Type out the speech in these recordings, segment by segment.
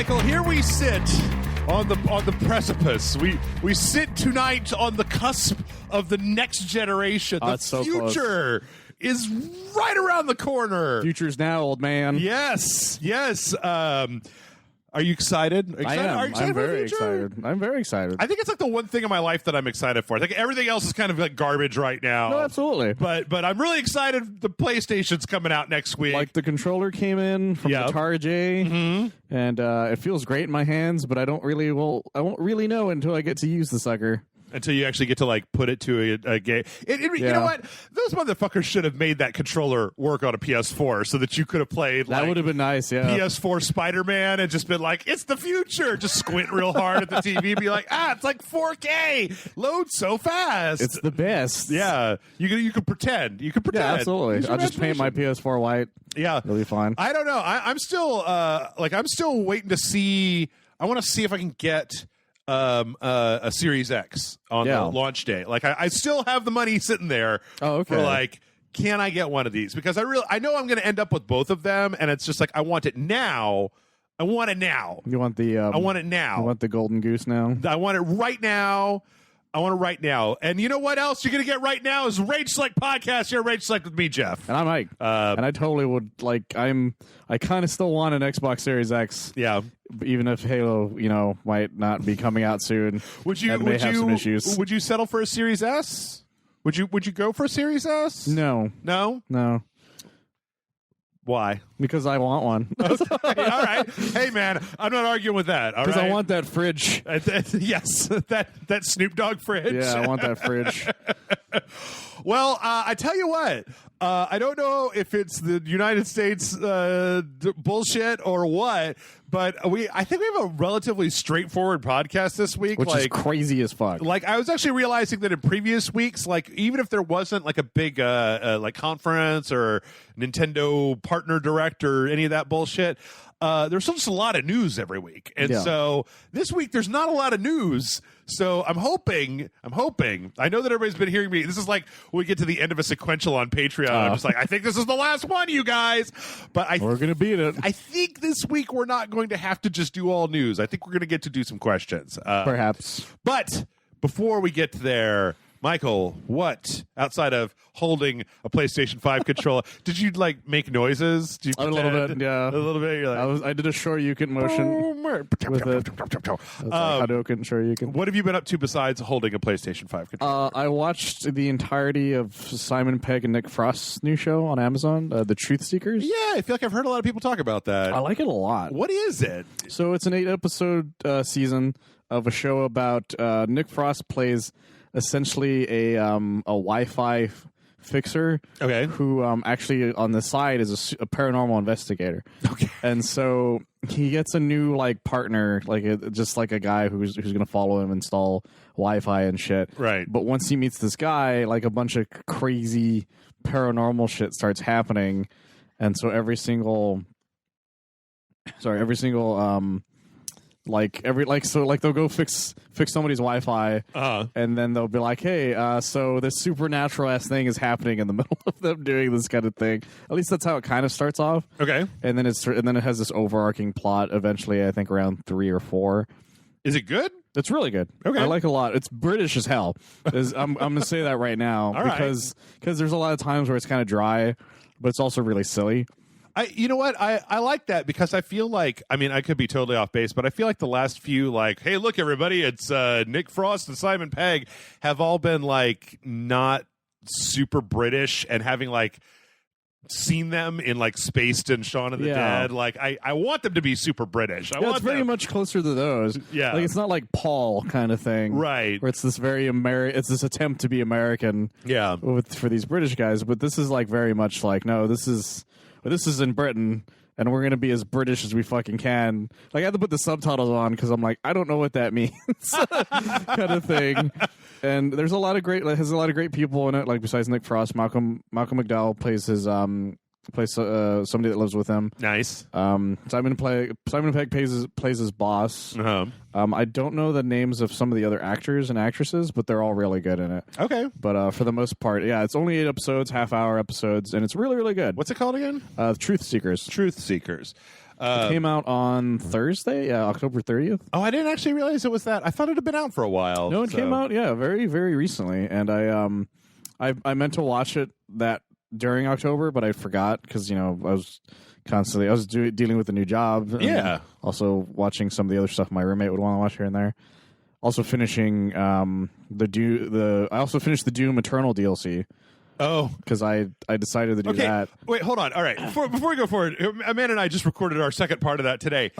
Michael, here we sit on the precipice. We sit tonight on the cusp of the next generation. The so future close. is right around the corner. Future's now, old man. Yes. Are you excited? I am. Are you excited I'm for the very future? excited. I'm very excited. I think it's like the one thing in my life that I'm excited for. I think everything else is kind of like garbage right now. No, absolutely. But I'm really excited. The PlayStation's coming out next week. Like the controller came in from Guitar J, and it feels great in my hands. But I won't really know until I get to use the sucker. Until you actually get to like put it to a game. You know what? Those motherfuckers should have made that controller work on a PS4 so that you could have played That would have been nice, yeah. PS4 Spider-Man and just been like, it's the future. Just squint real hard at the TV and be like, it's like 4K. Loads so fast. It's the best. Yeah. You can pretend. You can pretend. Yeah, absolutely. I'll just paint my PS4 white. Yeah. It'll be fine. I don't know. I'm still waiting to see. I want to see if I can get a Series X on the launch day. Like I still have the money sitting there for like, can I get one of these? Because I know I'm going to end up with both of them, and it's just like I want it now. I want it now. You want the? I want it now. You want the golden goose now? I want it right now. I want it right now. And you know what else you're going to get right now is Rage Select Podcast here, Rage Select with me, Jeff. And I'm Mike. And I totally would, I kind of still want an Xbox Series X. Yeah. Even if Halo, might not be coming out soon. May have some issues. Would you settle for a Series S? Would you go for a Series S? No. No? Why? Because I want one. Okay, all right. Hey, man, I'm not arguing with that. Because I want that fridge. Yes, that Snoop Dogg fridge. Yeah, I want that fridge. Well, I tell you what. I don't know if it's the United States bullshit or what, but I think we have a relatively straightforward podcast this week. Which is crazy as fuck. Like, I was actually realizing that in previous weeks, like, even if there wasn't like a big like conference or Nintendo partner direct or any of that bullshit, there's still just a lot of news every week. And so this week there's not a lot of news. So I'm hoping, I know that everybody's been hearing me. This is like when we get to the end of a sequential on Patreon. I'm just like, I think this is the last one, you guys. But we're going to beat it. I think this week we're not going to have to just do all news. I think we're going to get to do some questions. Perhaps. But before we get there, Michael, what, outside of holding a PlayStation 5 controller, did you, like, make noises? Did you a little bit, yeah. A little bit? You're like, I did a Shoryuken motion with it. Hadouken Shoryuken. What have you been up to besides holding a PlayStation 5 controller? I watched the entirety of Simon Pegg and Nick Frost's new show on Amazon, The Truth Seekers. Yeah, I feel like I've heard a lot of people talk about that. I like it a lot. What is it? So it's an 8-episode season of a show about Nick Frost plays essentially a Wi-Fi fixer, who actually on the side is a paranormal investigator. Okay, and so he gets a new partner, just like a guy who's going to follow him, install Wi-Fi and shit. Right. But once he meets this guy, a bunch of crazy paranormal shit starts happening, and so every single they'll go fix somebody's Wi-Fi, and then they'll be like, hey, so this supernatural ass thing is happening in the middle of them doing this kind of thing. At least that's how it kind of starts off. Okay, and then it has this overarching plot. Eventually, I think around 3 or 4. Is it good? It's really good. Okay, I like it a lot. It's British as hell. I'm going to say that right now because there's a lot of times where it's kind of dry, but it's also really silly. You know what? I like that because I feel like, I mean, I could be totally off base, but I feel like the last few, hey, look, everybody, it's Nick Frost and Simon Pegg have all been, not super British and having, seen them in, Spaced and Shaun of the Dead. I want them to be super British. It's very much closer to those. Yeah. It's not like Paul kind of thing. Right. Where it's this very it's this attempt to be American. Yeah. For these British guys. But this is, very much no, this is in Britain, and we're going to be as British as we fucking can. I had to put the subtitles on because I'm I don't know what that means kind of thing. And there's a lot of great people in it, besides Nick Frost. Malcolm McDowell plays his somebody that lives with him. Nice. Simon Pegg plays his boss. Uh-huh. I don't know the names of some of the other actors and actresses, but they're all really good in it. Okay. But for the most part, it's only 8 episodes, half-hour episodes, and it's really, really good. What's it called again? Truth Seekers. Truth Seekers. It came out on Thursday, October 30th. Oh, I didn't actually realize it was that. I thought it had been out for a while. No, it came out, very, very recently. And I meant to watch it during October, but I forgot because, I was dealing with a new job. Yeah. Also watching some of the other stuff my roommate would want to watch here and there. Also finishing I also finished the Doom Eternal DLC. Oh, because I decided to do that. Wait, hold on. All right, before we go forward, Amanda and I just recorded our second part of that today.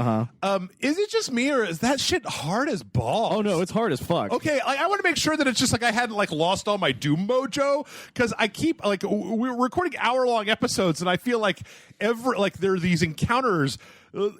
Is it just me, or is that shit hard as balls? Oh no, it's hard as fuck. Okay, I want to make sure that it's just like I hadn't lost all my Doom mojo, because I keep we're recording hour-long episodes, and I feel like there are these encounters.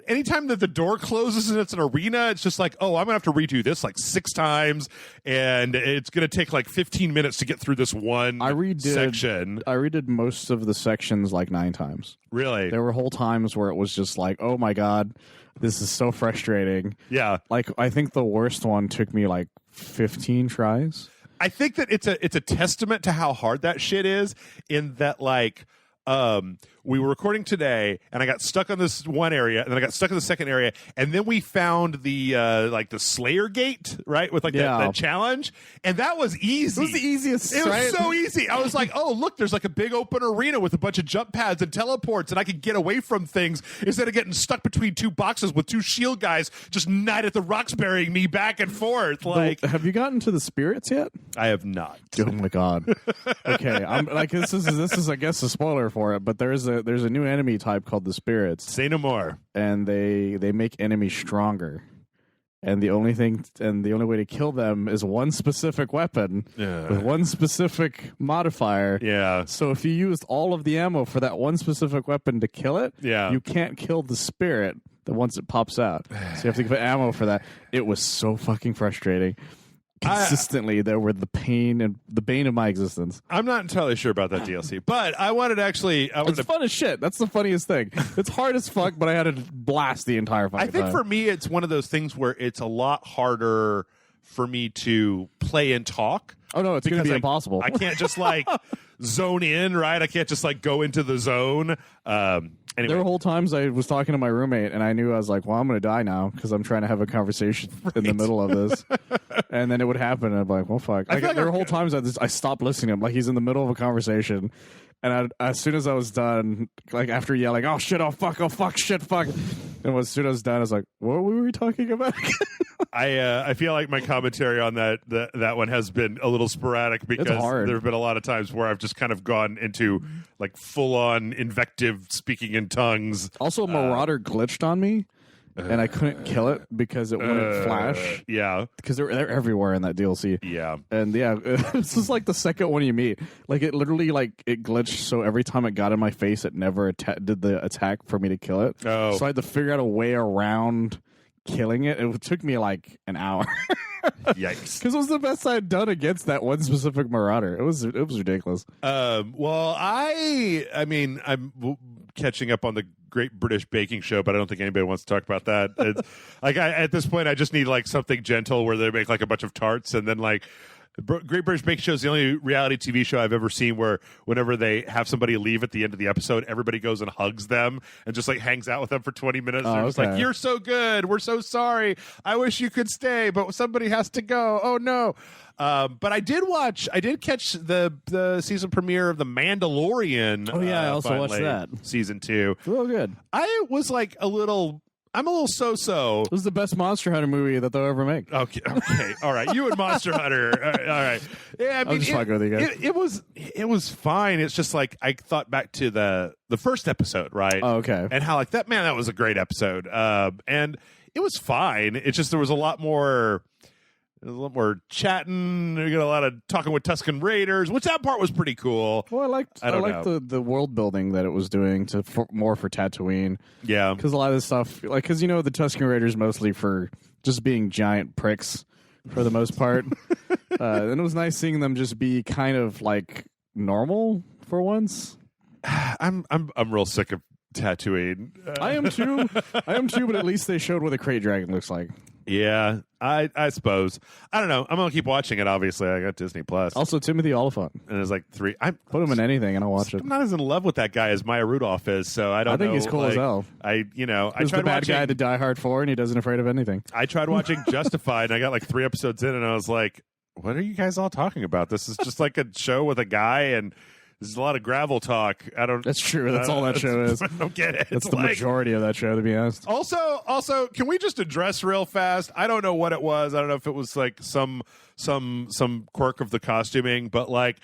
Anytime that the door closes and it's an arena, it's just like, oh, I'm gonna have to redo this 6 times, and it's gonna take 15 minutes to get through this one section. I redid most of the sections 9 times. Really? There were whole times where it was just oh my god, this is so frustrating. Yeah. I think the worst one took me 15 tries. I think that it's a testament to how hard that shit is, in that we were recording today, and I got stuck on this one area, and then I got stuck in the second area, and then we found the the Slayer Gate, right, with that challenge, and that was easy. It was the easiest. It was so easy. I was like, oh look, there's a big open arena with a bunch of jump pads and teleports, and I could get away from things instead of getting stuck between 2 boxes with 2 shield guys just Night at the Roxburying me back and forth. Have you gotten to the Spirits yet? I have not. Oh my god. Okay, I'm this is I guess a spoiler for it, but there's a new enemy type called the Spirits. Say no more. And they make enemies stronger. And the only way to kill them is one specific weapon with one specific modifier. Yeah. So if you used all of the ammo for that one specific weapon to kill it, you can't kill the spirit once it pops out. So you have to give it ammo for that. It was so fucking frustrating. Consistently, there were the bane of my existence. I'm not entirely sure about that DLC, but I wanted it's fun as shit. That's the funniest thing. It's hard as fuck, but I had to blast the entire fucking time. I think for me, it's one of those things where it's a lot harder for me to play and talk. Oh no, it's going to be impossible. I can't just zone in, right? I can't just go into the zone. Anyway. There were whole times I was talking to my roommate, and I knew I was like, well, I'm going to die now because I'm trying to have a conversation in the middle of this. And then it would happen, and I'd be like, well, fuck. There were whole times I stopped listening to him. He's in the middle of a conversation, and as soon as I was done, after yelling, oh, shit, oh, fuck, shit, fuck. And as soon as I was done, I was like, what were we talking about? I feel like my commentary on that one has been a little sporadic because there have been a lot of times where I've just kind of gone into full-on invective speaking in tongues. Also, Marauder glitched on me, and I couldn't kill it because it wouldn't flash. Yeah. Because they're everywhere in that DLC. Yeah. And this is the second one you meet. It literally, it glitched, so every time it got in my face, it never did the attack for me to kill it. Oh. So I had to figure out a way around killing it. It took me an hour. Yikes. Because it was the best I had done against that one specific Marauder. It was ridiculous. Well, I'm catching up on the Great British Baking Show, but I don't think anybody wants to talk about that. It's, at this point, I just need something gentle where they make a bunch of tarts, and then Great British Baking Show is the only reality TV show I've ever seen where whenever they have somebody leave at the end of the episode, everybody goes and hugs them and just hangs out with them for 20 minutes. They're just you're so good. We're so sorry. I wish you could stay, but somebody has to go. Oh no. But I did catch the season premiere of The Mandalorian. Oh yeah, I also watched that. Season 2. Real good. I was I'm a little so-so. It was the best Monster Hunter movie that they'll ever make. Okay, all right. You and Monster Hunter, all right. Yeah, I'm just fucking with you guys. It was fine. It's just I thought back to the first episode, right? Oh, okay. And how that was a great episode. And it was fine. It's just there was a lot more chatting. We got a lot of talking with Tusken Raiders, which that part was pretty cool. Well, I liked the world building that it was doing more for Tatooine. Yeah, because a lot of this stuff, because the Tusken Raiders mostly for just being giant pricks for the most part. And it was nice seeing them just be kind of normal for once. I'm real sick of Tatooine. I am too. But at least they showed what a crate dragon looks like. Yeah, I suppose. I don't know. I'm gonna keep watching it. Obviously, I got Disney Plus, Also, Timothy Oliphant. and there's like 3. I Put him in anything, and I'll watch it. I'm not as in love with that guy as Maya Rudolph is, so I don't. I think know, he's cool as hell. I He's tried the bad watching. guy to Die Hard 4, and he doesn't afraid of anything. I tried watching Justified, and I got like 3 episodes in, and I was like, "What are you guys all talking about? This is just like a show with a guy and." There's a lot of gravel talk. I don't. That's true. That's all that show is. I don't get it. That's It's the like, majority of that show, to be honest. Also, can we just address real fast? I don't know what it was. I don't know if it was like some quirk of the costuming, but like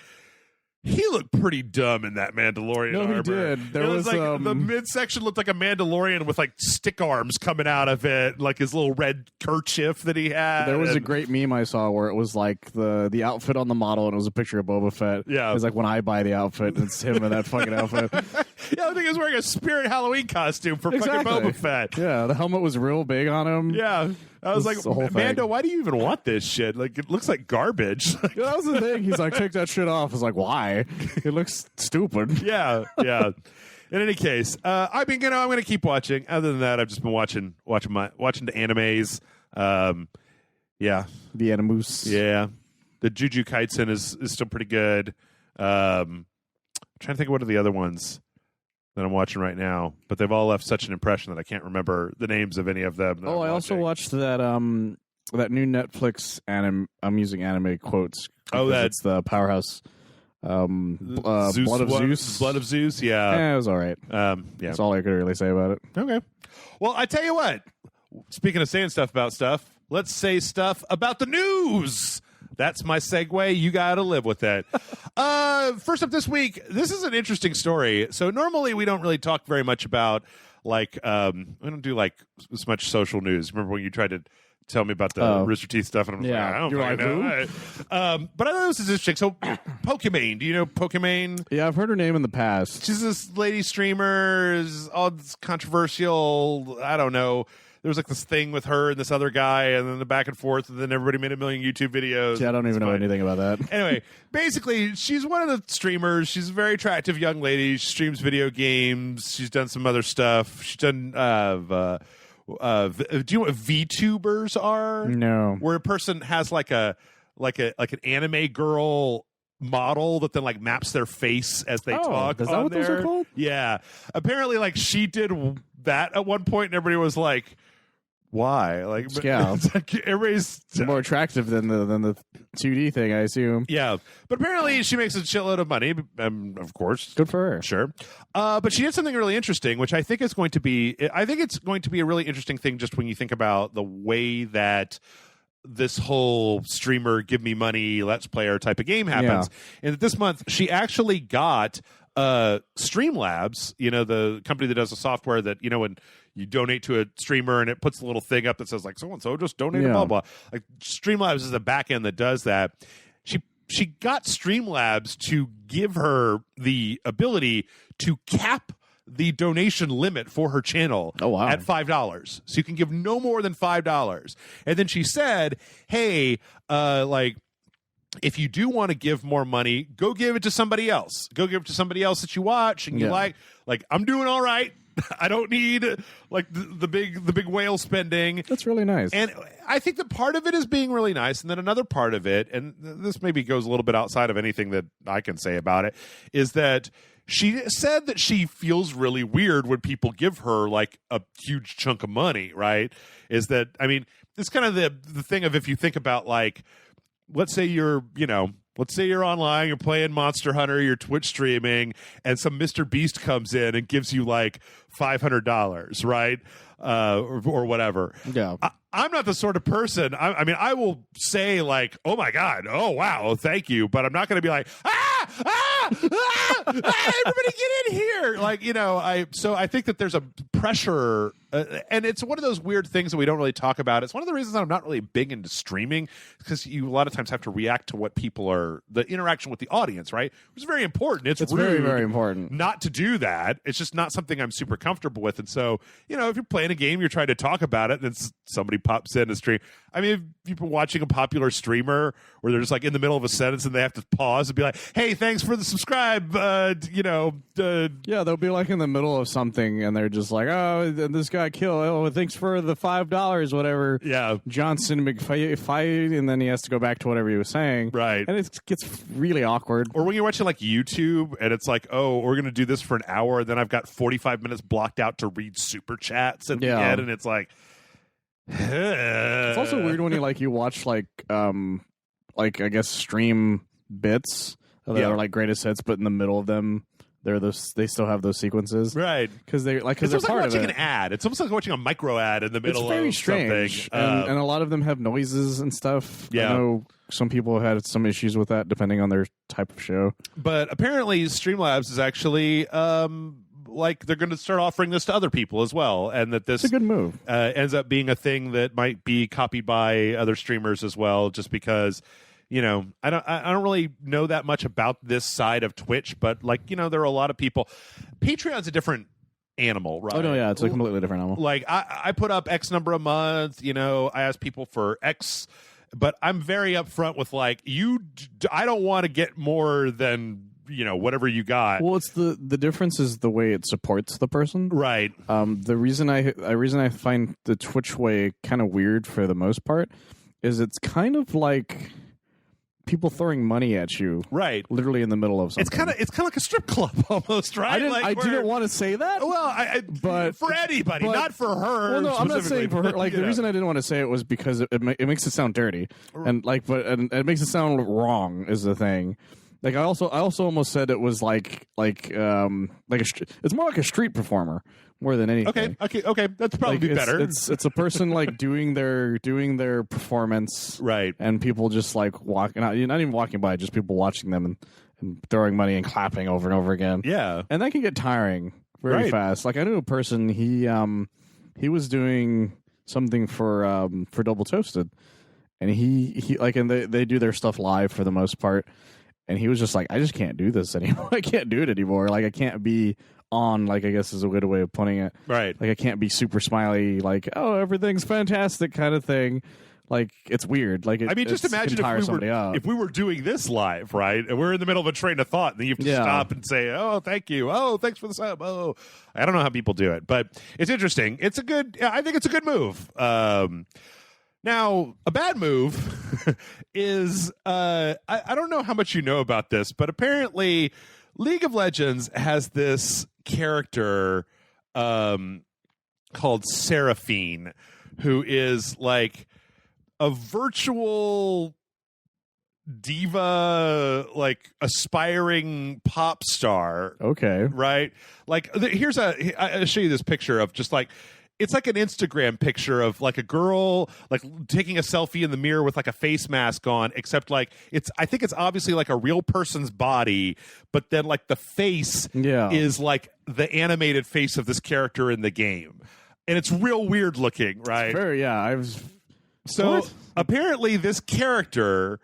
he looked pretty dumb in that Mandalorian No, he armor. did. There it was was, like the midsection looked like a Mandalorian with like stick arms coming out of it, like his little red kerchief that he had. There was a and- great meme I saw where it was like the outfit on the model, and it was a picture of Boba Fett. Yeah. It was like when I buy the outfit, and it's him in that fucking outfit. Yeah, I think he was wearing a Spirit Halloween costume for Exactly. fucking Boba Fett. Yeah, the helmet was real big on him. Yeah. I was This like, is the whole thing. Mando, why do you even want this shit? Like, it looks like garbage. Yeah, that was the thing. He's like, take that shit off. I was like, why? It looks stupid. yeah. In any case, I mean, I'm going to keep watching. Other than that, I've just been watching the animes. Yeah. The Animus. Yeah. The Juju Kaisen is still pretty good. I'm trying to think of what are the other ones that I'm watching right now, but they've all left such an impression that I can't remember the names of any of them. Oh, I also watched that new Netflix anime. I'm using anime quotes. Oh, because that- it's the Powerhouse. Zeus, Blood of Zeus. Blood of Zeus. Yeah. It was all right. Yeah. That's all I could really say about it. Okay. Well, I tell you what. Speaking of saying stuff about stuff, let's say stuff about the news. That's my segue. You got to live with it. First up this week, this is an interesting story. So normally we don't really talk very much about we don't do like as much social news. Remember when you tried to tell me about the Rooster Teeth stuff, and I'm Yeah. like, I don't You're fucking like, know. But I thought this is interesting. So Pokimane, do you know Pokimane? Yeah, I've heard her name in the past. She's this lady streamer, is all this controversial. I don't know. There was like this thing with her and this other guy, and then the back and forth, and then everybody made a million YouTube videos. Yeah, I don't It's even know fine. anything about that. Anyway, basically, she's one of the streamers. She's a very attractive young lady. She streams video games. She's done some other stuff. She's done. Do you know what VTubers are? No. Where a person has like an anime girl model that then like maps their face as they talk. Is that on what those there. are called? Yeah. Apparently, like she did that at one point, and everybody was like, "Why?" Like, Yeah. it's like everybody's It's more attractive than the 2D thing, I assume. yeah. But apparently, she makes a shitload of money. Of course, Good for her. sure. But she did something really interesting, which I think is going to be. I think it's going to be a really interesting thing, just when you think about the way that this whole streamer give me money let's player type of game happens. And this month she actually got Streamlabs, the company that does the software that when you donate to a streamer and it puts a little thing up that says like so and so just donated blah blah. Like Streamlabs is the back end that does that. She got Streamlabs to give her the ability to cap the donation limit for her channel at $5. So you can give no more than $5. And then she said, hey, if you do want to give more money, go give it to somebody else. Go give it to somebody else that you watch and you like. Like, I'm doing all right. I don't need like the big whale spending. That's really nice. And I think that part of it is being really nice, and then another part of it, and this maybe goes a little bit outside of anything that I can say about it, is that she said that she feels really weird when people give her like a huge chunk of money, right? Is that, I mean, it's kind of the thing of, if you think about like, let's say you're online, you're playing Monster Hunter, you're Twitch streaming, and some Mr. Beast comes in and gives you like $500, right? Or whatever. Yeah. I'm not the sort of person, I mean, I will say like, oh my God, oh wow, thank you, but I'm not going to be like, everybody get in here. Like, so I think that there's a pressure, and it's one of those weird things that we don't really talk about. It's one of the reasons I'm not really big into streaming, because you a lot of times have to react to what people are, the interaction with the audience, right? Which is very important. It's rude very, very important not to do that. It's just not something I'm super comfortable with. And so, if you're playing a game, you're trying to talk about it, and then somebody pops in a stream. I mean, if you've been watching a popular streamer where they're just like in the middle of a sentence and they have to pause and be like, hey, thanks for the subscribe, yeah, they'll be like in the middle of something and they're just like, oh, and this guy got killed. Oh, thanks for the $5, whatever. Yeah. Johnson McFight, and then he has to go back to whatever he was saying. Right. And it gets really awkward. Or when you're watching like YouTube and it's like, oh, we're going to do this for an hour, and then I've got 45 minutes blocked out to read super chats at the end, and it's like, it's also weird when you watch like I guess stream bits that are like greatest hits, but in the middle of them they still have those sequences, right? Because they're it's part like watching of it. an ad. It's almost like watching a micro ad in the middle. It's very of strange, something. and a lot of them have noises and stuff. Yeah. I know some people have had some issues with that depending on their type of show. But apparently, Streamlabs is actually like they're going to start offering this to other people as well, and that this it's a good move. Ends up being a thing that might be copied by other streamers as well, just because. I don't really know that much about this side of Twitch, but there are a lot of people. Patreon's a different animal, right? Oh no, yeah, it's a completely different animal. Like I put up X number a month. I ask people for X, but I'm very upfront with I don't want to get more than whatever you got. Well, it's the difference is the way it supports the person, right? The reason I find the Twitch way kind of weird for the most part is it's kind of like people throwing money at you, right? Literally in the middle of something. It's kind of like a strip club almost, right? I didn't want to say that. Well, but for anybody, not for her. Well, no, I'm not saying for her. Like the reason I didn't want to say it was because it makes it sound dirty, and it makes it sound wrong is the thing. Like I also almost said it was like it's more like a street performer more than anything. Okay, that's probably better. It's a person like doing their performance, right? And people just like walking, not even walking by, just people watching them and throwing money and clapping over and over again. Yeah, and that can get tiring very fast. Like I knew a person, he was doing something for Double Toasted, and he and they do their stuff live for the most part. And he was just like, I just can't do this anymore. I can't do it anymore. Like, I can't be on, like, I guess is a good way of putting it. Right. Like, I can't be super smiley, like, oh, everything's fantastic kind of thing. Like, it's weird. Like, just imagine if we were doing this live, right? And we're in the middle of a train of thought, and then you have to stop and say, oh, thank you. Oh, thanks for the sub. Oh, I don't know how people do it. But it's interesting. I think it's a good move. Now, a bad move is, I don't know how much you know about this, but apparently League of Legends has this character called Seraphine, who is like a virtual diva, like aspiring pop star. Okay. Right? Like, I'll show you this picture of just like, it's like an Instagram picture of like a girl like taking a selfie in the mirror with like a face mask on, except like I think it's obviously like a real person's body, but then like the face is like the animated face of this character in the game. And it's real weird looking, right? Apparently this character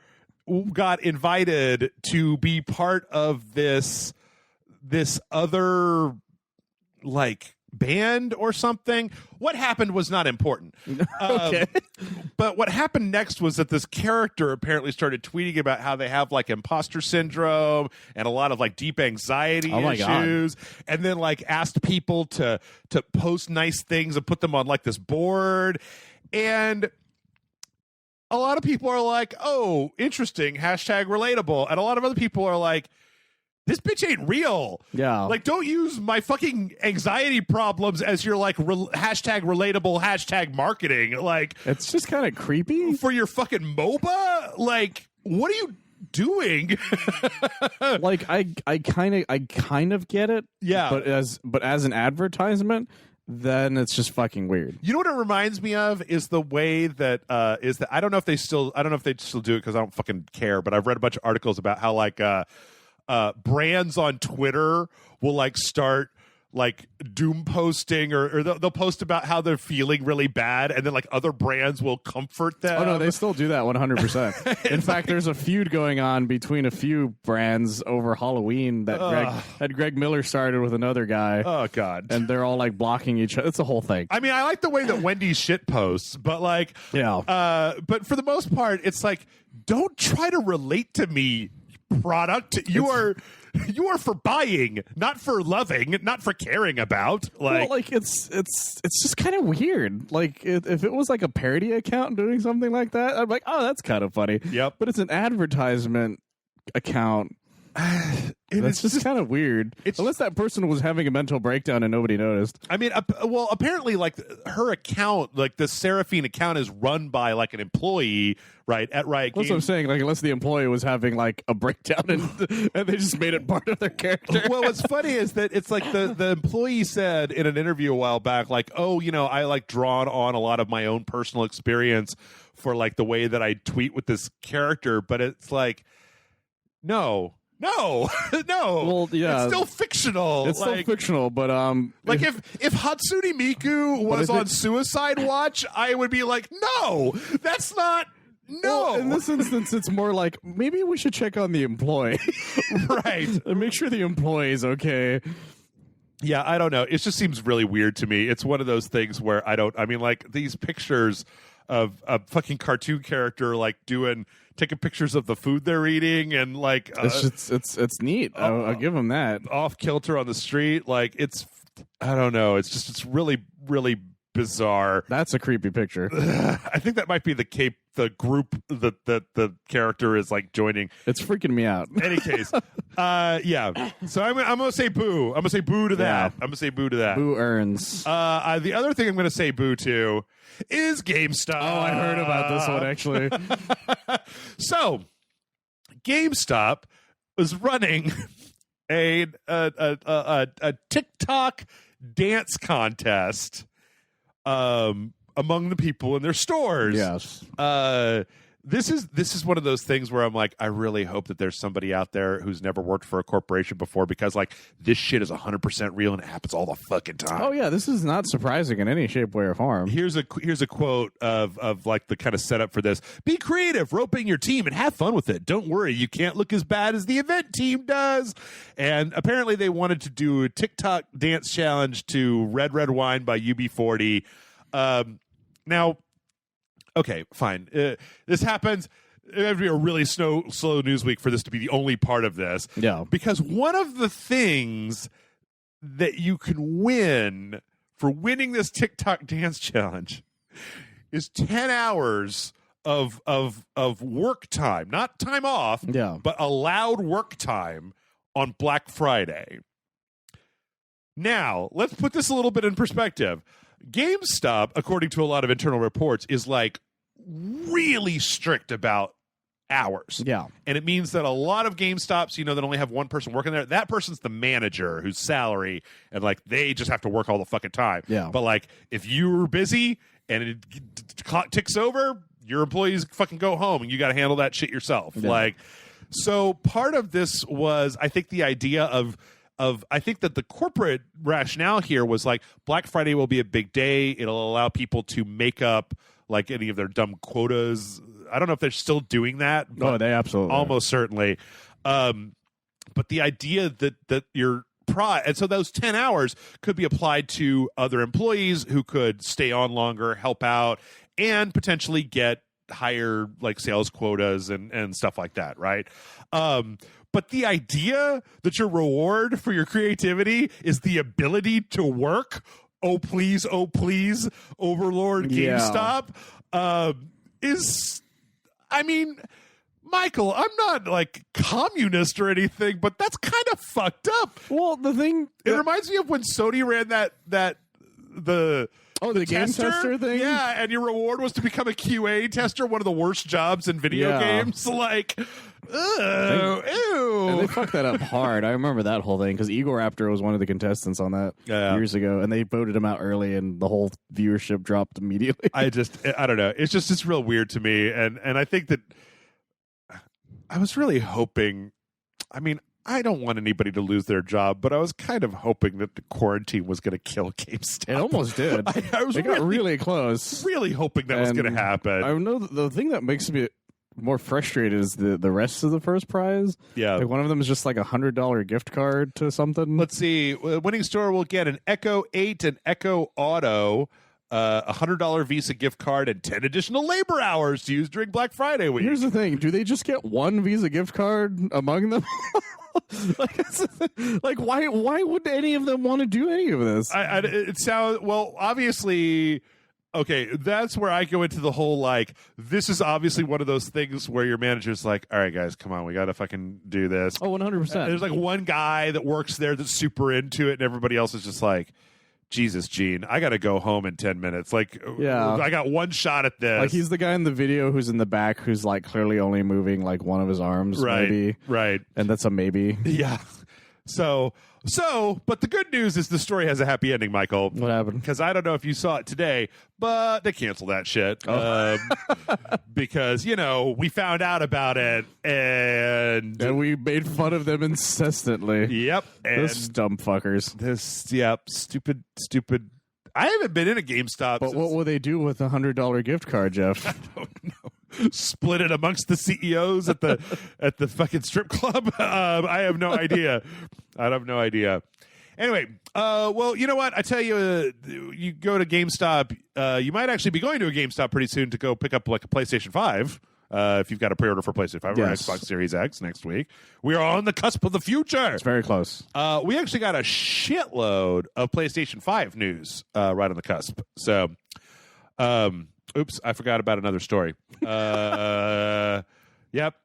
got invited to be part of this other like band or something. What happened was not important. Okay. But what happened next was that this character apparently started tweeting about how they have like imposter syndrome and a lot of like deep anxiety issues, and then like asked people to post nice things and put them on like this board. And a lot of people are like, oh, interesting, #relatable. And a lot of other people are like, this bitch ain't real. Yeah. Like, don't use my fucking anxiety problems as your, like, #relatable, #marketing. Like, it's just kind of creepy. For your fucking MOBA? Like, what are you doing? Like, I kind of get it. Yeah. But as an advertisement, then it's just fucking weird. You know what it reminds me of is the way that I don't know if they still do it because I don't fucking care, but I've read a bunch of articles about how like brands on Twitter will like start like doom posting or they'll post about how they're feeling really bad, and then like other brands will comfort them. Oh no, they still do that 100%. In fact, there's a feud going on between a few brands over Halloween that Greg Miller started with another guy. Oh god. And they're all like blocking each other. It's a whole thing. I mean, I like the way that Wendy's shit posts, but like but for the most part it's like, don't try to relate to me, product. You are for buying, not for loving, not for caring about. Like, it's just kind of weird. Like, if it was like a parody account doing something like that, I'm like, oh, that's kind of funny. Yep. But it's an advertisement account. That's just kind of weird. Unless that person was having a mental breakdown and nobody noticed. I mean, well, apparently, like, her account, like the Seraphine account, is run by like an employee, right, at Riot Games. That's what I'm saying. Like, unless the employee was having like a breakdown and they just made it part of their character. Well, what's funny is that it's like the employee said in an interview a while back, like, oh, I like drawn on a lot of my own personal experience for like the way that I tweet with this character, but it's like, no. Well, yeah, it's still fictional. It's still fictional, but like if Hatsune Miku was on Suicide Watch, I would be like, no, that's not. No. Well, in this instance, it's more like maybe we should check on the employee, right, and make sure the employee is okay. Yeah, I don't know. It just seems really weird to me. It's one of those things where I mean, like these pictures of a fucking cartoon character like taking pictures of the food they're eating and like it's neat. I'll give them that. Off kilter on the street, like I don't know. It's really really bizarre. That's a creepy picture. I think that might be the group that the character is like joining. It's freaking me out. In any case, yeah. So I'm gonna say boo. I'm gonna say boo to that. Yeah. I'm gonna say boo to that. Boo earns. The other thing I'm gonna say boo to is GameStop. Oh, I heard about this one actually. So, GameStop was running a TikTok dance contest among the people in their stores. Yes. This is one of those things where I'm like, I really hope that there's somebody out there who's never worked for a corporation before, because like this shit is 100% real and it happens all the fucking time. Oh yeah, this is not surprising in any shape, way, or form. Here's a quote of like the kind of setup for this: "Be creative, roping your team, and have fun with it. Don't worry, you can't look as bad as the event team does." And apparently, they wanted to do a TikTok dance challenge to "Red Red Wine" by UB40. Now. Okay, fine. This happens. It would be a really slow news week for this to be the only part of this. Yeah. Because one of the things that you can win for winning this TikTok dance challenge is 10 hours of work time, not time off, but allowed work time on Black Friday. Now, let's put this a little bit in perspective. GameStop, according to a lot of internal reports, is like really strict about hours. Yeah. And it means that a lot of GameStops, that only have one person working there, that person's the manager whose salary, and like they just have to work all the fucking time. Yeah. But like if you're busy and clock ticks over, your employees fucking go home and you got to handle that shit yourself. Yeah. Like, so part of this was, I think, the idea of I think that the corporate rationale here was like Black Friday will be a big day. It'll allow people to make up like any of their dumb quotas. I don't know if they're still doing that. Oh, they absolutely almost certainly. But the idea that you're and so those 10 hours could be applied to other employees who could stay on longer, help out, and potentially get higher like sales quotas and stuff like that, right? But the idea that your reward for your creativity is the ability to work, oh please, Overlord GameStop, is, I mean, Michael, I'm not like communist or anything, but that's kind of fucked up. Well, the thing, it reminds me of when Sony ran the game tester thing? Yeah, and your reward was to become a QA tester, one of the worst jobs in video games. Like, ew. And they fucked that up hard. I remember that whole thing because Egoraptor was one of the contestants on that years ago, and they voted him out early, and the whole viewership dropped immediately. I don't know. It's real weird to me, and I think that I was really hoping. I mean, I don't want anybody to lose their job, but I was kind of hoping that the quarantine was going to kill GameStop. It almost did. It got really close. Really hoping that was going to happen. I know the thing that makes me more frustrated is the rest of the first prize. Yeah. Like one of them is just like $100 gift card to something. Let's see. Winning store will get an Echo 8 and Echo Auto. a $100 Visa gift card, and 10 additional labor hours to use during Black Friday week. Here's the thing: do they just get one Visa gift card among them? like, why would any of them want to do any of this? It sounds well. Obviously, okay. That's where I go into the whole like. This is obviously one of those things where your manager's like, "All right, guys, come on, we got to fucking do this." Oh, 100%. There's like one guy that works there that's super into it, and everybody else is just like, Jesus, Gene, I got to go home in 10 minutes. Like, yeah. I got one shot at this. Like, he's the guy in the video who's in the back who's, like, clearly only moving, like, one of his arms, right, maybe. Right. And that's a maybe. Yeah. So, but the good news is the story has a happy ending, Michael. What happened? Because I don't know if you saw it today, but they canceled that shit. Because, we found out about it, and we made fun of them incessantly. Yep. And those dumb fuckers. Stupid. I haven't been in a GameStop. But what will they do with a $100 gift card, Jeff? I don't know. Split it amongst the CEOs at the fucking strip club. I have no idea. Anyway, well, you know what? I tell you, you go to GameStop. You might actually be going to a GameStop pretty soon to go pick up like a PlayStation 5. If you've got a pre-order for PlayStation 5 or Xbox Series X next week. We are on the cusp of the future. It's very close. We actually got a shitload of PlayStation 5 news right on the cusp. So, oops, I forgot about another story. Yep,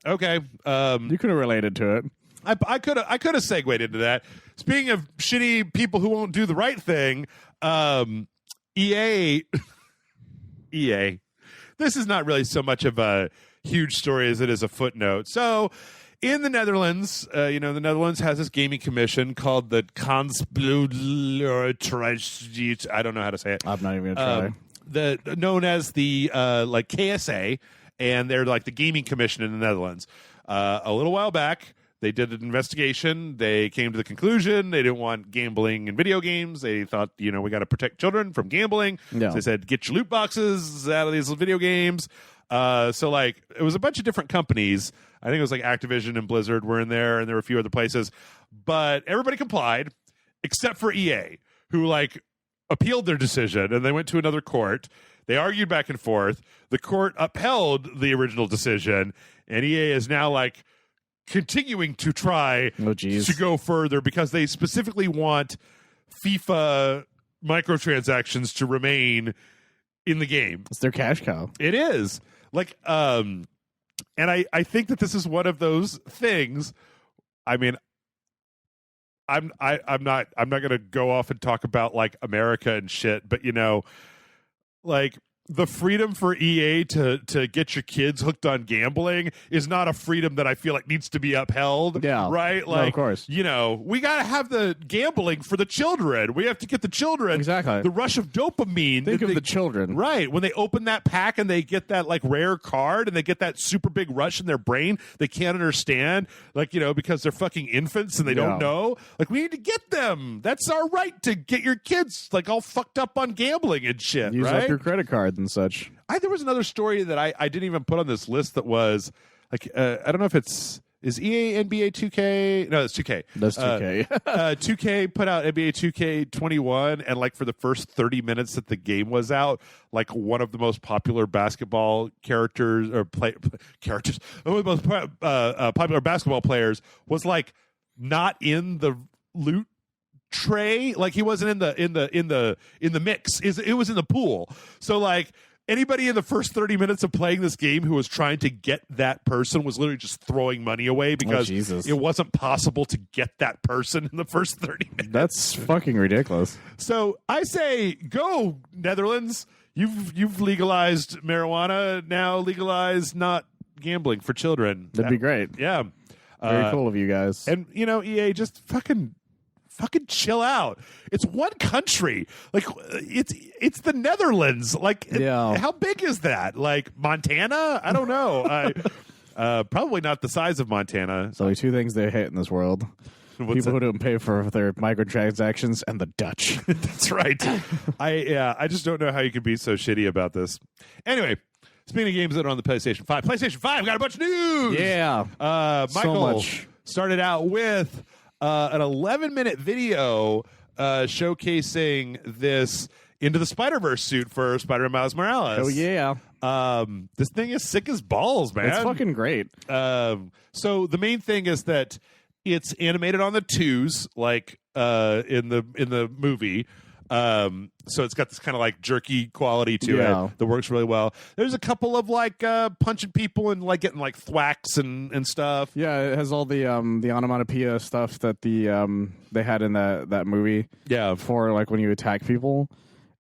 okay. You could have related to it. I could have segued into that. Speaking of shitty people who won't do the right thing, EA. This is not really so much of a huge story as it is a footnote. So, in the Netherlands, the Netherlands has this gaming commission called the Kansspelautoriteit. I don't know how to say it. I'm not even gonna try. Known as the like KSA, and they're like the gaming commission in the Netherlands. A little while back, they did an investigation. They came to the conclusion they didn't want gambling in video games. They thought, we got to protect children from gambling. Yeah. So they said, get your loot boxes out of these video games. So, like, it was a bunch of different companies. I think it was like Activision and Blizzard were in there, and there were a few other places. But everybody complied, except for EA, who, like, appealed their decision, and they went to another court. They argued back and forth. The court upheld the original decision, and EA is now, like, continuing to try to go further because they specifically want FIFA microtransactions to remain in the game. It's their cash cow. It is. Like, and I think that this is one of those things. I mean, I'm not gonna go off and talk about like America and shit, but like the freedom for EA to get your kids hooked on gambling is not a freedom that I feel like needs to be upheld. Yeah. Right? Like, no, of course. We got to have the gambling for the children. We have to get the children exactly the rush of dopamine. Think of the children. Right. When they open that pack and they get that like rare card and they get that super big rush in their brain they can't understand, like, because they're fucking infants and they don't know. Like, we need to get them. That's our right to get your kids like all fucked up on gambling and shit. Use right? up your credit card and such. There was another story that I didn't even put on this list that was like I don't know if is EA NBA 2K? No, it's 2K. That's 2K. 2K put out NBA 2K21, and like for the first 30 minutes that the game was out, like one of the most popular basketball characters or characters, one of the most popular basketball players was like not in the loot tray, like he wasn't in the mix. It was in the pool. So like anybody in the first 30 minutes of playing this game who was trying to get that person was literally just throwing money away because it wasn't possible to get that person in the first 30 minutes. That's fucking ridiculous. So I say, go Netherlands. You've legalized marijuana. Now legalize not gambling for children. That'd be great. Yeah. Very cool of you guys. And, EA, just fucking chill out. It's one country. Like, it's the Netherlands. Like, how big is that? Like, Montana? I don't know. Probably not the size of Montana. There's only two things they hate in this world. People who don't pay for their microtransactions and the Dutch. That's right. I just don't know how you could be so shitty about this. Anyway, speaking of games that are on the PlayStation 5, PlayStation 5 got a bunch of news. Yeah. Michael started out with an 11-minute video showcasing this into the Spider-Verse suit for Spider-Man Miles Morales. Oh yeah, this thing is sick as balls, man. it's fucking great. So the main thing is that it's animated on the twos, like in the movie. So it's got this kind of like jerky quality to it that works really well. There's a couple of like punching people and like getting like thwacks and stuff. Yeah, it has all the onomatopoeia stuff that they had in that movie. Yeah, for like when you attack people.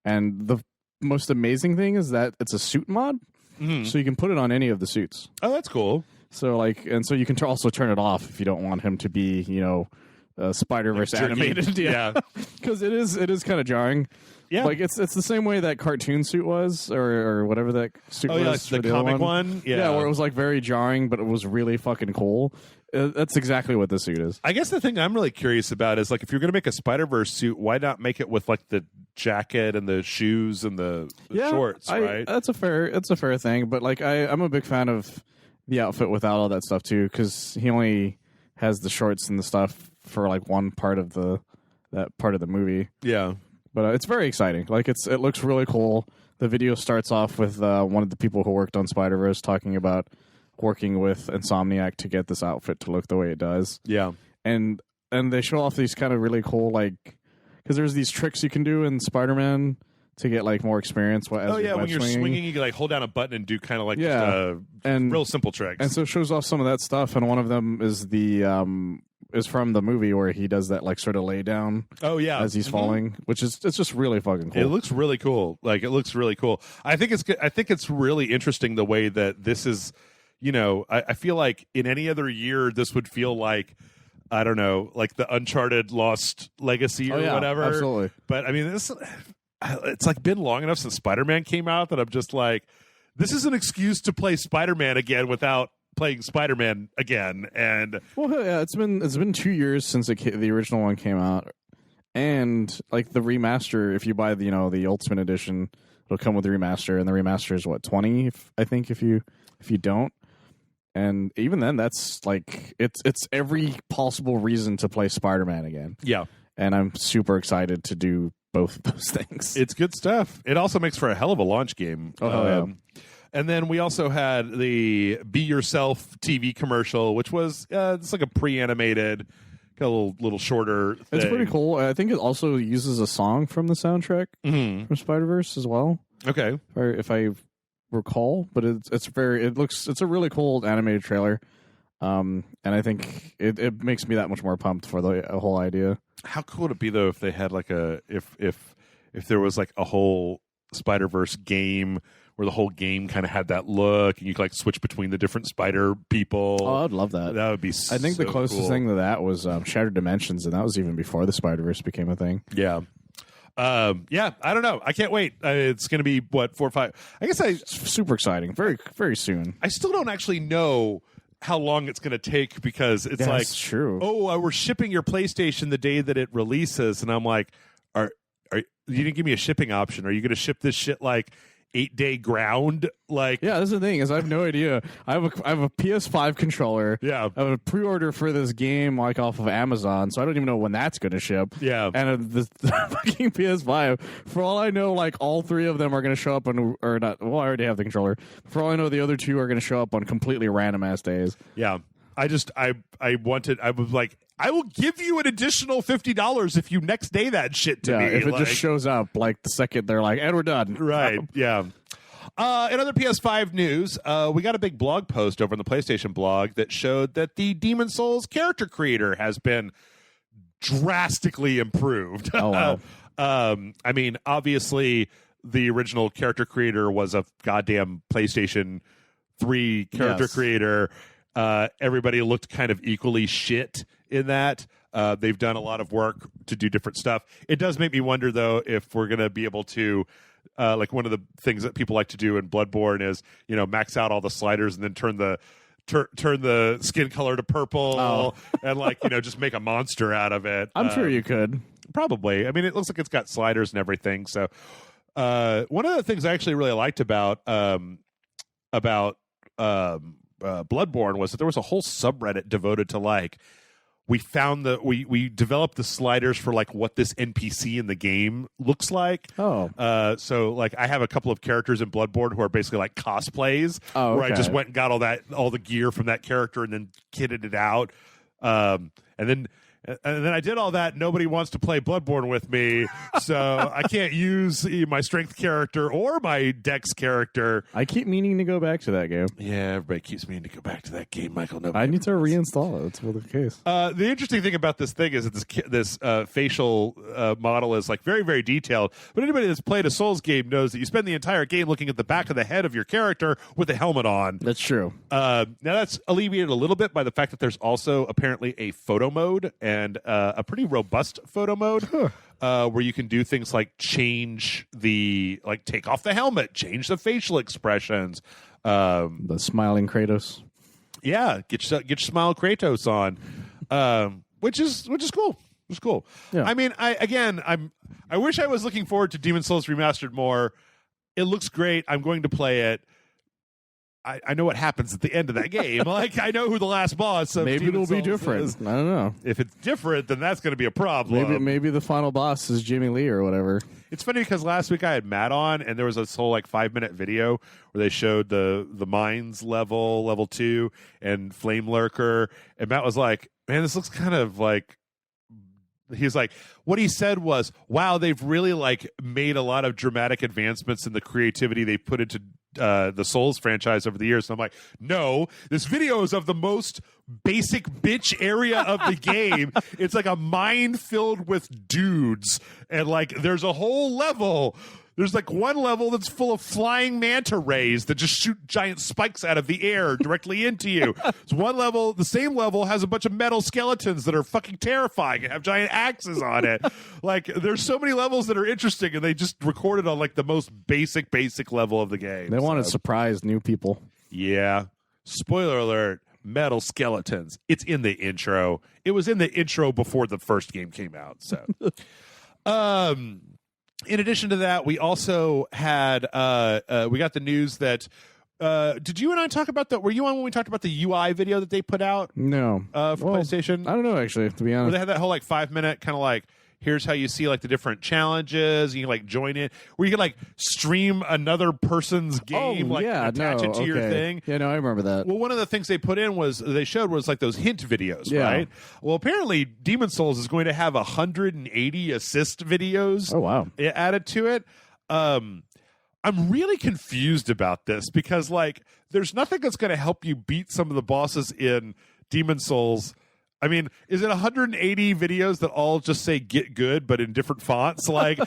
And the most amazing thing is that it's a suit mod, so you can put it on any of the suits. Oh, that's cool. So like, and so you can also turn it off if you don't want him to be, Spider-Verse like animated. Yeah, because it is kind of jarring. Yeah, like it's the same way that cartoon suit was, or whatever that suit was. Yeah, like the comic one. Yeah, where it was like very jarring, but it was really fucking cool. That's exactly what this suit is. I guess the thing I'm really curious about is like if you're going to make a Spider-Verse suit, why not make it with like the jacket and the shoes and the shorts, right? That's a fair thing, but like I'm a big fan of the outfit without all that stuff too, because he only has the shorts and the stuff for like one part of that part of the movie. Yeah, but it's very exciting. Like it looks really cool. The video starts off with one of the people who worked on Spider-Verse talking about working with Insomniac to get this outfit to look the way it does. Yeah, and they show off these kind of really cool, like, because there's these tricks you can do in Spider-Man to get like more experience. When you're swinging, you can like hold down a button and do kind of like and real simple tricks. And so it shows off some of that stuff, and one of them is is from the movie where he does that like sort of lay down. Oh yeah, as he's falling, which is it's just really fucking cool. It looks really cool. Like it looks really cool. I think it's really interesting the way that this is. I feel like in any other year this would feel like, I don't know, like the Uncharted Lost Legacy or whatever. Absolutely. But I mean, it's like been long enough since Spider-Man came out that I'm just like, this is an excuse to play Spider-Man again without playing Spider-Man again. And it's been 2 years since the original one came out, and like the remaster, if you buy the the Ultimate Edition, it'll come with the remaster, and the remaster is what, 20, I think, if you don't. And even then, that's like it's every possible reason to play Spider-Man again. Yeah, and I'm super excited to do both of those things. It's good stuff. It also makes for a hell of a launch game. Yeah. And then we also had the Be Yourself TV commercial, which was it's like a pre-animated, a little shorter thing. It's pretty cool. I think it also uses a song from the soundtrack from Spider-Verse as well. Okay, if I recall, but it's a really cool animated trailer, and I think it makes me that much more pumped for the whole idea. How cool would it be though if they had like if there was like a whole Spider-Verse game where the whole game kind of had that look and you could like switch between the different spider people. Oh, I'd love that. That would be I think the closest thing to that was Shattered Dimensions, and that was even before the Spider-Verse became a thing. Yeah. I don't know. I can't wait. It's going to be what, 4 or 5. I guess it's super exciting. Very, very soon. I still don't actually know how long it's going to take because it's like, true. Oh, we're shipping your PlayStation the day that it releases, and I'm like, are you didn't give me a shipping option? Are you going to ship this shit like 8-day ground? Like, yeah, that's the thing is I have no idea. I have a PS5 controller. Yeah, I have a pre-order for this game like off of Amazon, so I don't even know when that's going to ship. Yeah, and the fucking PS5. For all I know, like all 3 of them are going to show up on, or not. Well, I already have the controller. For all I know, the other 2 are going to show up on completely random ass days. Yeah, I was like, I will give you an additional $50 if you next day that shit to me. If it just shows up like the second they're like, and we're done. Right. Yeah. In other PS5 news, we got a big blog post over on the PlayStation blog that showed that the Demon Souls character creator has been drastically improved. Oh, wow. I mean, obviously, the original character creator was a goddamn PlayStation 3 character creator. Everybody looked kind of equally shit in that. They've done a lot of work to do different stuff. It does make me wonder, though, if we're going to be able to, like one of the things that people like to do in Bloodborne is, max out all the sliders and then turn the skin color to purple and like, just make a monster out of it. I'm sure you could. Probably. I mean, it looks like it's got sliders and everything. So one of the things I actually really liked about Bloodborne was that there was a whole subreddit devoted to like, we found we developed the sliders for like what this NPC in the game looks like. Oh. So like I have a couple of characters in Bloodborne who are basically like cosplays. Oh, where I okay. just went and got all the gear from that character and then kitted it out. And then I did all that. Nobody wants to play Bloodborne with me, so I can't use my strength character or my dex character. I keep meaning to go back to that game. Yeah, everybody keeps meaning to go back to that game, Michael. I need to reinstall it. That's the case. The interesting thing about this thing is that this facial model is like very, very detailed. But anybody that's played a Souls game knows that you spend the entire game looking at the back of the head of your character with a helmet on. That's true. Now that's alleviated a little bit by the fact that there's also apparently a photo mode and a pretty robust photo mode where you can do things like take off the helmet, change the facial expressions. The smiling Kratos. Yeah, get your smile Kratos on, which is cool. It's cool. Yeah. I mean, I wish I was looking forward to Demon's Souls Remastered more. It looks great. I'm going to play it. I know what happens at the end of that game. Like, I know who the last boss of Maybe Demon's it'll be Souls different. is. I don't know. If it's different, then that's going to be a problem. Maybe the final boss is Jimmy Lee or whatever. It's funny because last week I had Matt on, and there was this whole like 5-minute video where they showed the mines level 2, and Flame Lurker, and Matt was like, "Man, this looks kind of like." He's like, what he said was, "Wow, they've really like made a lot of dramatic advancements in the creativity they put into the Souls franchise over the years." And I'm like, no, this video is of the most basic bitch area of the game. It's like a mine filled with dudes, and like there's a whole level. There's like one level that's full of flying manta rays that just shoot giant spikes out of the air directly into you. It's one level, the same level has a bunch of metal skeletons that are fucking terrifying and have giant axes on it. Like, there's so many levels that are interesting, and they just recorded on like the most basic level of the game. They want to surprise new people. Yeah. Spoiler alert, metal skeletons. It's in the intro. It was in the intro before the first game came out. So, in addition to that, we also had we got the news that did you and I talk about that? Were you on when we talked about the UI video that they put out? No, for PlayStation. I don't know, actually, to be honest. Where they had that whole like 5-minute kind of like, here's how you see like the different challenges. You can like join in, where you can like stream another person's game, attach it to your thing. Yeah, no, I remember that. Well, one of the things they showed was like those hint videos, right? Well, apparently Demon's Souls is going to have 180 assist videos. Oh, wow. Added to it. I'm really confused about this because like there's nothing that's going to help you beat some of the bosses in Demon's Souls. I mean, is it 180 videos that all just say "get good" but in different fonts? Like,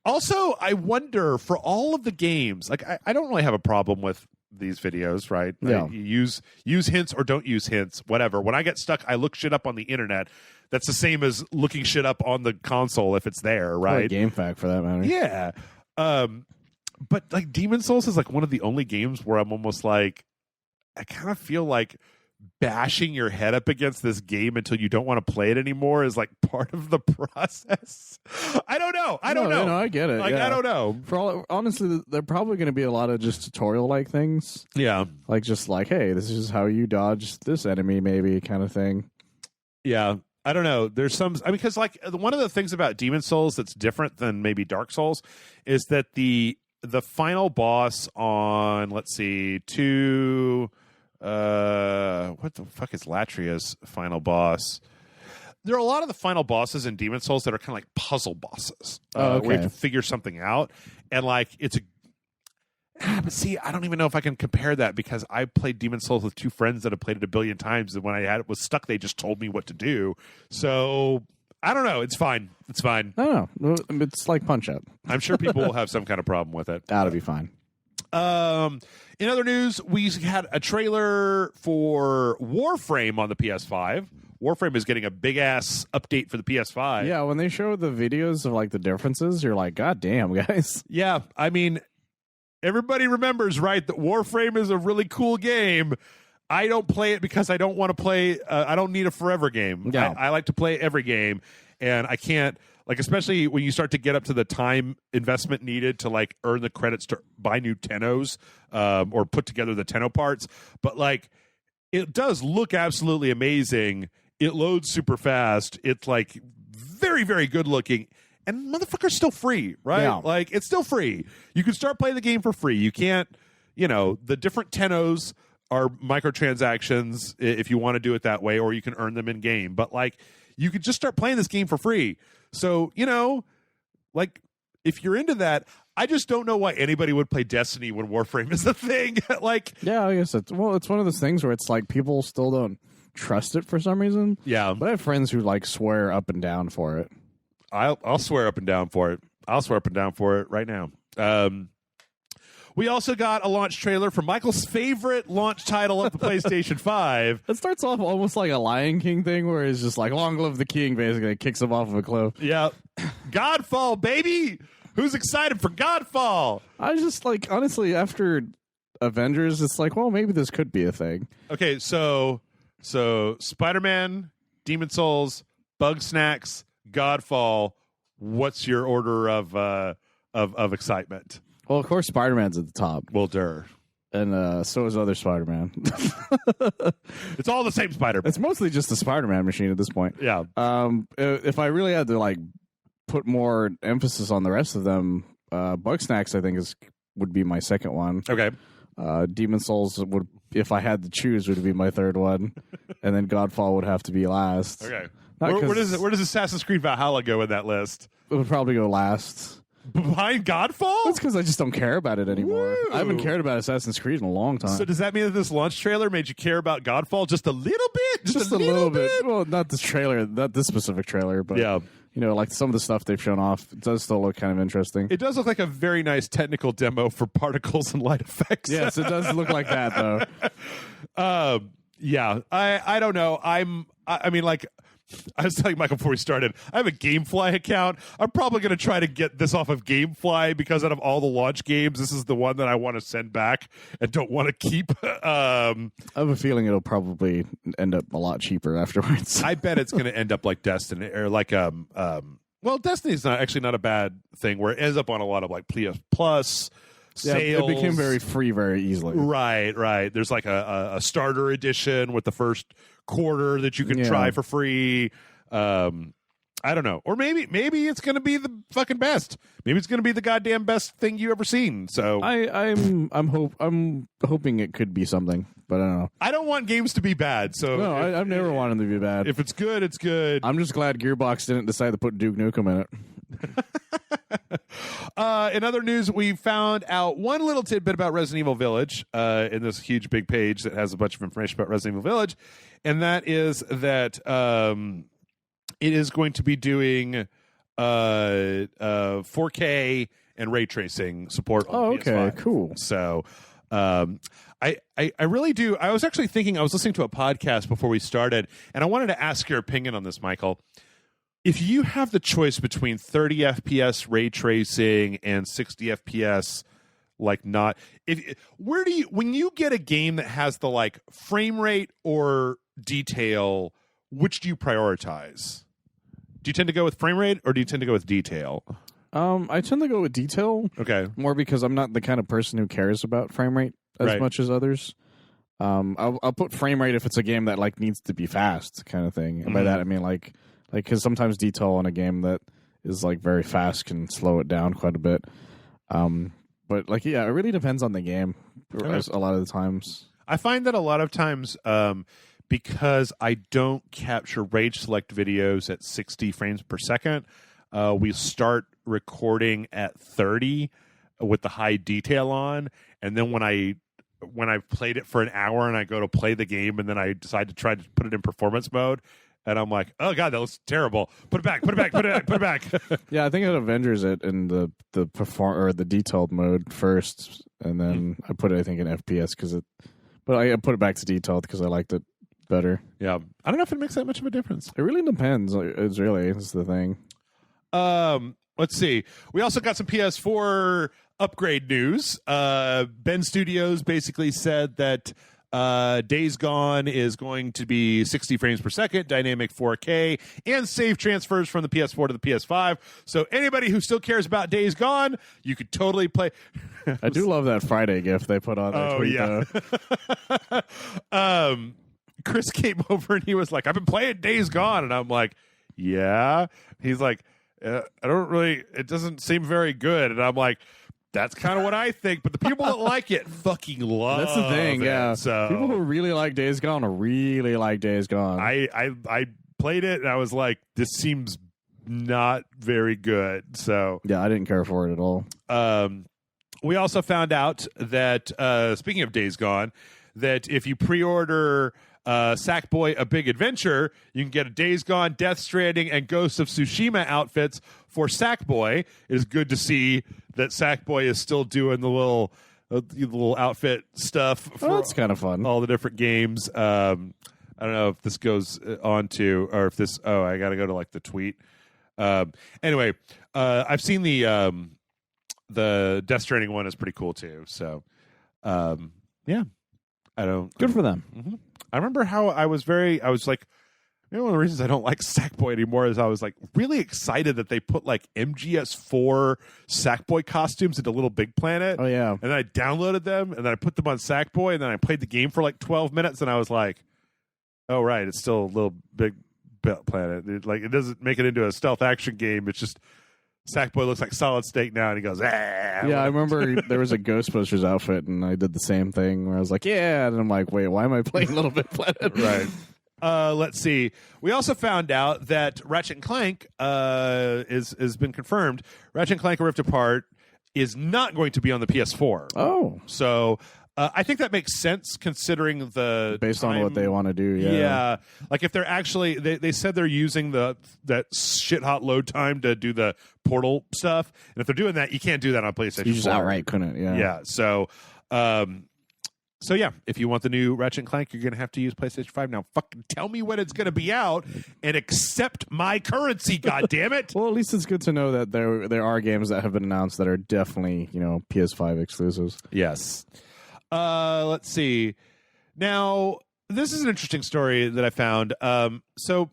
Also, I wonder for all of the games. Like, I don't really have a problem with these videos, right? Yeah. You use hints or don't use hints, whatever. When I get stuck, I look shit up on the internet. That's the same as looking shit up on the console if it's there, right? Or GameFAQ for that matter. Yeah. But like Demon's Souls is like one of the only games where I'm almost like, I kind of feel like bashing your head up against this game until you don't want to play it anymore is like part of the process. I don't know. I don't know. No, I get it. Like, yeah. I don't know. Honestly, there are probably going to be a lot of just tutorial-like things. Yeah. Like, just like, hey, this is how you dodge this enemy, maybe, kind of thing. Yeah. I don't know. There's some, because like one of the things about Demon's Souls that's different than maybe Dark Souls is that the final boss on, let's see, what the fuck is Latria's final boss? There are a lot of the final bosses in Demon's Souls that are kind of like puzzle bosses, where you have to figure something out, and like it's but see, I don't even know if I can compare that because I played Demon's Souls with two friends that have played it a billion times, and when I was stuck, they just told me what to do. So I don't know. It's fine. It's fine. I don't know. It's like Punch-Out. I'm sure people will have some kind of problem with it. That'll be fine. In other news, we had a trailer for Warframe on the PS5. Warframe is getting a big-ass update for the PS5. Yeah, when they show the videos of, like, the differences, you're like, God damn, guys. Yeah, I mean, everybody remembers, right, that Warframe is a really cool game. I don't play it because I don't want to play... I don't need a forever game. Yeah. I like to play every game, and I can't... Like, especially when you start to get up to the time investment needed to, like, earn the credits to buy new Tennos or put together the Tenno parts. But, like, it does look absolutely amazing. It loads super fast. It's like very, very good looking. And motherfucker's still free, right? Yeah. Like, it's still free. You can start playing the game for free. You can't, the different tennos are microtransactions if you want to do it that way, or you can earn them in game. But, like, you could just start playing this game for free. So, like, if you're into that, I just don't know why anybody would play Destiny when Warframe is a thing. Like, yeah, I guess it's one of those things where it's like people still don't trust it for some reason. yeah, But I have friends who like swear up and down for it. I'll swear up and down for it. I'll swear up and down for it right now. We also got a launch trailer for Michael's favorite launch title of the PlayStation 5. It starts off almost like a Lion King thing where it's just like, long live the king, basically. It kicks him off of a cliff. Yeah. Godfall, baby! Who's excited for Godfall? I just like, honestly, after Avengers, it's like, well, maybe this could be a thing. Okay, so Spider-Man, Demon Souls, Bug Snacks, Godfall. What's your order of excitement? Well, of course, Spider-Man's at the top. Well, der. And so is other Spider-Man. It's all the same Spider-Man. It's mostly just the Spider-Man machine at this point. Yeah. If I really had to like put more emphasis on the rest of them, Bug Snacks I think would be my second one. Okay. Demon Souls would, if I had to choose, would be my third one, and then Godfall would have to be last. Okay. Where does Assassin's Creed Valhalla go in that list? It would probably go last. Behind Godfall? That's because I just don't care about it anymore. Woo! I haven't cared about Assassin's Creed in a long time. So does that mean that this launch trailer made you care about Godfall just a little bit? Just a little bit. Well, not this trailer, not this specific trailer, but yeah. Like some of the stuff they've shown off, it does still look kind of interesting. It does look like a very nice technical demo for particles and light effects. Yes, it does look like that, though. Yeah. I don't know. I mean, like, I was telling Michael before we started, I have a GameFly account. I'm probably going to try to get this off of GameFly because out of all the launch games, this is the one that I want to send back and don't want to keep. I have a feeling it'll probably end up a lot cheaper afterwards. I bet it's going to end up like Destiny or like well, Destiny's not a bad thing where it ends up on a lot of like PS Plus sales. It became very free very easily. Right. There's like a starter edition with the first quarter that you can try for free. I don't know. Or maybe it's going to be the fucking best. Maybe it's going to be the goddamn best thing you ever seen. So I'm hoping it could be something, but I don't know. I don't want games to be bad. So no, I've never wanted them to be bad. If it's good, it's good. I'm just glad Gearbox didn't decide to put Duke Nukem in it. In other news, we found out one little tidbit about Resident Evil Village in this huge big page that has a bunch of information about Resident Evil Village, and that is that it is going to be doing 4K and ray tracing support on PS5. Okay, cool. So I really do. I was actually thinking, I was listening to a podcast before we started, and I wanted to ask your opinion on this, Michael. If you have the choice between 30 FPS ray tracing and 60 FPS, like not, when you get a game that has the like frame rate or detail, which do you prioritize? Do you tend to go with frame rate or do you tend to go with detail? I tend to go with detail. Okay. More because I'm not the kind of person who cares about frame rate as much as others. I'll put frame rate if it's a game that like needs to be fast, kind of thing. And by that I mean like because sometimes detail on a game that is like very fast can slow it down quite a bit. But like it really depends on the game. A lot of the times, I find that a lot of times because I don't capture rage select videos at 60 frames per second, we start recording at 30 with the high detail on, and then when I've played it for an hour and I go to play the game and then I decide to try to put it in performance mode, and I'm like, oh god, that looks terrible. Put it back. Yeah, I think it Avengers it in the detailed mode first, and then I put it I think in FPS but I put it back to detailed because I liked it better. Yeah, I don't know if it makes that much of a difference. It really depends. It's the thing. Let's see. We also got some PS4 upgrade news. Ben Studios basically said that Days Gone is going to be 60 frames per second, dynamic 4K, and save transfers from the PS4 to the PS5. So anybody who still cares about Days Gone, you could totally play. I do love that Friday GIF they put on there. Oh, yeah. Chris came over and he was like, I've been playing Days Gone. And I'm like, yeah. He's like, it doesn't seem very good. And I'm like, that's kind of what I think. But the people that like it fucking love it. That's the thing, yeah. So people who really like Days Gone really like Days Gone. I played it and I was like, this seems not very good. So yeah, I didn't care for it at all. We also found out that, speaking of Days Gone, that if you pre-order Sackboy A Big Adventure, you can get a Days Gone, Death Stranding, and Ghost of Tsushima outfits for Sackboy. It is good to see that Sackboy is still doing the little outfit stuff for That's kind of fun. all the different games. I don't know if this goes on to, or if this, I got to go to like the tweet. Anyway, I've seen the Death Stranding one is pretty cool too. So, yeah, I don't. Good for them. Mm-hmm. I remember how I was like, one of the reasons I don't like Sackboy anymore is I was like really excited that they put like MGS4 Sackboy costumes into Little Big Planet. Oh yeah. And then I downloaded them and then I put them on Sackboy and then I played the game for like 12 minutes and I was like, oh right, it's still a Little Big Planet. It doesn't make it into a stealth action game. It's just Sackboy looks like Solid Snake now, and he goes, ah. Yeah, I remember there was a Ghostbusters outfit, and I did the same thing where I was like, yeah, and I'm like, wait, why am I playing Little Big Planet? Right. Let's see. We also found out that Ratchet Clank has been confirmed. Ratchet Clank Rift Apart is not going to be on the PS4. Oh. So I think that makes sense considering the based time. on what they want to do. Yeah. Like if they're actually they said they're using that shit hot load time to do the Portal stuff, and if they're doing that, you can't do that on PlayStation. You just 4. outright couldn't. Yeah. Yeah. So yeah, if you want the new Ratchet and Clank, you're going to have to use PlayStation 5. Now, fucking tell me when it's going to be out and accept my currency, goddammit. Well, at least it's good to know that there are games that have been announced that are definitely, PS5 exclusives. Yes. Let's see. Now, this is an interesting story that I found. So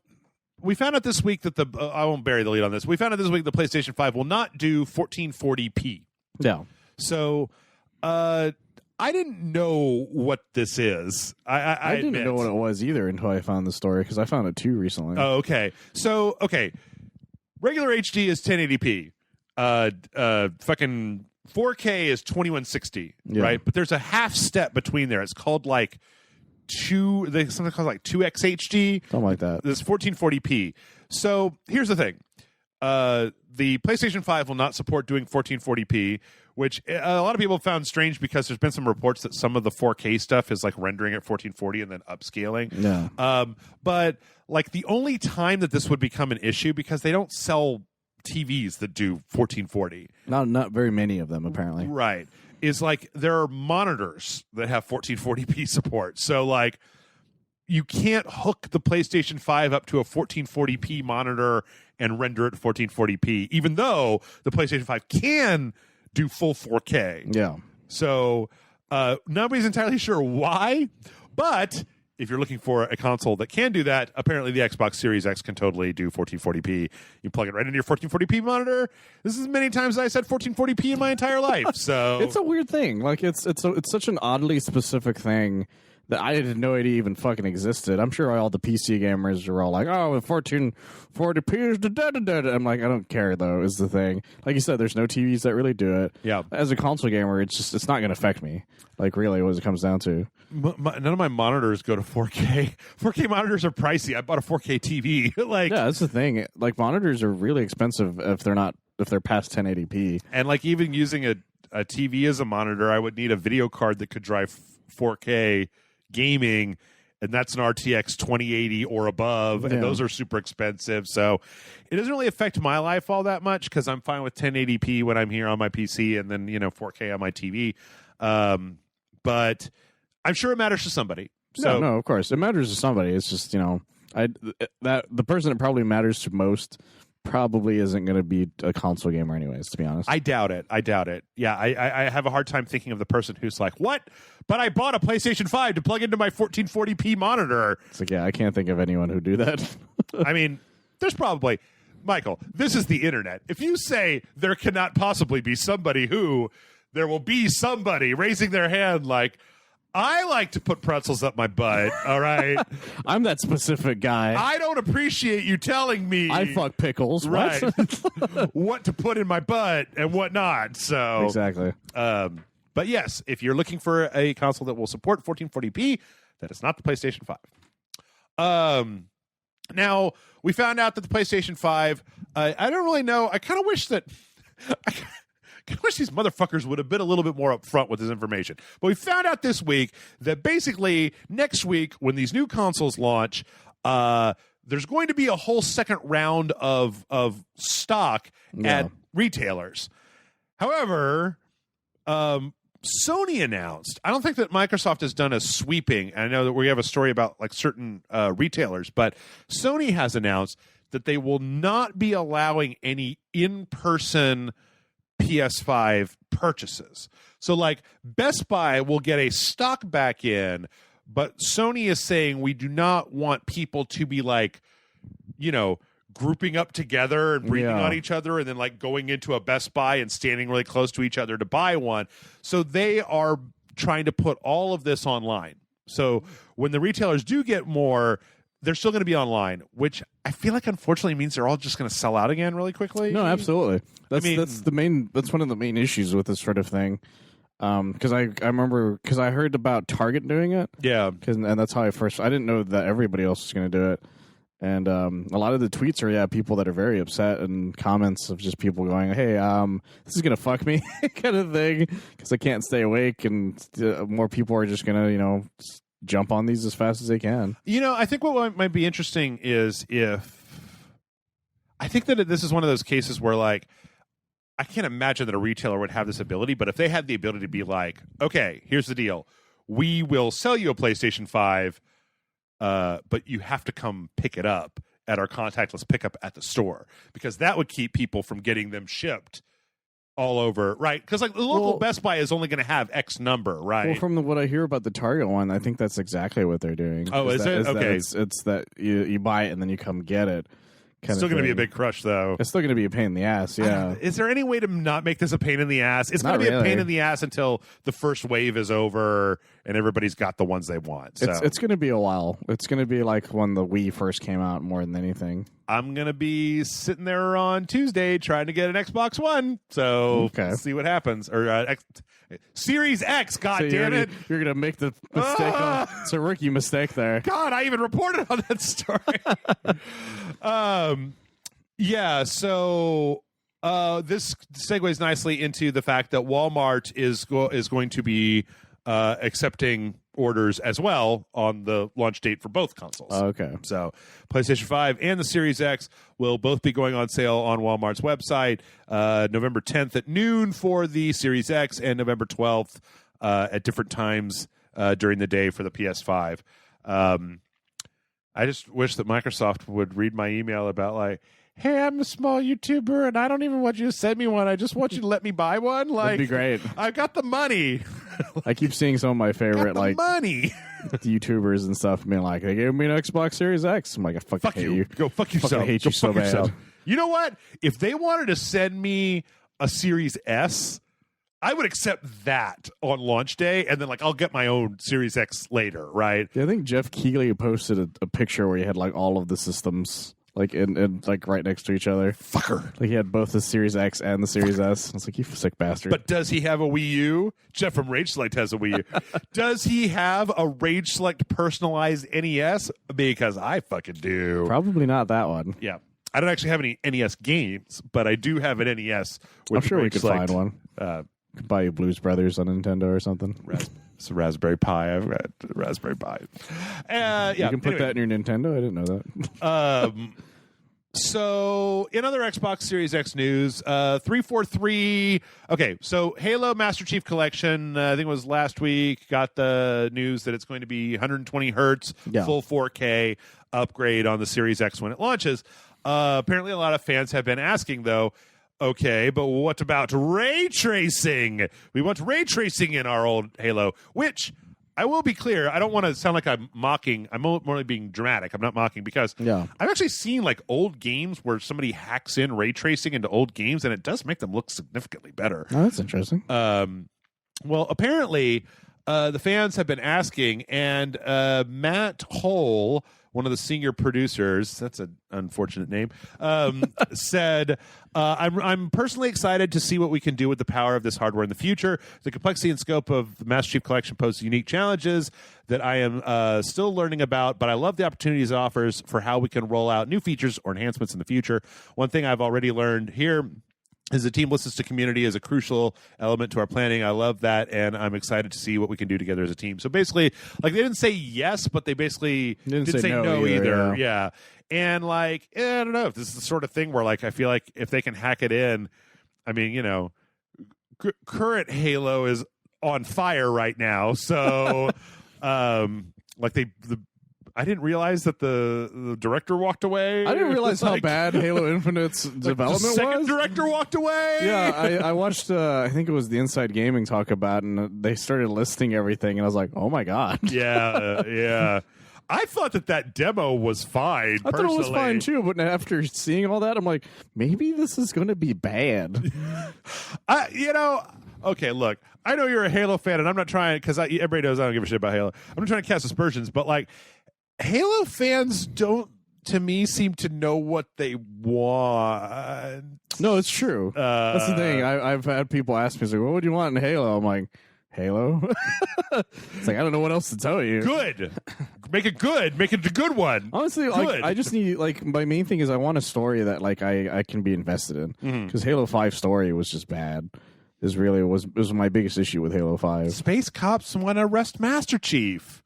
we found out this week that I won't bury the lead on this. We found out this week the PlayStation 5 will not do 1440p. Yeah. So, I didn't know what this is. I didn't admit. know what it was either until I found the story, because I found it too recently. Oh, okay. So, regular HD is 1080p. Fucking 4K is 2160, right? But there's a half step between there. It's called like something called like 2X HD. Something like that. This 1440p. So here's the thing. The PlayStation 5 will not support doing 1440p, which a lot of people found strange because there's been some reports that some of the 4K stuff is like rendering at 1440 and then upscaling. Yeah. But like the only time that this would become an issue, because they don't sell TVs that do 1440. Not very many of them, apparently. Right. Is like there are monitors that have 1440p support. So like you can't hook the PlayStation 5 up to a 1440p monitor and render it 1440p, even though the PlayStation 5 can do full 4K. Yeah. So nobody's entirely sure why, but if you're looking for a console that can do that, apparently the Xbox Series X can totally do 1440p. You plug it right into your 1440p monitor. This is many times I said 1440p in my entire life. So it's a weird thing. Like it's such an oddly specific thing that I had no idea even fucking existed. I'm sure all the PC gamers are all like, oh, 1440p is da-da-da-da. I'm like, I don't care, though, is the thing. Like you said, there's no TVs that really do it. Yeah. As a console gamer, it's not going to affect me. Like, really, what it comes down to. None of my monitors go to 4K. 4K monitors are pricey. I bought a 4K TV. Yeah, that's the thing. Like, monitors are really expensive if they're past 1080p. And like even using a TV as a monitor, I would need a video card that could drive 4K gaming, and that's an RTX 2080 or above, and those are super expensive. So it doesn't really affect my life all that much because I'm fine with 1080p when I'm here on my PC and then 4K on my TV. But I'm sure it matters to somebody. So no, of course it matters to somebody. It's just the person it probably matters to most probably isn't going to be a console gamer anyways, to be honest. I doubt it. Yeah, I have a hard time thinking of the person who's like, what? But I bought a PlayStation 5 to plug into my 1440p monitor. It's like, yeah, I can't think of anyone who do that. I mean, there's probably... Michael, this is the internet. If you say there cannot possibly be somebody who... There will be somebody raising their hand like, I like to put pretzels up my butt, all right? I'm that specific guy. I don't appreciate you telling me. I fuck pickles. Right. What? What to put in my butt and what not. So Exactly. But yes, if you're looking for a console that will support 1440p, that is not the PlayStation 5. Now, we found out that the PlayStation 5, I don't really know. I kind of wish that... I wish these motherfuckers would have been a little bit more upfront with this information. But we found out this week that basically next week, when these new consoles launch, there's going to be a whole second round of stock at retailers. However, Sony announced, I don't think that Microsoft has done a sweeping. I know that we have a story about like certain retailers, but Sony has announced that they will not be allowing any in-person PS5 purchases. So like Best Buy will get a stock back in, but Sony is saying we do not want people to be like, you know, grouping up together and breathing on each other and then like going into a Best Buy and standing really close to each other to buy one. So they are trying to put all of this online. So when the retailers do get more, they're still going to be online, which I feel like unfortunately means they're all just going to sell out again really quickly. No, absolutely. That's one of the main issues with this sort of thing. Because I remember I heard about Target doing it. Yeah, and that's how I didn't know that everybody else was going to do it. And a lot of the tweets are people that are very upset, and comments of just people going, "Hey, this is gonna fuck me," kind of thing, because I can't stay awake, and more people are just gonna jump on these as fast as they can. I think what might be interesting is I think that this is one of those cases where like I can't imagine that a retailer would have this ability, but if they had the ability to be like, okay, here's the deal, we will sell you a PlayStation 5. But you have to come pick it up at our contactless pickup at the store, because that would keep people from getting them shipped all over, right? Because like the local Best Buy is only going to have X number, right? Well, from what I hear about the Target one, I think that's exactly what they're doing. Oh, is it? Okay. It's that you buy it and then you come get it. Still going to be a big crush, though. It's still going to be a pain in the ass, yeah. Is there any way to not make this a pain in the ass? It's going to be a pain in the ass until the first wave is over and everybody's got the ones they want. So. It's going to be a while. It's going to be like when the Wii first came out more than anything. I'm going to be sitting there on Tuesday trying to get an Xbox One. So see what happens. Or Series X, damn it. You're going to make the mistake. It's a rookie mistake there. God, I even reported on that story. So this segues nicely into the fact that Walmart is going to be accepting orders as well on the launch date for both consoles. Okay. So PlayStation 5 and the Series X will both be going on sale on Walmart's website November 10th at noon for the Series X and November 12th at different times during the day for the PS5. I just wish that Microsoft would read my email about like, hey, I'm a small YouTuber and I don't even want you to send me one. I just want you to let me buy one. Like, that'd be great. I've got the money. I keep seeing some of my favorite money YouTubers and stuff being like, they gave me an Xbox Series X. I'm like, I fuck hate you. Go fuck yourself. I hate you so bad. You know what? If they wanted to send me a Series S, I would accept that on launch day, and then like I'll get my own Series X later, right? Yeah, I think Jeff Keighley posted a picture where he had like all of the systems like in like right next to each other. Fucker. Like he had both the Series X and the Series S. I was like, you sick bastard. But does he have a Wii U? Jeff from Rage Select has a Wii U. Does he have a Rage Select personalized NES? Because I fucking do. Probably not that one. Yeah. I don't actually have any NES games, but I do have an NES. I'm sure we could find one. Could buy you Blues Brothers on Nintendo or something. It's a Raspberry Pi. I've got a Raspberry Pi. You can put that in your Nintendo? I didn't know that. So, in other Xbox Series X news, 343... Okay, so Halo Master Chief Collection, I think it was last week, got the news that it's going to be 120 hertz, full 4K upgrade on the Series X when it launches. Apparently, a lot of fans have been asking, though, okay, but what about ray tracing? We want ray tracing in our old Halo, which I will be clear, I don't want to sound like I'm mocking. I'm only being dramatic. I'm not mocking because I've actually seen like old games where somebody hacks in ray tracing into old games, and it does make them look significantly better. Oh, that's interesting. Well, apparently, the fans have been asking, and Matt Hole, one of the senior producers, that's an unfortunate name, said, I'm personally excited to see what we can do with the power of this hardware in the future. The complexity and scope of the Master Chief Collection poses unique challenges that I am still learning about, but I love the opportunities it offers for how we can roll out new features or enhancements in the future. One thing I've already learned here is the team listens to community as a crucial element to our planning. I love that, and I'm excited to see what we can do together as a team. So basically, like, they didn't say yes, but they basically didn't say no either. Yeah. And, like, I don't know if this is the sort of thing where, like, I feel like if they can hack it in, I mean, you know, current Halo is on fire right now. So, like, I didn't realize that the director walked away. I didn't realize how bad Halo Infinite's development was. The second director walked away. Yeah, I watched, I think it was the Inside Gaming talk about, and they started listing everything, and I was like, oh my God. Yeah. I thought that demo was fine. I thought it was fine too, but after seeing all that, I'm like, maybe this is going to be bad. Okay, look, I know you're a Halo fan, and I'm not trying, because everybody knows I don't give a shit about Halo. I'm not trying to cast aspersions, but, like, Halo fans don't, to me, seem to know what they want. No, it's true. That's the thing. I've had people ask me, like, what would you want in Halo? I'm like, Halo? It's like, I don't know what else to tell you. Good. Make it good. Make it a good one. Honestly, like, I just need, like, my main thing is I want a story that, like, I can be invested in. Because Halo 5 story was just bad. It was my biggest issue with Halo 5. Space cops want to arrest Master Chief.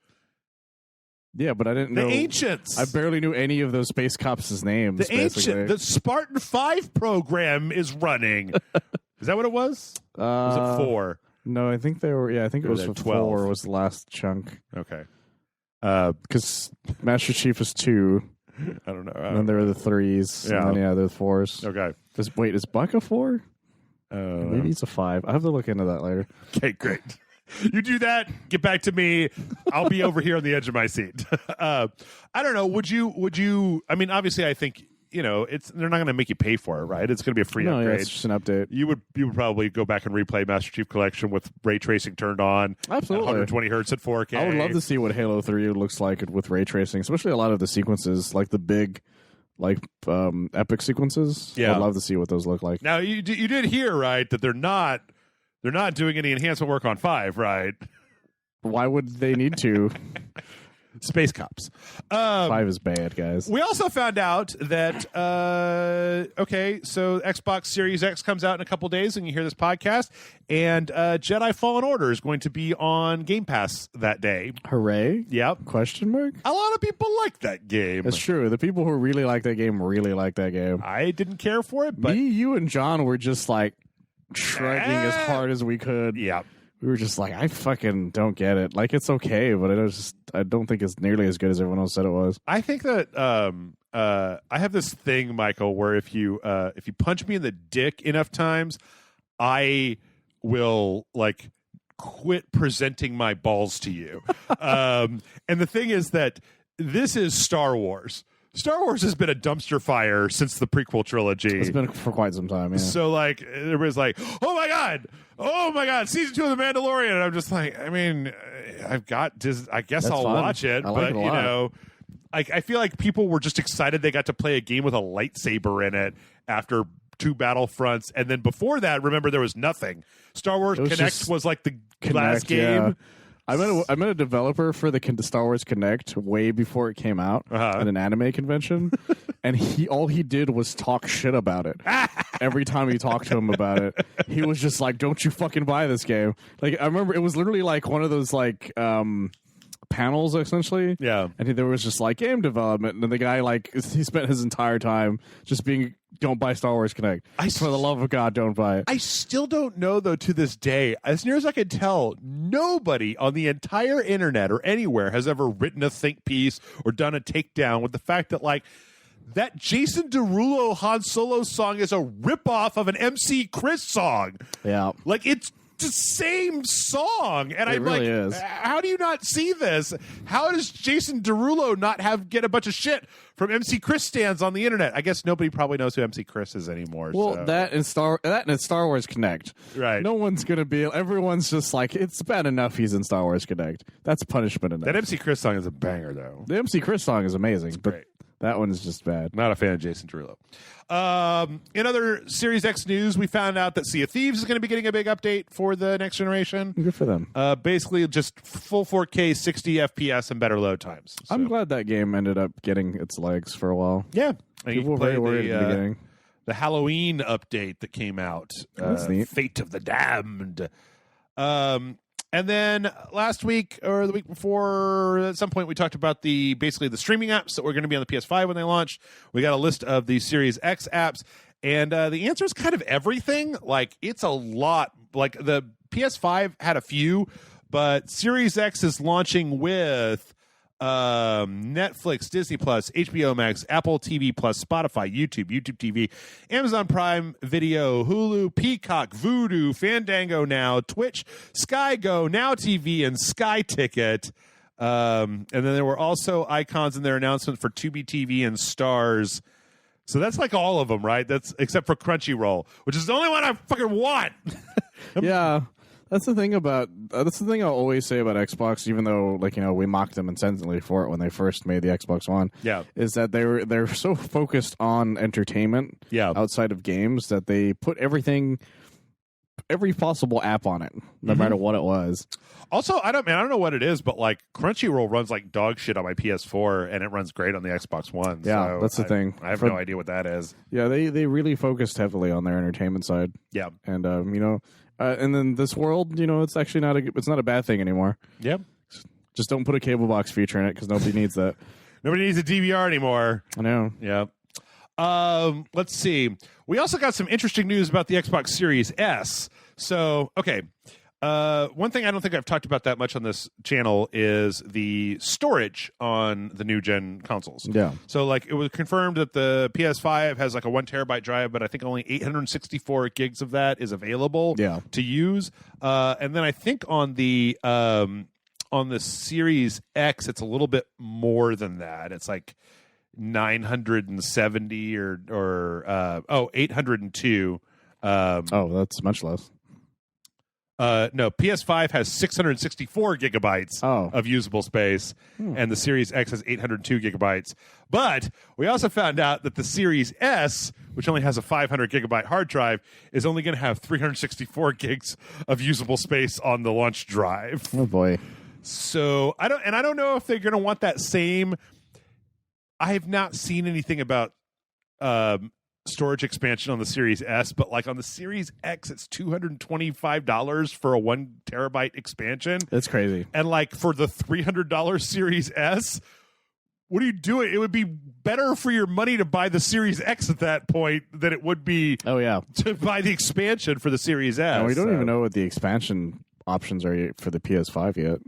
Yeah, but I didn't know. The Ancients. I barely knew any of those space cops' names. The Spartan 5 program is running. Is that what it was? Was it 4? No, I think they were. Yeah, I think it was 12. 4 was the last chunk. Okay. Because Master Chief is 2. I don't know. And then there were the 3s. Yeah. And then, the 4s. Okay. Is Buck a 4? Maybe it's a 5. I have to look into that later. Okay, great. You do that, get back to me. I'll be over here on the edge of my seat. I don't know. Would you, I mean, obviously I think, you know, they're not going to make you pay for it, right? It's going to be a free upgrade. Yeah, it's just an update. You would probably go back and replay Master Chief Collection with ray tracing turned on. Absolutely. 120 hertz at 4K. I would love to see what Halo 3 looks like with ray tracing, especially a lot of the sequences, like the big, like, epic sequences. Yeah. I'd love to see what those look like. Now, you did hear, right, that they're not doing any enhancement work on 5, right? Why would they need to? Space cops. 5 is bad, guys. We also found out that, so Xbox Series X comes out in a couple days when you hear this podcast, and Jedi Fallen Order is going to be on Game Pass that day. Hooray. Yep. Question mark? A lot of people like that game. That's true. The people who really like that game really like that game. I didn't care for it, but... Me, you, and John were just, like, shrugging as hard as we could. Yeah. We were just like, I fucking don't get it. Like, it's okay, but I don't think it's nearly as good as everyone else said it was. I think that I have this thing, Michael, where if you punch me in the dick enough times, I will, like, quit presenting my balls to you. And the thing is that this is Star Wars. Star Wars has been a dumpster fire since the prequel trilogy. It's been for quite some time, yeah. So, like, everybody's like, oh my God, season 2 of The Mandalorian. And I'm just like, I mean, I've got Disney. I guess I'll watch it. Like but, it a you lot. know, I feel like people were just excited they got to play a game with a lightsaber in it after 2 Battlefronts. And then before that, remember, there was nothing. Star Wars Connect was like the last game. Yeah. I met a developer for the Star Wars Connect way before it came out at an anime convention, and all he did was talk shit about it. Every time he talked to him about it, he was just like, "Don't you fucking buy this game!" Like, I remember it was literally like one of those like panels essentially. Yeah, and there was just like game development, and the guy, like, he spent his entire time just being, "Don't buy Star Wars Connect. For the love of God, don't buy it." I still don't know, though, to this day, as near as I can tell, nobody on the entire internet or anywhere has ever written a think piece or done a takedown with the fact that, like, that Jason Derulo Han Solo song is a ripoff of an MC Chris song. Yeah. Like, it's the same song, and I'm really like, is. how do you not see this? How does Jason Derulo not get a bunch of shit from MC Chris stands on the internet? I guess nobody probably knows who MC Chris is anymore. Well, so. that and Star Wars Connect. Right. No one's gonna be. Everyone's just like, it's bad enough he's in Star Wars Connect. That's punishment enough. That MC Chris song is a banger, though. The MC Chris song is amazing, but great. that one is just bad. Not a fan of Jason Derulo. In other Series X news, we found out that Sea of Thieves is going to be getting a big update for the next generation. Good for them. Basically, just full 4K, 60 FPS, and better load times. So. I'm glad that game ended up getting its legs for a while. Yeah. People were very worried at the beginning. The Halloween update that came out. That's neat. Fate of the Damned. And then last week or the week before, at some point, we talked about basically the streaming apps that were going to be on the PS5 when they launched. We got a list of the Series X apps, and the answer is kind of everything. Like, it's a lot. Like, the PS5 had a few, but Series X is launching with Netflix, Disney Plus, HBO Max, Apple TV Plus, Spotify, YouTube TV, Amazon Prime Video, Hulu, Peacock, Vudu, Fandango Now, Twitch, Sky Go, Now TV, and Sky Ticket. And then there were also icons in their announcement for Tubi TV and Stars. So that's like all of them, right? That's except for Crunchyroll, which is the only one I fucking want. Yeah. That's the thing I'll always say about Xbox, even though, like, you know, we mocked them incessantly for it when they first made the Xbox One. Yeah. Is that they're so focused on entertainment outside of games that they put every possible app on it, no matter what it was. Also, I don't know what it is, but like Crunchyroll runs like dog shit on my PS4 and it runs great on the Xbox One. Yeah, so that's the thing. I have no idea what that is. Yeah, they really focused heavily on their entertainment side. Yeah. And you know, and then this world, you know, it's actually not a bad thing anymore. Yep. Just don't put a cable box feature in it because nobody needs that. Nobody needs a DVR anymore. I know. Yeah. Let's see. We also got some interesting news about the Xbox Series S. So, okay. One thing I don't think I've talked about that much on this channel is the storage on the new gen consoles. Yeah. So, like, it was confirmed that the PS5 has like a 1 terabyte drive, but I think only 864 gigs of that is available to use. And then I think on the Series X, it's a little bit more than that. It's like 970 or 802. That's much less. No, PS5 has 664 gigabytes of usable space, and the Series X has 802 gigabytes. But we also found out that the Series S, which only has a 500 gigabyte hard drive, is only going to have 364 gigs of usable space on the launch drive. Oh boy! So I don't know if they're going to want that same. I have not seen anything about storage expansion on the Series S, but like on the Series X, it's $225 for a 1 terabyte expansion. That's crazy. And like for the $300 Series S, what are you doing? It would be better for your money to buy the Series X at that point than it would be to buy the expansion for the Series S. And we don't even know what the expansion options are for the PS5 yet.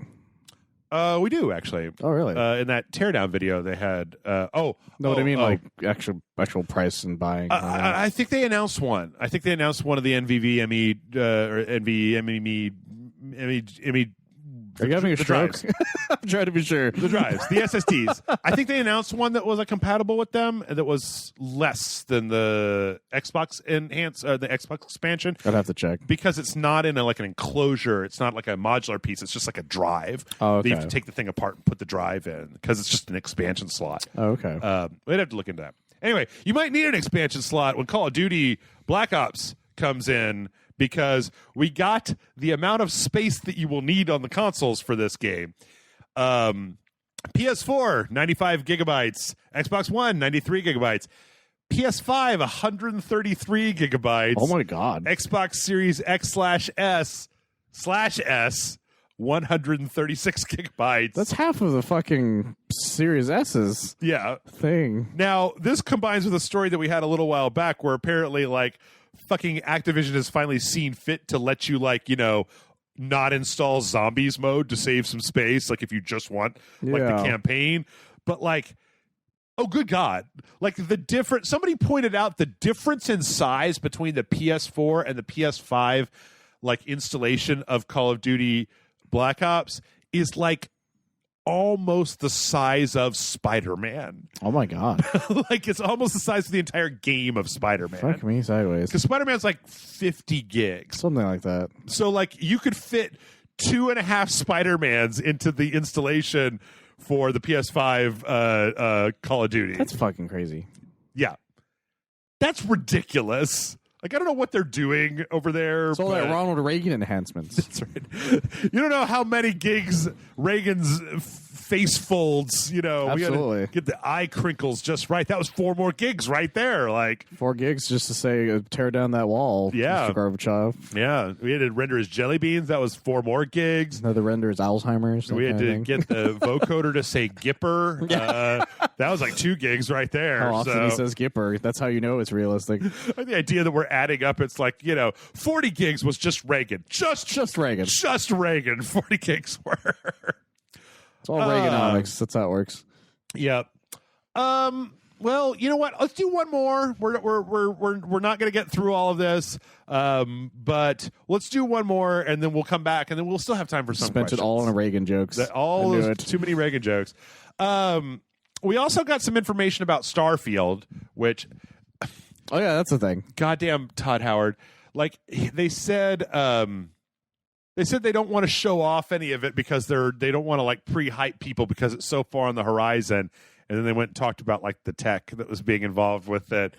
We do actually. Oh, really? In that teardown video, they had. What I mean, like actual price and buying. I think they announced one. I think they announced one of the NVMe or NVMe. Are you having a stroke? I'm trying to be sure. The drives, the SSDs. I think they announced one that was compatible with them, and that was less than the Xbox the Xbox expansion. I'd have to check because it's not in an enclosure. It's not like a modular piece. It's just like a drive. Oh, okay. You have to take the thing apart and put the drive in because it's just an expansion slot. Oh, okay. We'd have to look into that. Anyway, you might need an expansion slot when Call of Duty Black Ops comes in, because we got the amount of space that you will need on the consoles for this game. PS4, 95 gigabytes. Xbox One, 93 gigabytes. PS5, 133 gigabytes. Oh, my God. Xbox Series X/S, 136 gigabytes. That's half of the fucking Series S's thing. Now, this combines with a story that we had a little while back where apparently, like, fucking Activision has finally seen fit to let you, like, you know, not install zombies mode to save some space, like if you just want like the campaign. But like, oh good God, like somebody pointed out the difference in size between the PS4 and the PS5 like installation of Call of Duty Black Ops is like almost the size of Spider-Man. Oh my god. Like it's almost the size of the entire game of Spider-Man. Fuck me sideways. Because Spider-Man's like 50 gigs. Something like that. So like you could fit 2.5 Spider-Mans into the installation for the PS5 Call of Duty. That's fucking crazy. Yeah. That's ridiculous. Like, I don't know what they're doing over there. It's all that Ronald Reagan enhancements. That's right. You don't know how many gigs Reagan's face folds, you know. Absolutely. We gotta get the eye crinkles just right. That was 4 more gigs right there. Like 4 gigs just to say, tear down that wall. Yeah. Mr. Gorbachev. Yeah. We had to render his jelly beans. That was 4 more gigs. Another render is Alzheimer's. We had to get the vocoder to say Gipper. That was like 2 gigs right there. How often he says Gipper. That's how you know it's realistic. The idea that we're adding up, it's like, 40 gigs was just Reagan. Just Reagan. Just Reagan. 40 gigs were. It's all Reaganomics. That's how it works. Yeah. Well, you know what? Let's do one more. We're not going to get through all of this, but let's do one more, and then we'll come back, and then we'll still have time for some Spent questions. it all on Reagan jokes. Too many Reagan jokes. We also got some information about Starfield, which... Oh, yeah, that's the thing. Goddamn Todd Howard. Like, they said they don't want to show off any of it because they don't want to like pre-hype people because it's so far on the horizon. And then they went and talked about like the tech that was being involved with it.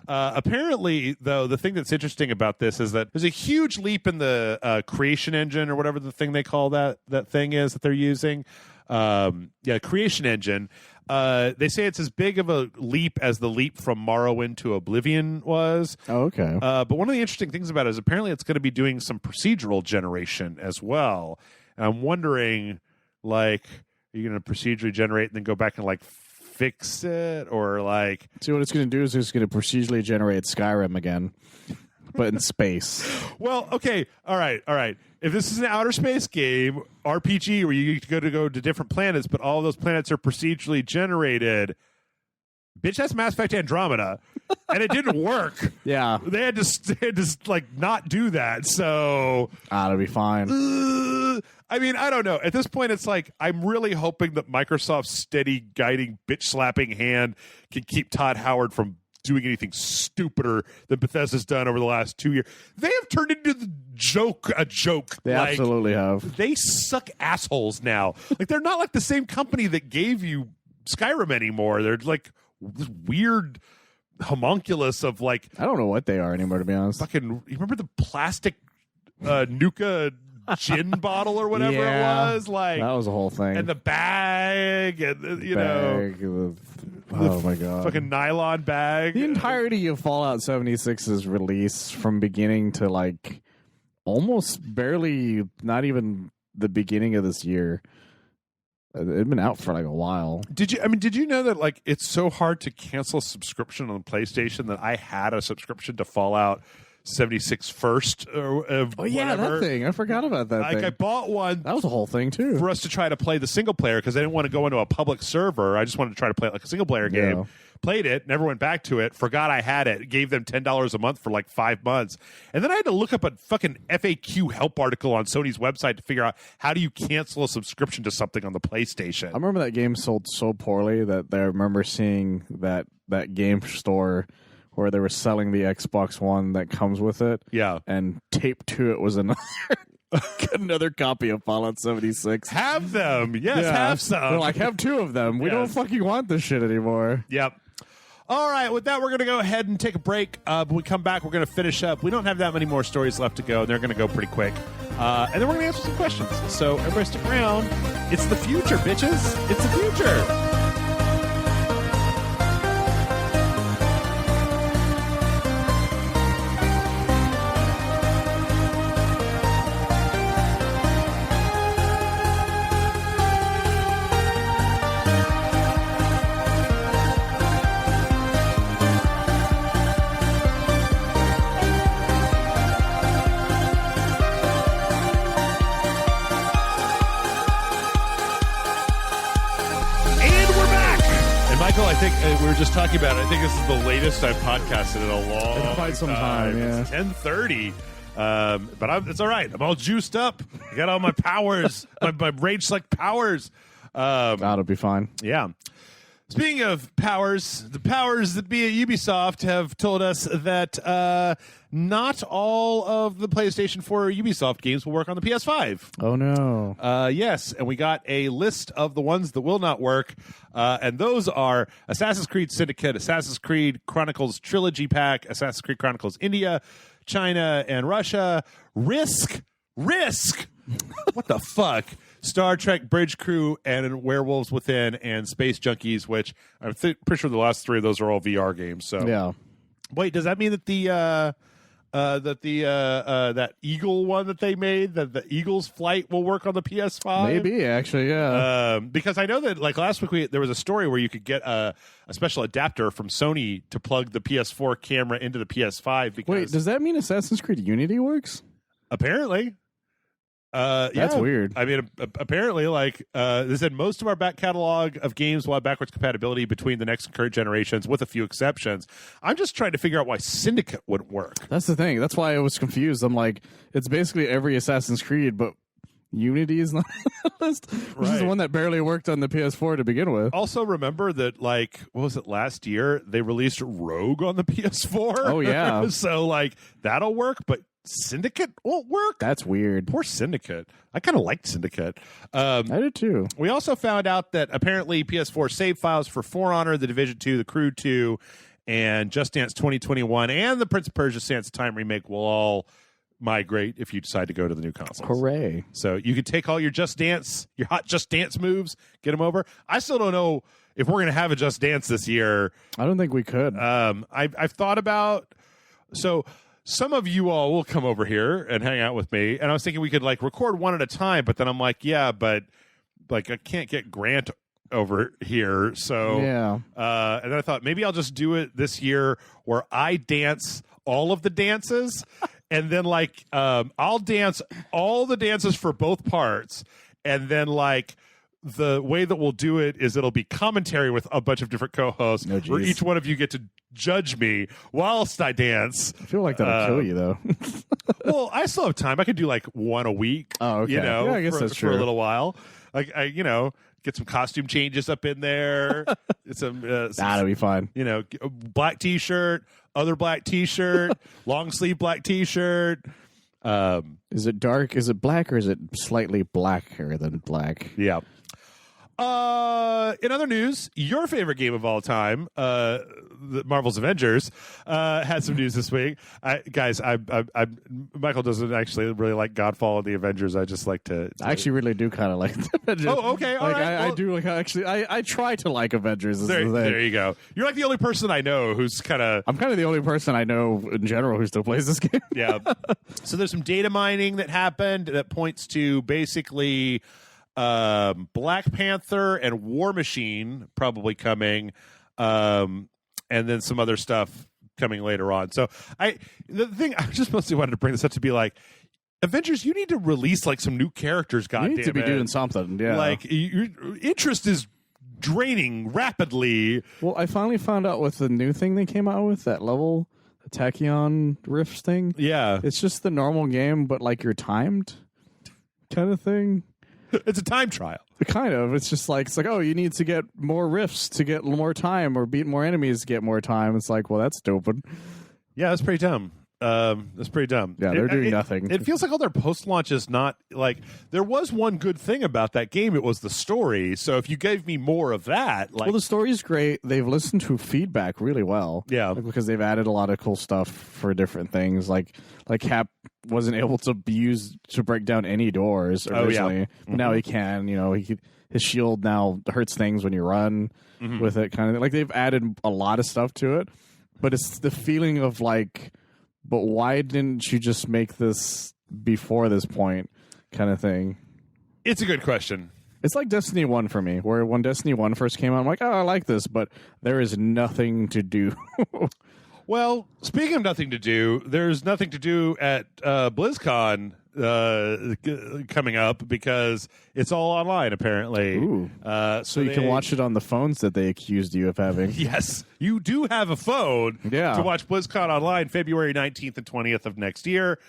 Apparently, though, the thing that's interesting about this is that there's a huge leap in the creation engine or whatever the thing they call that thing is that they're using. Creation engine. They say it's as big of a leap as the leap from Morrowind to Oblivion was. Oh, okay. But one of the interesting things about it is apparently it's going to be doing some procedural generation as well. And I'm wondering, like, are you going to procedurally generate and then go back and like fix it, or like? See, what it's going to do is it's going to procedurally generate Skyrim again, but in space. Well, okay, all right. If this is an outer space game, RPG, where you get to go to different planets, but all of those planets are procedurally generated, bitch, that's Mass Effect Andromeda, and it didn't work. Yeah, they had to like not do that. So that'll be fine. I mean, I don't know. At this point, it's like I'm really hoping that Microsoft's steady guiding, bitch slapping hand can keep Todd Howard from doing anything stupider than Bethesda's done over the last 2 years. They have turned into a joke. They absolutely have. They suck assholes now. Like, they're not like the same company that gave you Skyrim anymore. They're like this weird homunculus of like, I don't know what they are anymore, to be honest. Fucking, you remember the plastic Nuka gin bottle or whatever it was? Like, that was a whole thing. And the bag, and oh my god, fucking nylon bag. The entirety of Fallout 76's release from beginning to like almost barely, not even the beginning of this year. It'd been out for like a while. Did you know that like it's so hard to cancel a subscription on the PlayStation that I had a subscription to Fallout 76 first? That thing. I forgot about that thing. I bought one. That was a whole thing too. For us to try to play the single player because I didn't want to go into a public server. I just wanted to try to play like a single player game. Yeah. Played it, never went back to it, forgot I had it, gave them $10 a month for like 5 months. And then I had to look up a fucking FAQ help article on Sony's website to figure out how do you cancel a subscription to something on the PlayStation. I remember that game sold so poorly that I remember seeing that game store where they were selling the Xbox One that comes with it. Yeah. And taped to it was another copy of Fallout 76. Have them. Yes, have some. They're like, have 2 of them. We don't fucking want this shit anymore. Yep. All right, with that, we're going to go ahead and take a break. When we come back, we're going to finish up. We don't have that many more stories left to go. They're going to go pretty quick. And then we're going to answer some questions. So everybody stick around. It's the future, bitches. It's the future. I think we were just talking about it. I think this is the latest I've podcasted in a long quite some time. Yeah, it's 10:30. But it's all right. I'm all juiced up. I got all my powers, my rage select powers. That'll be fine. Yeah. Speaking of powers, the powers that be at Ubisoft have told us that not all of the PlayStation 4 Ubisoft games will work on the PS5. Oh, no. Yes, and we got a list of the ones that will not work, and those are Assassin's Creed Syndicate, Assassin's Creed Chronicles Trilogy Pack, Assassin's Creed Chronicles India, China, and Russia, Risk, what the fuck? Star Trek Bridge Crew and Werewolves Within and Space Junkies, which I'm pretty sure the last three of those are all VR games. So Yeah. wait, does that mean that that Eagle one that they made, that the Eagle's Flight will work on the PS5? Maybe, actually, yeah. Because I know that like last week there was a story where you could get a special adapter from Sony to plug the PS4 camera into the PS5. Because Wait, does that mean Assassin's Creed Unity works? apparently. That's weird. I mean, apparently, like they said, most of our back catalog of games will have backwards compatibility between the next and current generations, with a few exceptions. I'm just trying to figure out why Syndicate wouldn't work. That's the thing. That's why I was confused. I'm like, it's basically every Assassin's Creed, but Unity is not on the list, which is the one that barely worked on the PS4 to begin with. Also, remember that, like, what was it, last year? They released Rogue on the PS4. Oh, yeah. So, like, that'll work, but Syndicate won't work? That's weird. Poor Syndicate. I kind of liked Syndicate. I did too. We also found out that apparently PS4 save files for For Honor, The Division 2, The Crew 2, and Just Dance 2021, and the Prince of Persia Sands of Time remake will all migrate if you decide to go to the new consoles. Hooray. So you can take all your hot Just Dance moves, get them over. I still don't know if we're going to have a Just Dance this year. I don't think we could. I've thought about, so some of you all will come over here and hang out with me, and I was thinking we could like record one at a time, but then I'm like, yeah, but like I can't get Grant over here, so yeah. And then I thought maybe I'll just do it this year where I dance all of the dances, and then like I'll dance all the dances for both parts, and then like the way that we'll do it is it'll be commentary with a bunch of different co-hosts, where each one of you get to judge me whilst I dance. I feel like that'll kill you, though. Well, I still have time. I could do like one a week. Oh, okay. You know, Yeah, I guess that's true. For a little while. Like get some costume changes up in there. That'll be fine. Black T-shirt, other black T-shirt, long sleeve black T-shirt. Is it dark? Is it black, or is it slightly blacker than black? Yeah. In other news, your favorite game of all time, Marvel's Avengers, had some news this week. Michael doesn't actually really like Godfall and the Avengers. I just like to. I actually really do kind of like the Avengers. Oh, okay, all right. I do like. I try to like Avengers. There you go. You're like the only person I know who's kind of. I'm kind of the only person I know in general who still plays this game. Yeah. So there's some data mining that happened that points to basically. Black Panther and War Machine probably coming, and then some other stuff coming later on. So the thing I just mostly wanted to bring this up to be like, Avengers, you need to release like some new characters. Goddamn, you need to be doing something. Yeah, like your interest is draining rapidly. Well, I finally found out with the new thing they came out with, that level, the Tachyon Rifts thing. Yeah, it's just the normal game, but like you're timed, kind of thing. It's a time trial. Kind of. It's just like, oh, you need to get more rifts to get more time, or beat more enemies to get more time. It's like, well, that's stupid. Yeah, that's pretty dumb. That's pretty dumb. Yeah, they're doing nothing. It feels like all their post-launch is not like. There was one good thing about that game. It was the story. So if you gave me more of that, like, well, the story's great. They've listened to feedback really well. Yeah, because they've added a lot of cool stuff for different things. Like Cap wasn't able to be used to break down any doors originally, but now he can. His shield now hurts things when you run with it. Kind of like they've added a lot of stuff to it, but it's the feeling of like. But why didn't you just make this before this point kind of thing? It's a good question. It's like Destiny 1 for me, where when Destiny 1 first came out, I'm like, oh, I like this, but there is nothing to do. Well, speaking of nothing to do, there's nothing to do at BlizzCon coming up because it's all online, apparently. Ooh. So you can watch it on the phones that they accused you of having. Yes. You do have a phone to watch BlizzCon online February 19th and 20th of next year.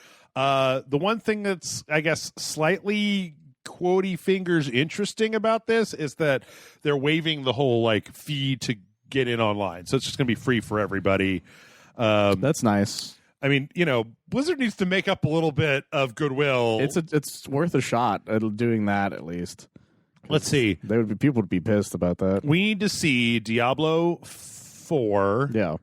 The one thing that's, I guess, slightly quotey fingers interesting about this is that they're waiving the whole like fee to get in online, so it's just going to be free for everybody. That's nice. I mean, Blizzard needs to make up a little bit of goodwill. It's worth a shot at doing that at least. Let's see. People would be pissed about that. We need to see Diablo 4, Yeah.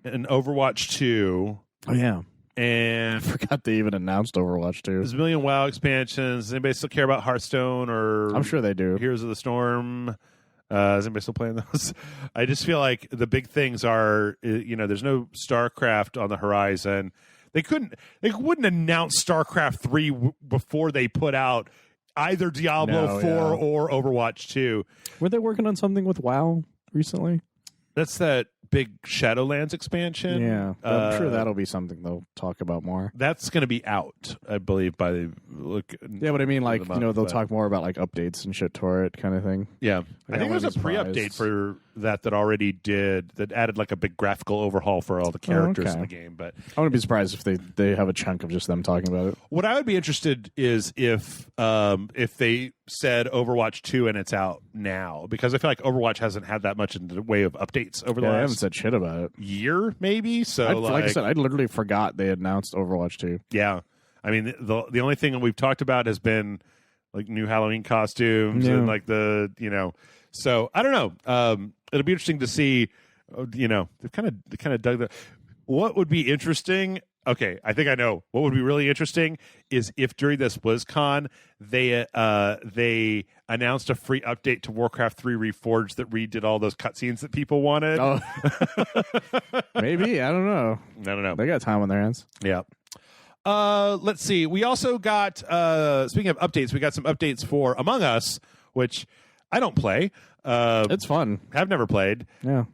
and Overwatch 2. Oh yeah. And I forgot they even announced Overwatch 2. there's a million WoW expansions. Does anybody still care about Hearthstone or I'm sure they do. Heroes of the Storm? Is anybody still playing those? I just feel like the big things are, there's no StarCraft on the horizon. They wouldn't announce StarCraft 3 before they put out either Diablo 4 or Overwatch 2. Were they working on something with WoW recently? That's that big Shadowlands expansion. Yeah. I'm sure that'll be something they'll talk about more. That's going to be out, I believe, by the look. Yeah, but I mean, like, they'll but talk more about like updates and shit to it kind of thing. Yeah. Like, I think there's a pre-update for that already that added like a big graphical overhaul for all the characters in the game. But I wouldn't be surprised if they have a chunk of just them talking about it. what I would be interested is if they said Overwatch 2 and it's out now, because I feel like Overwatch hasn't had that much in the way of updates over the I last haven't said shit about it. year, maybe. So like I said, I literally forgot they announced Overwatch 2. yeah. I mean, the only thing that we've talked about has been like new Halloween costumes and like so I don't know. It'll be interesting to see, they've kind of dug that. What would be interesting? Okay, I think I know. What would be really interesting is if during this BlizzCon they announced a free update to Warcraft 3 Reforged that redid all those cutscenes that people wanted. Oh. Maybe. I don't know. I don't know. They got time on their hands. Yeah. Let's see. We also got, speaking of updates, we got some updates for Among Us, which I don't play. It's fun. Have never played. Yeah.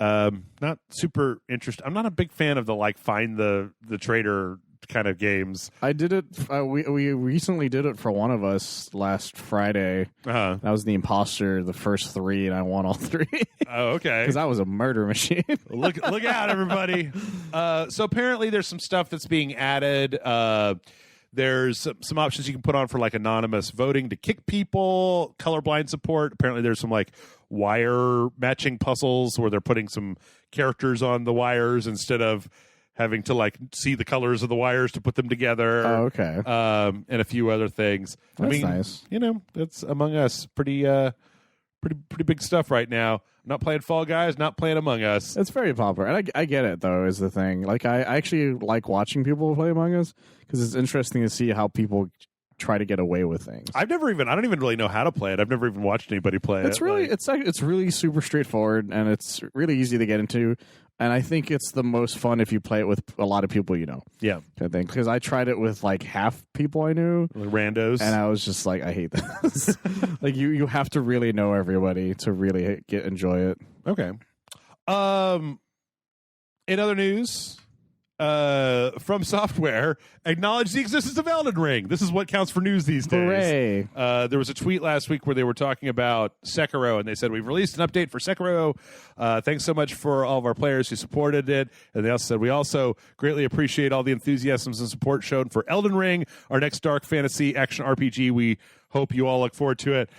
Not super interested. I'm not a big fan of the find the traitor kind of games. I did it. We recently did it for one of us last Friday. Uh-huh. I was the imposter the first 3, and I won all 3. Oh, okay. Because I was a murder machine. Look out, everybody. So apparently there's some stuff that's being added. There's some options you can put on for like anonymous voting to kick people, colorblind support. Apparently there's some like wire matching puzzles where they're putting some characters on the wires instead of having to like see the colors of the wires to put them together. Oh, okay. And a few other things. That's nice. That's Among Us. Pretty big stuff right now. I'm not playing Fall Guys, not playing Among Us. It's very popular. And I get it, though, is the thing. Like, I actually like watching people play Among Us because it's interesting to see how people try to get away with things. I don't even really know how to play it. I've never even watched anybody play it. It's really, it's really super straightforward, and it's really easy to get into. And I think it's the most fun if you play it with a lot of people you know. Yeah. I think. Because I tried it with like half people I knew. Randos. And I was just like, I hate this. Like, you have to really know everybody to really enjoy it. Okay. In other news, From Software acknowledged the existence of Elden Ring. This is what counts for news these days. Hooray. There was a tweet last week where they were talking about Sekiro, and they said, we've released an update for Sekiro. Thanks so much for all of our players who supported it. And they also said, we also greatly appreciate all the enthusiasms and support shown for Elden Ring, our next dark fantasy action RPG. We hope you all look forward to it.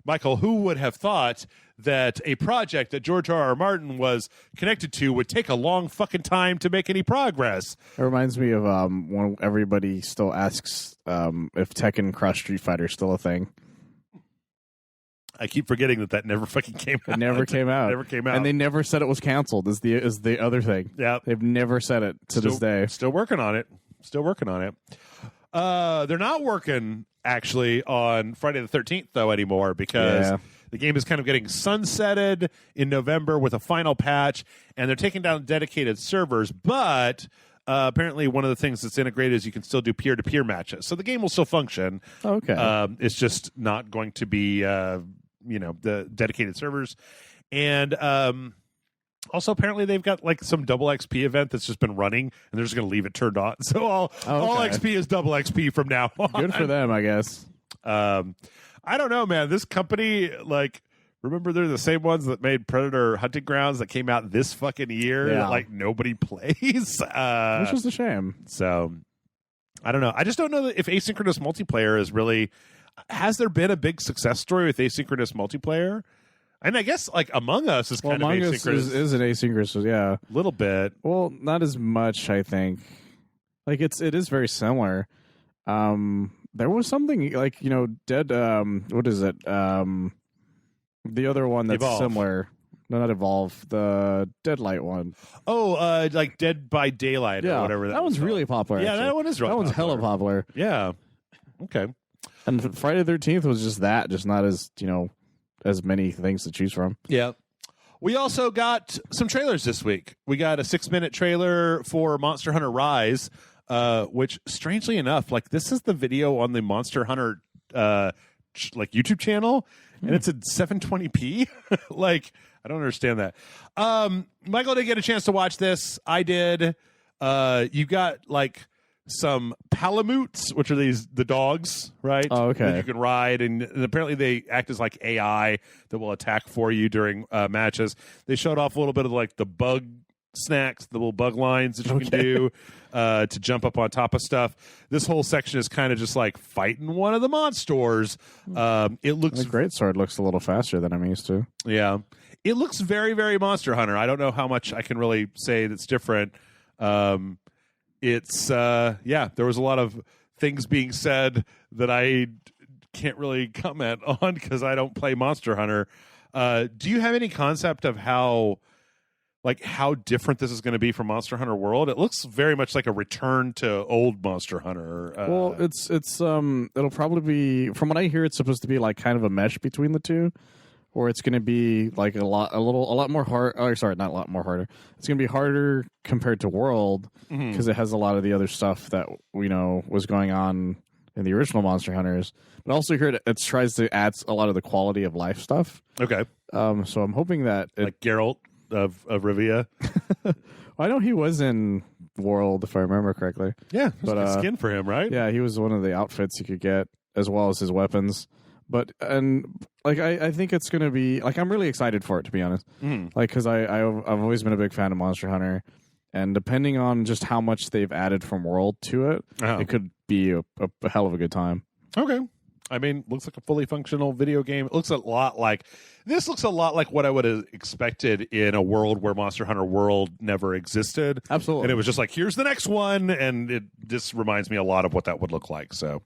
Michael, who would have thought that a project that George R.R. Martin was connected to would take a long fucking time to make any progress? It reminds me of when everybody still asks if Tekken Cross Street Fighter is still a thing. I keep forgetting that never fucking came out. It never came out. Never came out. And they never said it was canceled is the other thing. Yeah. They've never said it to this day. Still working on it. They're not working actually on Friday the 13th though anymore because the game is kind of getting sunsetted in November with a final patch, and they're taking down dedicated servers, but apparently one of the things that's integrated is you can still do peer-to-peer matches. So the game will still function. Okay. It's just not going to be the dedicated servers. And also, apparently, they've got like some double XP event that's just been running, and they're just going to leave it turned on. So all XP is double XP from now on. Good for them, I guess. I don't know, man. This company, like, remember they're the same ones that made Predator Hunting Grounds that came out this fucking year that like nobody plays. Which is a shame. So, I don't know. I just don't know that if asynchronous multiplayer is really. Has there been a big success story with asynchronous multiplayer? And I guess like Among Us is kind of asynchronous. Is an asynchronous, yeah, a little bit. Well, not as much, I think. Like it is very similar. There was something like Dead. What is it? The other one that's Evolve. Similar. No, not Evolve. The Deadlight one. Oh, like Dead by Daylight or whatever. That one's really popular. Yeah, actually. that one is really That one's popular. hella popular. Yeah. Okay. And Friday the 13th was just that, just not as as many things to choose from. Yeah. We also got some trailers this week. We got a 6-minute trailer for Monster Hunter Rise, which strangely enough, like this is the video on the Monster Hunter like YouTube channel, and it's at 720p. Like, I don't understand that. Michael didn't get a chance to watch this. I did. You got like some palamutes, which are the dogs, right? Oh, okay. That you can ride, and apparently they act as like AI that will attack for you during matches. They showed off a little bit of like the bug snacks, the little bug lines that you can do to jump up on top of stuff. This whole section is kind of just like fighting one of the monsters. It looks The greatsword looks a little faster than I'm used to. Yeah. It looks very, very Monster Hunter. I don't know how much I can really say that's different. It's there was a lot of things being said that I can't really comment on because I don't play Monster Hunter. Do you have any concept of how different this is going to be from Monster Hunter World? It looks very much like a return to old Monster Hunter. Well, it's it'll probably be, from what I hear, it's supposed to be like kind of a mesh between the two, or it's going to be like a lot more hard. Oh, sorry, not a lot more harder. It's going to be harder compared to World because it has a lot of the other stuff that was going on in the original Monster Hunters. But also here it tries to add a lot of the quality of life stuff. Okay. So I'm hoping that like Geralt of Rivia. I know he was in World, if I remember correctly. Yeah, but good skin for him, right? Yeah, he was one of the outfits you could get as well as his weapons. But I think it's gonna be like, I'm really excited for it, to be honest. Like, because I've always been a big fan of Monster Hunter, and depending on just how much they've added from World to it, it could be a hell of a good time. Okay. I mean, looks like a fully functional video game. It looks a lot like what I would have expected in a world where Monster Hunter World never existed. Absolutely. And it was just like, here's the next one, and it just reminds me a lot of what that would look like. So,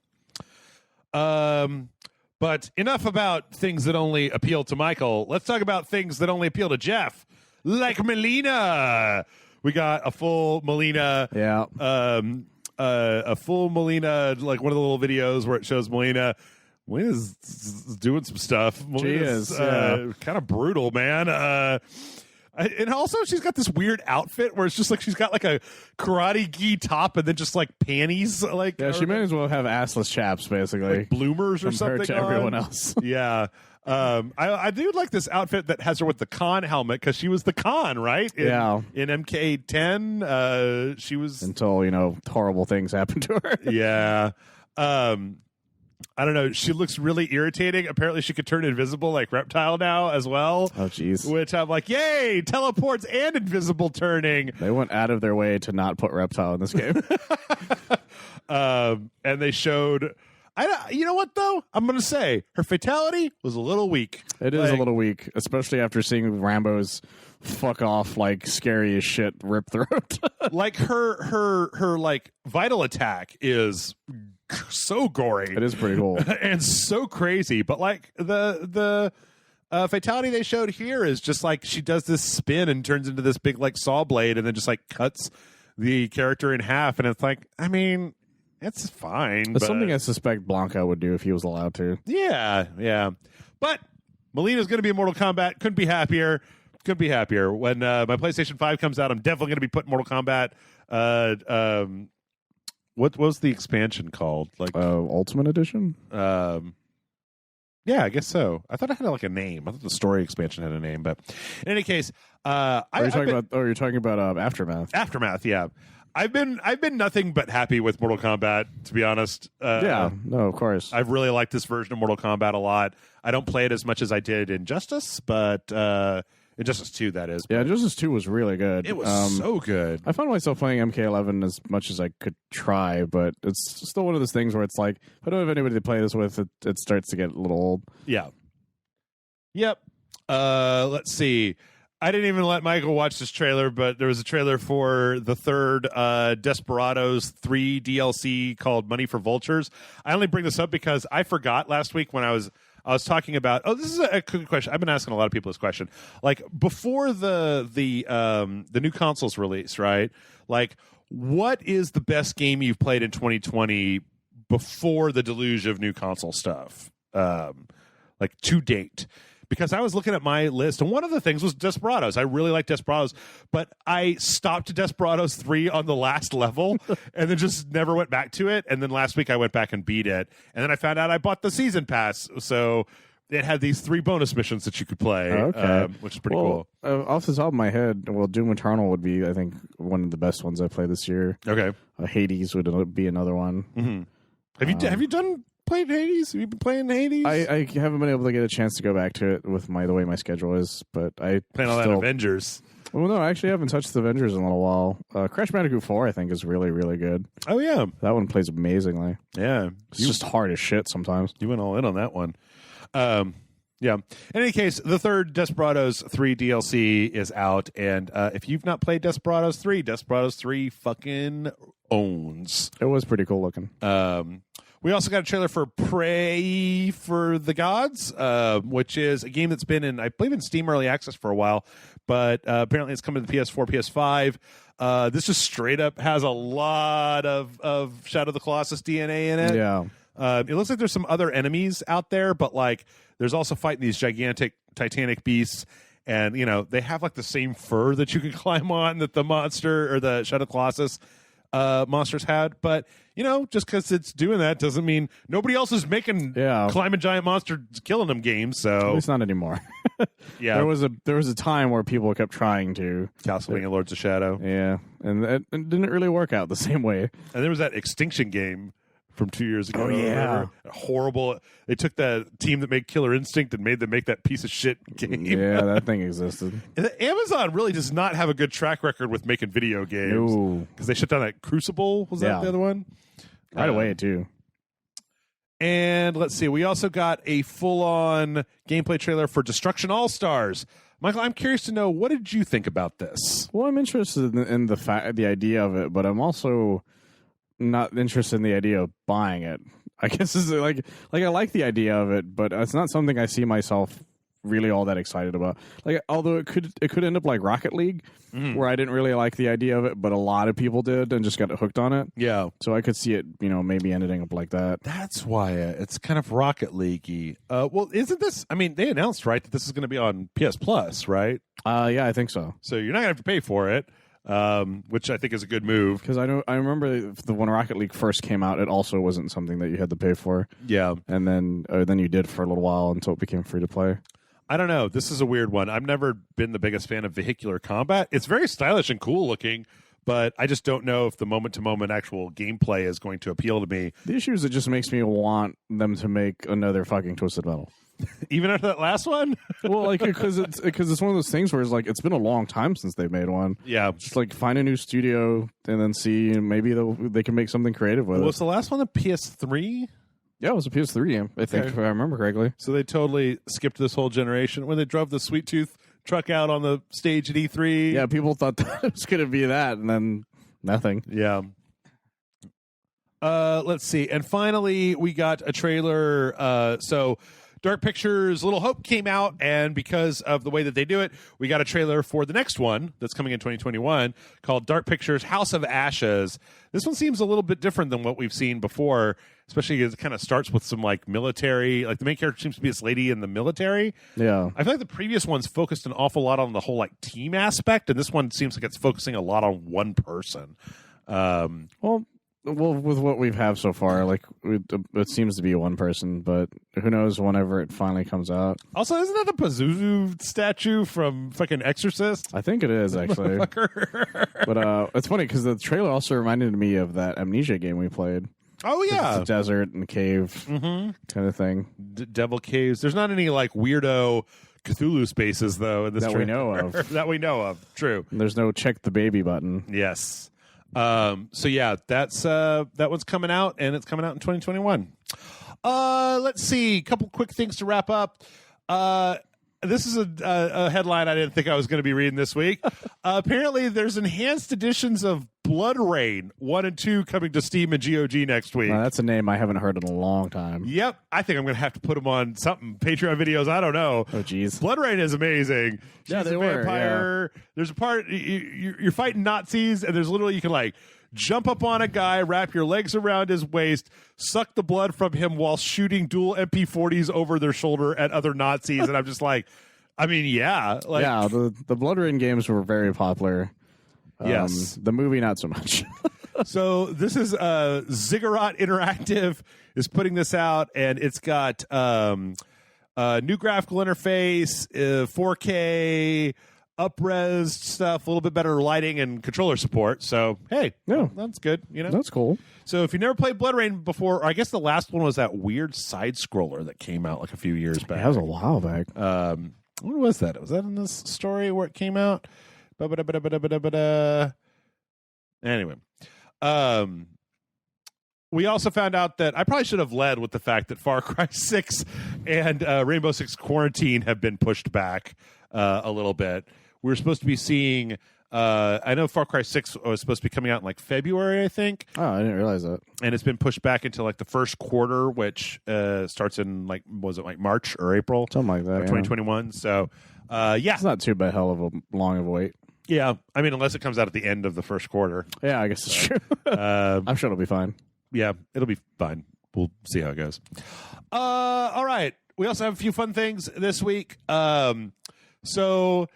but enough about things that only appeal to Michael. Let's talk about things that only appeal to Jeff, like Melina. We got a full Melina. Yeah. A full Melina, like one of the little videos where it shows Melina's doing some stuff. Melina's kind of brutal, man. And also she's got this weird outfit where it's just like she's got like a karate gi top and then just like panties. Like, yeah, she may as well have assless chaps, basically, like bloomers or something compared to everyone else. Yeah. I do like this outfit that has her with the Khan helmet because she was the Khan, right? In MK10, she was until horrible things happened to her. Yeah. I don't know. She looks really irritating. Apparently, she could turn invisible like Reptile now as well. Oh, jeez. Which I'm like, yay! Teleports and invisible turning. They went out of their way to not put Reptile in this game. And they showed. You know what, though? I'm going to say her fatality was a little weak. It is a little weak, especially after seeing Rambo's fuck off, like, scary as shit rip throat. Like, her like, vital attack is so gory. It is pretty cool. And so crazy. But, like, the fatality they showed here is just, like, she does this spin and turns into this big, like, saw blade and then just, like, cuts the character in half. And it's like, I mean... It's fine. It's something I suspect Blanca would do if he was allowed to. Yeah, yeah. But Melina's going to be in Mortal Kombat. Couldn't be happier. When my PlayStation 5 comes out, I'm definitely going to be putting Mortal Kombat. What was the expansion called? Like Ultimate Edition? Yeah, I guess so. I thought it had like a name. I thought the story expansion had a name. But in any case, you're talking about Aftermath. Aftermath, yeah. I've been nothing but happy with Mortal Kombat, to be honest. No, of course. I've really liked this version of Mortal Kombat a lot. I don't play it as much as I did Injustice, but Injustice 2, that is. Yeah, Injustice 2 was really good. It was so good. I found myself playing MK11 as much as I could try, but it's still one of those things where it's like, if I don't have anybody to play this with, it starts to get a little old. Yeah. Yep. Let's see. I didn't even let Michael watch this trailer, but there was a trailer for the third Desperados 3 DLC called Money for Vultures. I only bring this up because I forgot last week when I was talking about. Oh, this is a good question. I've been asking a lot of people this question. Like before the new consoles release, right? Like, what is the best game you've played in 2020 before the deluge of new console stuff? Like to date. Because I was looking at my list, and one of the things was Desperados. I really like Desperados, but I stopped Desperados 3 on the last level and then just never went back to it. And then last week I went back and beat it. And then I found out I bought the season pass. So it had these 3 bonus missions that you could play, which is pretty cool. Off the top of my head, Doom Eternal would be, I think, one of the best ones I played this year. Okay. Hades would be another one. Mm-hmm. Have you played Hades? Have you been playing Hades? I haven't been able to get a chance to go back to it with the way my schedule is, but I playing all that Avengers. Well, no, I actually haven't touched the Avengers in a little while. Crash Bandicoot 4, I think, is really, really good. Oh, yeah. That one plays amazingly. Yeah. It's just hard as shit sometimes. You went all in on that one. Yeah. In any case, the third Desperados 3 DLC is out, and if you've not played Desperados 3 fucking owns. It was pretty cool looking. We also got a trailer for Pray for the Gods, which is a game that's been I believe in Steam Early Access for a while, but apparently it's coming to the PS4, PS5. This just straight up has a lot of Shadow of the Colossus DNA in it. Yeah. It looks like there's some other enemies out there, but like there's also fighting these gigantic titanic beasts, and they have like the same fur that you can climb on that the monster or the Shadow of the Colossus monsters had. But just because it's doing that doesn't mean nobody else is making climb a giant monster killing them games. So at least not anymore. Yeah, there was a time where people kept trying to Castlevania Lords of Shadow. Yeah, and it didn't really work out the same way. And there was that Extinction game from 2 years ago. Oh yeah, horrible. They took the team that made Killer Instinct and made them make that piece of shit game. Yeah, that thing existed. Amazon really does not have a good track record with making video games because they shut down that Crucible. Was that the other one? Right away too. And let's see, we also got a full-on gameplay trailer for Destruction All-Stars. Michael, I'm curious to know, what did you think about this? Well, I'm interested in the idea of it, but I'm also not interested in the idea of buying it. I guess it's like I like the idea of it, but it's not something I see myself really all that excited about. Like, although it could end up like Rocket League, where I didn't really like the idea of it, but a lot of people did and just got hooked on it. Yeah. So I could see it, maybe ending up like that. That's why it's kind of Rocket League-y. Well, isn't this? I mean, they announced that this is going to be on PS Plus, right? Yeah, I think so. So you're not going to have to pay for it. Which I think is a good move. Because I remember when Rocket League first came out, it also wasn't something that you had to pay for. Yeah, and then you did for a little while until it became free to play. I don't know. This is a weird one. I've never been the biggest fan of vehicular combat. It's very stylish and cool looking, but I just don't know if the moment-to-moment actual gameplay is going to appeal to me. The issue is it just makes me want them to make another fucking Twisted Metal. Even after that last one? Well, like, because it's one of those things where it's like, it's been a long time since they've made one. Yeah. Just like find a new studio and then see, maybe they can make something creative with it. Was the last one a PS3? Yeah, it was a PS3 game, I think, if I remember correctly. So they totally skipped this whole generation when they drove the Sweet Tooth truck out on the stage at E3. Yeah, people thought that it was going to be that, and then nothing. Yeah. Let's see. And finally, we got a trailer. So Dark Pictures' Little Hope came out, and because of the way that they do it, we got a trailer for the next one that's coming in 2021 called Dark Pictures House of Ashes. This one seems a little bit different than what we've seen before, especially as it kind of starts with some like military, like the main character seems to be this lady in the military. Yeah. I feel like the previous one's focused an awful lot on the whole like team aspect, and this one seems like it's focusing a lot on one person. Well, with what we've had so far, like it seems to be one person, but who knows whenever it finally comes out. Also, isn't that a Pazuzu statue from fucking Exorcist? I think it is, actually. But it's funny because the trailer also reminded me of that Amnesia game we played. Oh, yeah. It's a desert and cave kind of thing. Devil caves. There's not any like weirdo Cthulhu spaces, though, in this That we know of. that we know of. True. And there's no check the baby button. Yes. So yeah, that's that one's coming out, and it's coming out in 2021. Let's see, a couple quick things to wrap up. This is a headline I didn't think I was going to be reading this week. Apparently, there's enhanced editions of Bloodrayne 1 and 2 coming to Steam and GOG next week. That's a name I haven't heard in a long time. Yep, I think I'm going to have to put them on something, Patreon videos. I don't know. Oh, jeez. Bloodrayne is amazing. Yeah, She's they a were, vampire. yeah. There's a part you're fighting Nazis, and there's literally you can like jump up on a guy, wrap your legs around his waist, suck the blood from him while shooting dual MP40s over their shoulder at other Nazis. And I'm just like, I mean, yeah. Like, yeah, the Bloodrayne games were very popular. Yes. The movie, not so much. So this is Ziggurat Interactive is putting this out, and it's got new graphical interface, 4K, up-res stuff, a little bit better lighting and controller support. So, hey, Yeah. that's good. You know, That's cool. So if you never played Bloodrayne before, or I guess the last one was that weird side scroller that came out like a few years back. That was a while back. When was that? Was that in this story where it came out? Anyway, we also found out that I probably should have led with the fact that Far Cry 6 and Rainbow Six Quarantine have been pushed back a little bit. We were supposed to be seeing. I know Far Cry 6 was supposed to be coming out in like February, I think. Oh, I didn't realize that. And it's been pushed back into like the first quarter, which starts in like, was it like March or April? Something like that. Of 2021. So, yeah. It's not too bad hell of a long of a wait. Yeah. I mean, unless it comes out at the end of the first quarter. Yeah, I guess it's true. I'm sure it'll be fine. Yeah, it'll be fine. We'll see how it goes. All right. We also have a few fun things this week. So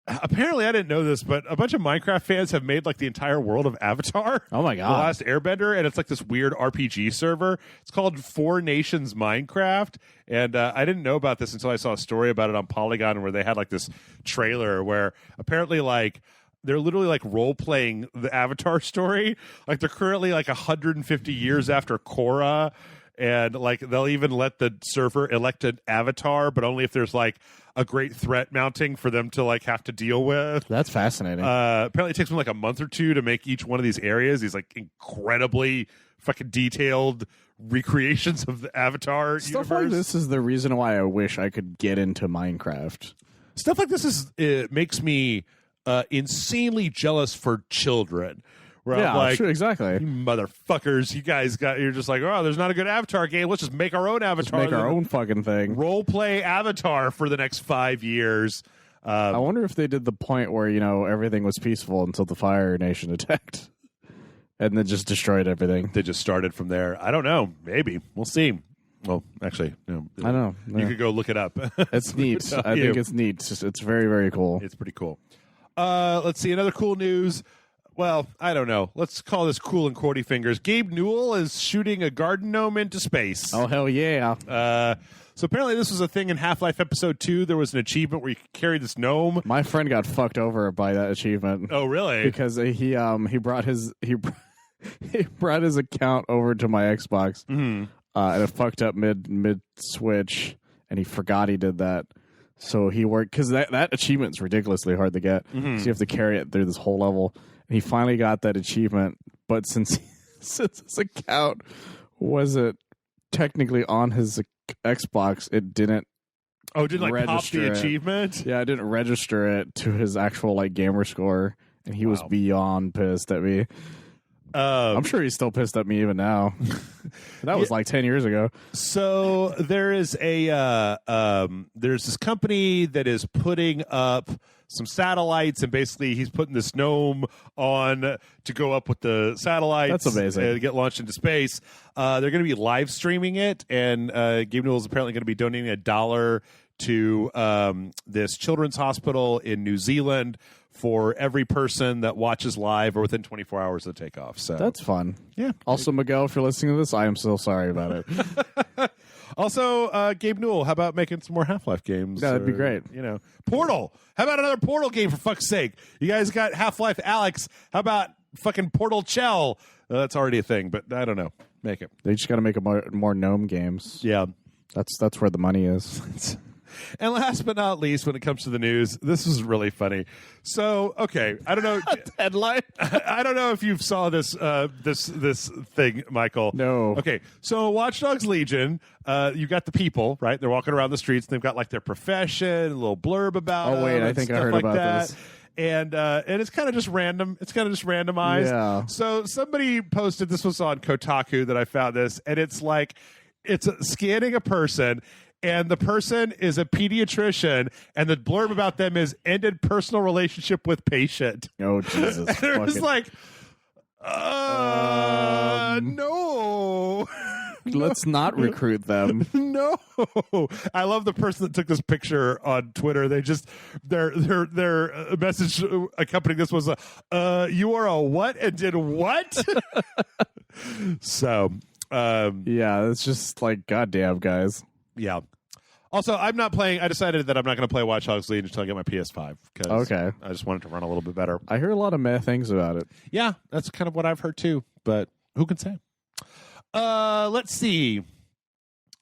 apparently, I didn't know this, but a bunch of Minecraft fans have made like the entire world of Avatar. Oh my The god. Last Airbender, and it's like this weird RPG server. It's called Four Nations Minecraft, and I didn't know about this until I saw a story about it on Polygon where they had like this trailer where apparently like they're literally like role playing the Avatar story. Like they're currently like 150 years after Korra, and like they'll even let the server elect an avatar, but only if there's like a great threat mounting for them to like have to deal with. That's fascinating. Apparently it takes them like a month or two to make each one of these areas, these like incredibly fucking detailed recreations of the Avatar Stuff universe. like this is the reason why I wish I could get into Minecraft. Stuff like this is it makes me insanely jealous for children. Where I'm like, sure, exactly. you motherfuckers, you guys you're just like, oh, there's not a good Avatar game. Let's just make our own Avatar. Make our own fucking thing. Role play Avatar for the next 5 years. I wonder if they did the point where, everything was peaceful until the Fire Nation attacked and then just destroyed everything. They just started from there. I don't know. Maybe. We'll see. Well, actually, no. I know. You could go look it up. It's neat. I think it's neat. It's very, very cool. It's pretty cool. Let's see. Another cool news. Well, I don't know. Let's call this cool and quotey fingers. Gabe Newell is shooting a garden gnome into space. Oh, hell yeah. So apparently this was a thing in Half-Life Episode 2. There was an achievement where you could carry this gnome. My friend got fucked over by that achievement. Oh, really? Because he brought his he brought his account over to my Xbox, and it fucked up mid switch, and he forgot he did that. So he worked because that achievement's ridiculously hard to get. So you have to carry it through this whole level. And he finally got that achievement, but since his account wasn't technically on his Xbox, it didn't. Oh, didn't like pop the it. achievement? Yeah, I didn't register it to his actual like gamer score, and he was beyond pissed at me. I'm sure he's still pissed at me even now. That was like 10 years ago. So there is there's this company that is putting up some satellites, and basically he's putting this gnome on to go up with the satellites. That's amazing. And get launched into space. They're going to be live streaming it, and Gabe Newell is apparently going to be donating $1 to this children's hospital in New Zealand for every person that watches live or within 24 hours of takeoff. So That's fun. Yeah. Also, Miguel, if you're listening to this, I am so sorry about it. Also, Gabe Newell, how about making some more Half-Life games? That'd be great. Portal. How about another Portal game, for fuck's sake? You guys got Half-Life Alyx. How about fucking Portal Chell? That's already a thing, but I don't know. Make it. They just got to make more gnome games. Yeah. That's where the money is. And last but not least, when it comes to the news, this is really funny. So, okay, I don't know. Headline. I don't know if you saw this this thing, Michael. No. Okay, so Watchdogs Legion, you got the people, right? They're walking around the streets. And they've got like their profession, a little blurb about. Oh wait, them I and think I stuff heard like about that. this. And it's kind of just random. It's kind of just randomized. Yeah. So somebody posted, this was on Kotaku that I found this, and it's like it's scanning a person. And the person is a pediatrician, and the blurb about them is ended personal relationship with patient. Oh Jesus! And it was like, Um, no. Let's not recruit them. No, I love the person that took this picture on Twitter. They just their message accompanying this was you are a what and did what? So Yeah, it's just like goddamn guys. yeah. Also, I'm not playing. I decided that I'm not going to play Watch Dogs Legion until I get my PS5 because Okay. I just want it to run a little bit better. I hear a lot of meh things about it. Yeah, that's kind of what I've heard too. But who can say? Let's see.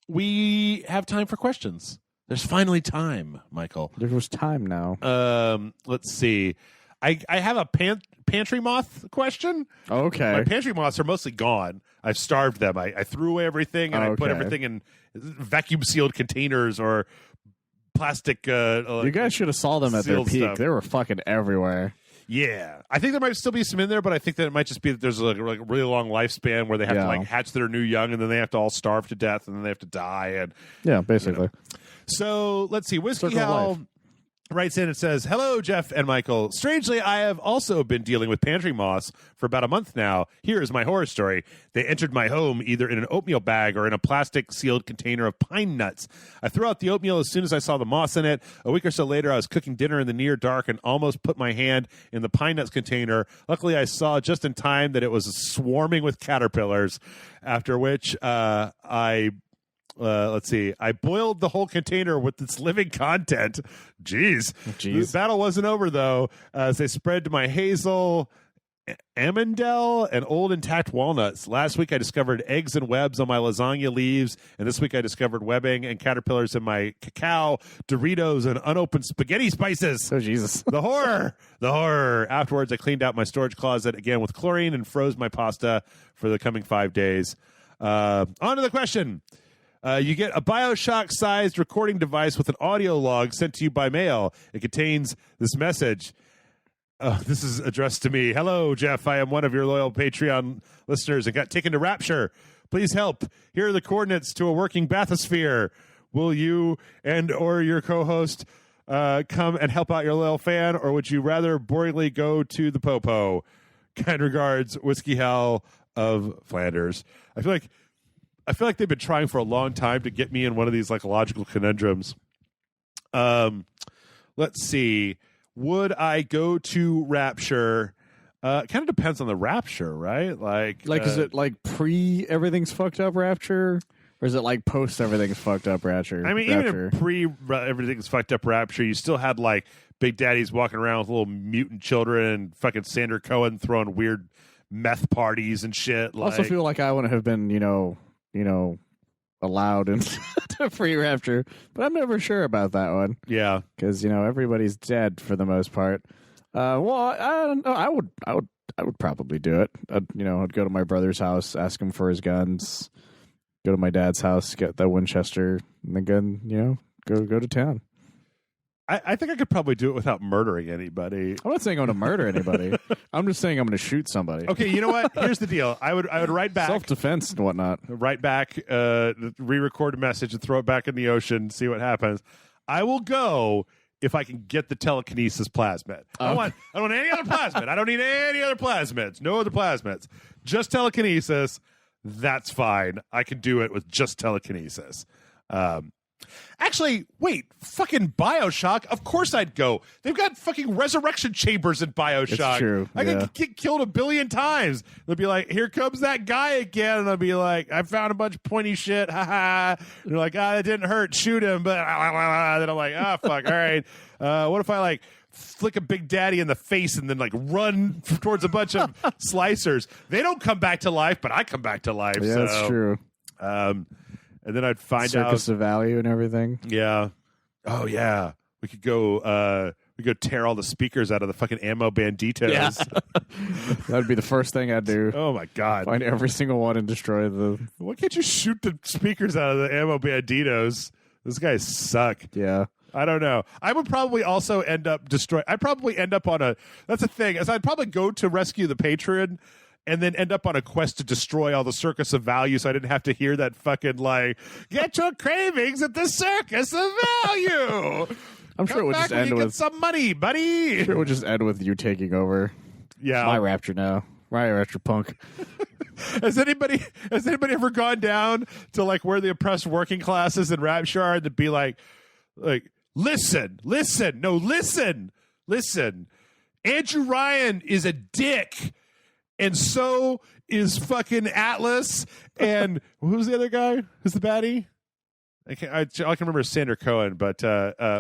We have time for questions. There's finally time, Michael. There was time now. Let's see. I have a pantry moth question. Okay. My pantry moths are mostly gone. I've starved them. I threw away everything and I put Okay. everything in vacuum sealed containers or plastic. You guys should have saw them at their sealed peak. stuff. They were fucking everywhere. Yeah, I think there might still be some in there, but I think that it might just be that there's like a really long lifespan where they have to Yeah. like hatch their new young, and then they have to all starve to death, and then they have to die. And Yeah, basically. so let's see. Whiskey Circle of Hal life. writes in and says, "Hello, Jeff and Michael. Strangely, I have also been dealing with pantry moths for about a month now. Here is my horror story. They entered my home either in an oatmeal bag or in a plastic sealed container of pine nuts. I threw out the oatmeal as soon as I saw the moths in it. A week or so later, I was cooking dinner in the near dark and almost put my hand in the pine nuts container. Luckily, I saw just in time that it was swarming with caterpillars, after which let's see. I boiled the whole container with its living content. Jeez. The battle wasn't over, though, as they spread to my hazel, amandel, and old intact walnuts. Last week, I discovered eggs and webs on my lasagna leaves, and this week I discovered webbing and caterpillars in my cacao, Doritos, and unopened spaghetti spices. Oh, Jesus. The horror. The horror. Afterwards, I cleaned out my storage closet again with chlorine and froze my pasta for the coming 5 days. On to the question. You get a Bioshock-sized recording device with an audio log sent to you by mail. It contains this message. This is addressed to me. Hello, Jeff. I am one of your loyal Patreon listeners and got taken to Rapture. Please help. Here are the coordinates to a working bathysphere. Will you and or your co-host come and help out your loyal fan, or would you rather boringly go to the popo? Kind regards, Whiskey Hal of Flanders. I feel like they've been trying for a long time to get me in one of these like logical conundrums. Let's see. Would I go to Rapture? Kind of depends on the Rapture, right? Like Is it like pre everything's fucked up Rapture? Or is it like post everything's fucked up Rapture? I mean, even if pre everything's fucked up Rapture, you still had like Big Daddies walking around with little mutant children and fucking Sandra Cohen throwing weird meth parties and shit. I also feel like I wouldn't have been, allowed into free Rapture, but I'm never sure about that one. Yeah, because everybody's dead for the most part. Well, I don't know. I would probably do it. I'd go to my brother's house, ask him for his guns. Go to my dad's house, get that Winchester, and then go to town. I think I could probably do it without murdering anybody. I'm not saying I'm going to murder anybody. I'm just saying I'm going to shoot somebody. Okay, you know what? Here's the deal. I would write back. Self-defense and whatnot. Write back, re-record a message and throw it back in the ocean, see what happens. I will go if I can get the telekinesis plasmid. I don't want any other plasmid. I don't need any other plasmids. No other plasmids. Just telekinesis. That's fine. I can do it with just telekinesis. Actually, wait, fucking Bioshock. Of course I'd go. They've got fucking resurrection chambers in Bioshock. It's true. I could get killed 1 billion times. They'll be like, here comes that guy again. And I'll be like, I found a bunch of pointy shit. Ha ha. They're like, that didn't hurt. Shoot him. But then I'm like, fuck. All right. What if I like flick a Big Daddy in the face and then like run towards a bunch of slicers? They don't come back to life, but I come back to life. Yeah, that's true. And then I'd find out Circus of value and everything. Yeah. Oh yeah, we could go. We go tear all the speakers out of the fucking ammo banditos. Yeah. That'd be the first thing I'd do. Oh my god! Find every single one and destroy the. Why can't you shoot the speakers out of the ammo banditos? Those guys suck. Yeah. I don't know. I would probably also end up destroy. I'd probably end up on a. That's the thing. Is I'd probably go to rescue the patron, and then end up on a quest to destroy all the Circus of Value, so I didn't have to hear that fucking like, get your cravings at the Circus of Value. I'm sure it would just end with get some money, buddy. I'm sure it would just end with you taking over. Yeah, it's my Rapture now. My Rapture punk. Has anybody ever gone down to like where the oppressed working classes in Rapture are, and to be like, listen. Andrew Ryan is a dick, and so is fucking Atlas. And who's the other guy? Who's the baddie? I can remember Sander Cohen, but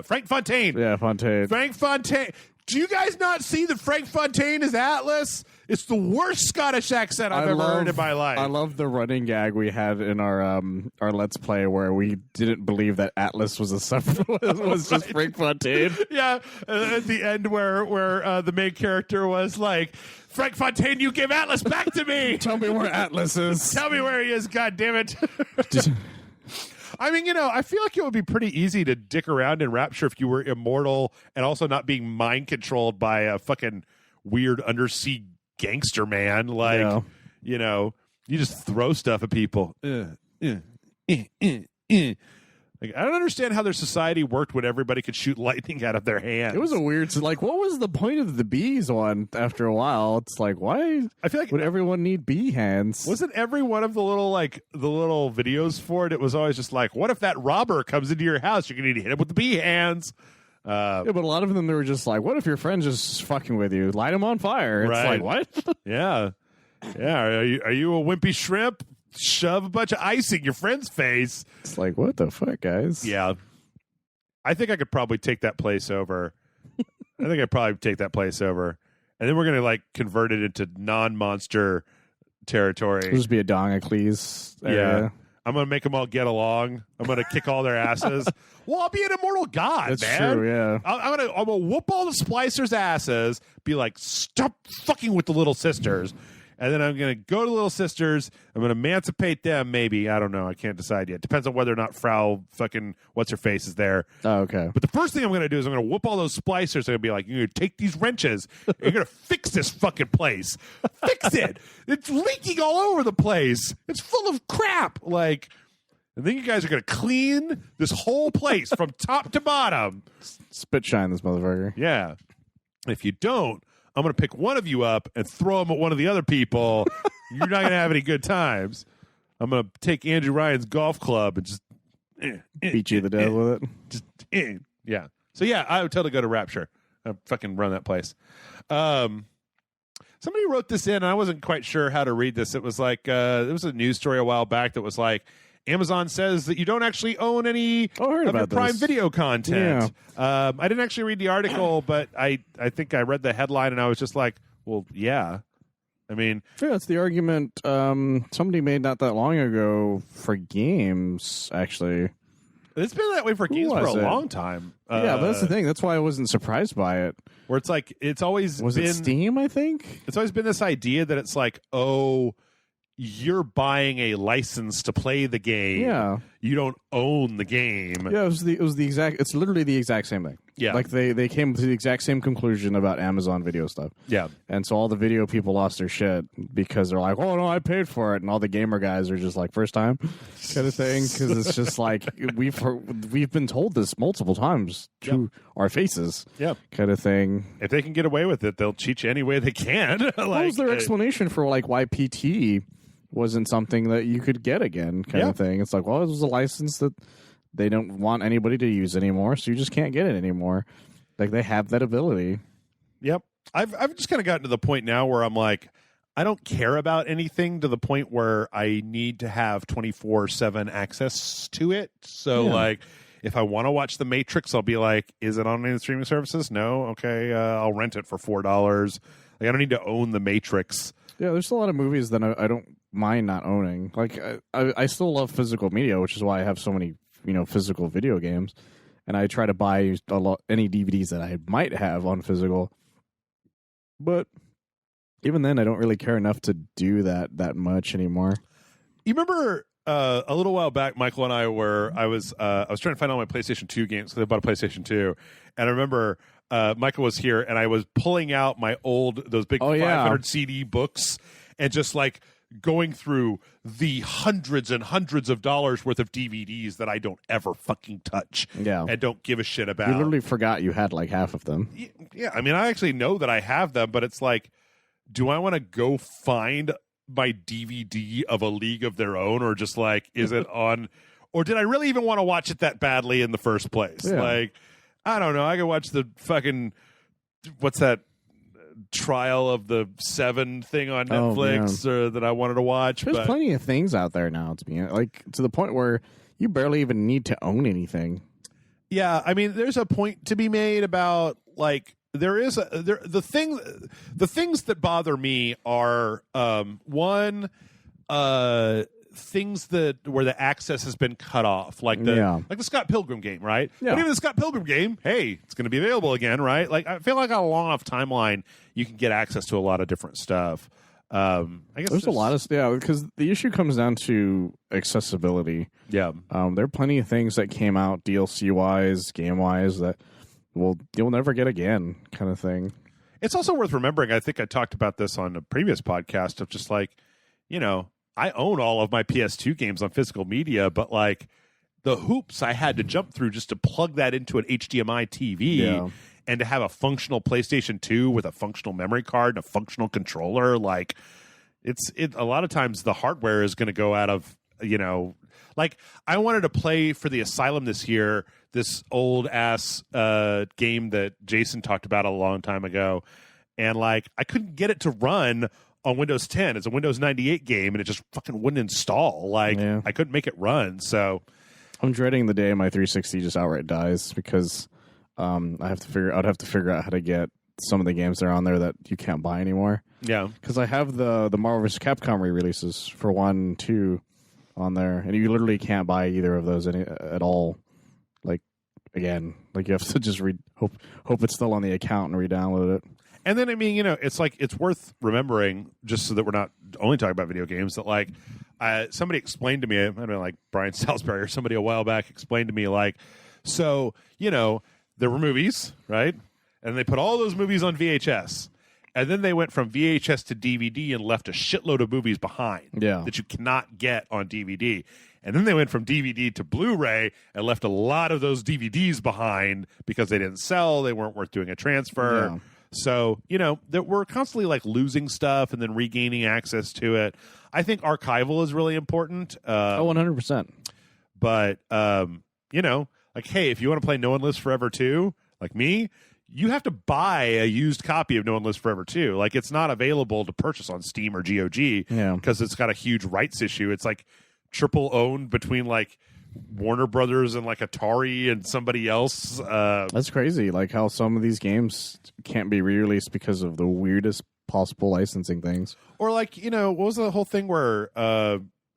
Frank Fontaine. Yeah, Fontaine. Frank Fontaine. Do you guys not see that Frank Fontaine is Atlas? It's the worst Scottish accent I've ever heard in my life. I love the running gag we had in our Let's Play where we didn't believe that Atlas was a separate was just Frank Fontaine. Yeah, at the end where the main character was like, Frank Fontaine, you give Atlas back to me. Tell me where Atlas is. Tell me where he is, God damn it. I mean, I feel like it would be pretty easy to dick around in Rapture if you were immortal and also not being mind controlled by a fucking weird undersea gangster man. Like, you just throw stuff at people. Like, I don't understand how their society worked when everybody could shoot lightning out of their hands. It was a weird. Like, what was the point of the bees one? After a while, it's like, why? I feel like would everyone need bee hands? Wasn't every one of the little videos for it? It was always just like, what if that robber comes into your house? You're gonna need to hit him with the bee hands. Yeah, but a lot of them they were just like, what if your friend's just fucking with you? Light him on fire. It's right. like, what? Yeah. Are you a wimpy shrimp? Shove a bunch of ice in your friend's face. It's like, what the fuck, guys? Yeah. I think I could probably take that place over. And then we're going to convert it into non-monster territory. It'll just be a Dongacles area. Yeah. I'm going to make them all get along. I'm going to kick all their asses. Well, I'll be an immortal god, That's man. true, yeah. I'm gonna whoop all the splicers' asses, be like, stop fucking with the Little Sisters. And then I'm going to go to the Little Sisters. I'm going to emancipate them, maybe. I don't know. I can't decide yet. Depends on whether or not Frau fucking what's-her-face is there. Oh, okay. But the first thing I'm going to do is I'm going to whoop all those splicers. I'm going to be like, you're going to take these wrenches. You're going to fix this fucking place. Fix it. It's leaking all over the place. It's full of crap. And then you guys are going to clean this whole place from top to bottom. Spit shine this motherfucker. Yeah. If you don't, I'm going to pick one of you up and throw them at one of the other people. You're not going to have any good times. I'm going to take Andrew Ryan's golf club and just beat you to death with it. Just yeah. So yeah, I would totally go to Rapture. I'd fucking run that place. Somebody wrote this in, and I wasn't quite sure how to read this. It was like there was a news story a while back that was like, Amazon says that you don't actually own any of your Prime Video content. Yeah. I didn't actually read the article, but I think I read the headline and I was just like, well, yeah. I mean... Yeah, that's the argument somebody made not that long ago for games, actually. It's been that way for games for a long time. Yeah, but that's the thing. That's why I wasn't surprised by it. Where it's like, it's always Was it Steam, I think? It's always been this idea that it's like, oh... You're buying a license to play the game. Yeah. You don't own the game. Yeah, it's literally the exact same thing. Yeah. Like they came to the exact same conclusion about Amazon Video stuff. Yeah. And so all the video people lost their shit because they're like, oh no, I paid for it. And all the gamer guys are just like, first time kind of thing. Because it's just like, we've been told this multiple times to our faces. Yeah. Kind of thing. If they can get away with it, they'll cheat you any way they can. What was their explanation for why PT wasn't something that you could get again kind of thing? It's like, well, it was a license that they don't want anybody to use anymore, so you just can't get it anymore. Like, they have that ability. Yep. I've just kind of gotten to the point now where I'm like, I don't care about anything to the point where I need to have 24/7 access to it. So, if I want to watch The Matrix, I'll be like, is it on any of the streaming services? No? Okay, I'll rent it for $4. Like, I don't need to own The Matrix. Yeah, there's a lot of movies that I don't mind not owning. Like, I still love physical media, which is why I have so many, physical video games. and I try to buy any DVDs that I might have on physical. But even then, I don't really care enough to do that much anymore. You remember a little while back, Michael and I was trying to find all my PlayStation 2 games because I bought a PlayStation 2, and I remember Michael was here, and I was pulling out those big 500 CD books and just like going through the hundreds and hundreds of dollars worth of DVDs that I don't ever fucking touch and don't give a shit about. You literally forgot you had like half of them. Yeah, I mean, I actually know that I have them, but it's like, do I want to go find my DVD of A League of Their Own, or just like, is it on, or did I really even want to watch it that badly in the first place? Yeah. Like, I don't know. I could watch the fucking, what's that, Trial of the Seven thing on Netflix that I wanted to watch. There's plenty of things out there now, to the point where you barely even need to own anything. Yeah, I mean, there's a point to be made about like the things that bother me are things where the access has been cut off, like the Scott Pilgrim game, right? Yeah. But even the Scott Pilgrim game, hey, it's going to be available again, right? Like, I feel like on a long enough timeline, you can get access to a lot of different stuff. I guess there's a lot of because the issue comes down to accessibility. Yeah, there are plenty of things that came out DLC wise, game wise that you'll never get again, kind of thing. It's also worth remembering. I think I talked about this on a previous podcast of just like, I own all of my PS2 games on physical media, but like the hoops I had to jump through just to plug that into an HDMI TV and to have a functional PlayStation 2 with a functional memory card and a functional controller, like a lot of times the hardware is going to go out of, like I wanted to play for the Asylum this year, this old ass game that Jason talked about a long time ago, and like I couldn't get it to run on Windows 10. It's a Windows 98 game, and it just fucking wouldn't install. Like, I couldn't make it run. So I'm dreading the day my 360 just outright dies because I'd have to figure out how to get some of the games that are on there that you can't buy anymore. Yeah, because I have the Marvel vs. Capcom re-releases for 1, 2 on there, and you literally can't buy either of those at all. Like, again, like you have to just hope it's still on the account and re-download it. And then, I mean, it's like, it's worth remembering, just so that we're not only talking about video games, that like somebody explained to me, I don't know, like Brian Salisbury or somebody a while back explained to me, like, so, there were movies, right? And they put all those movies on VHS. And then they went from VHS to DVD and left a shitload of movies behind that you cannot get on DVD. And then they went from DVD to Blu-ray and left a lot of those DVDs behind because they didn't sell. They weren't worth doing a transfer. Yeah. So, that we're constantly like losing stuff and then regaining access to it. I think archival is really important. 100%. But, like, hey, if you want to play No One Lives Forever 2, like me, you have to buy a used copy of No One Lives Forever 2. Like, it's not available to purchase on Steam or GOG because it's got a huge rights issue. It's like triple owned between like Warner Brothers and like Atari and somebody else. That's crazy. Like how some of these games can't be re-released because of the weirdest possible licensing things. Or like, what was the whole thing where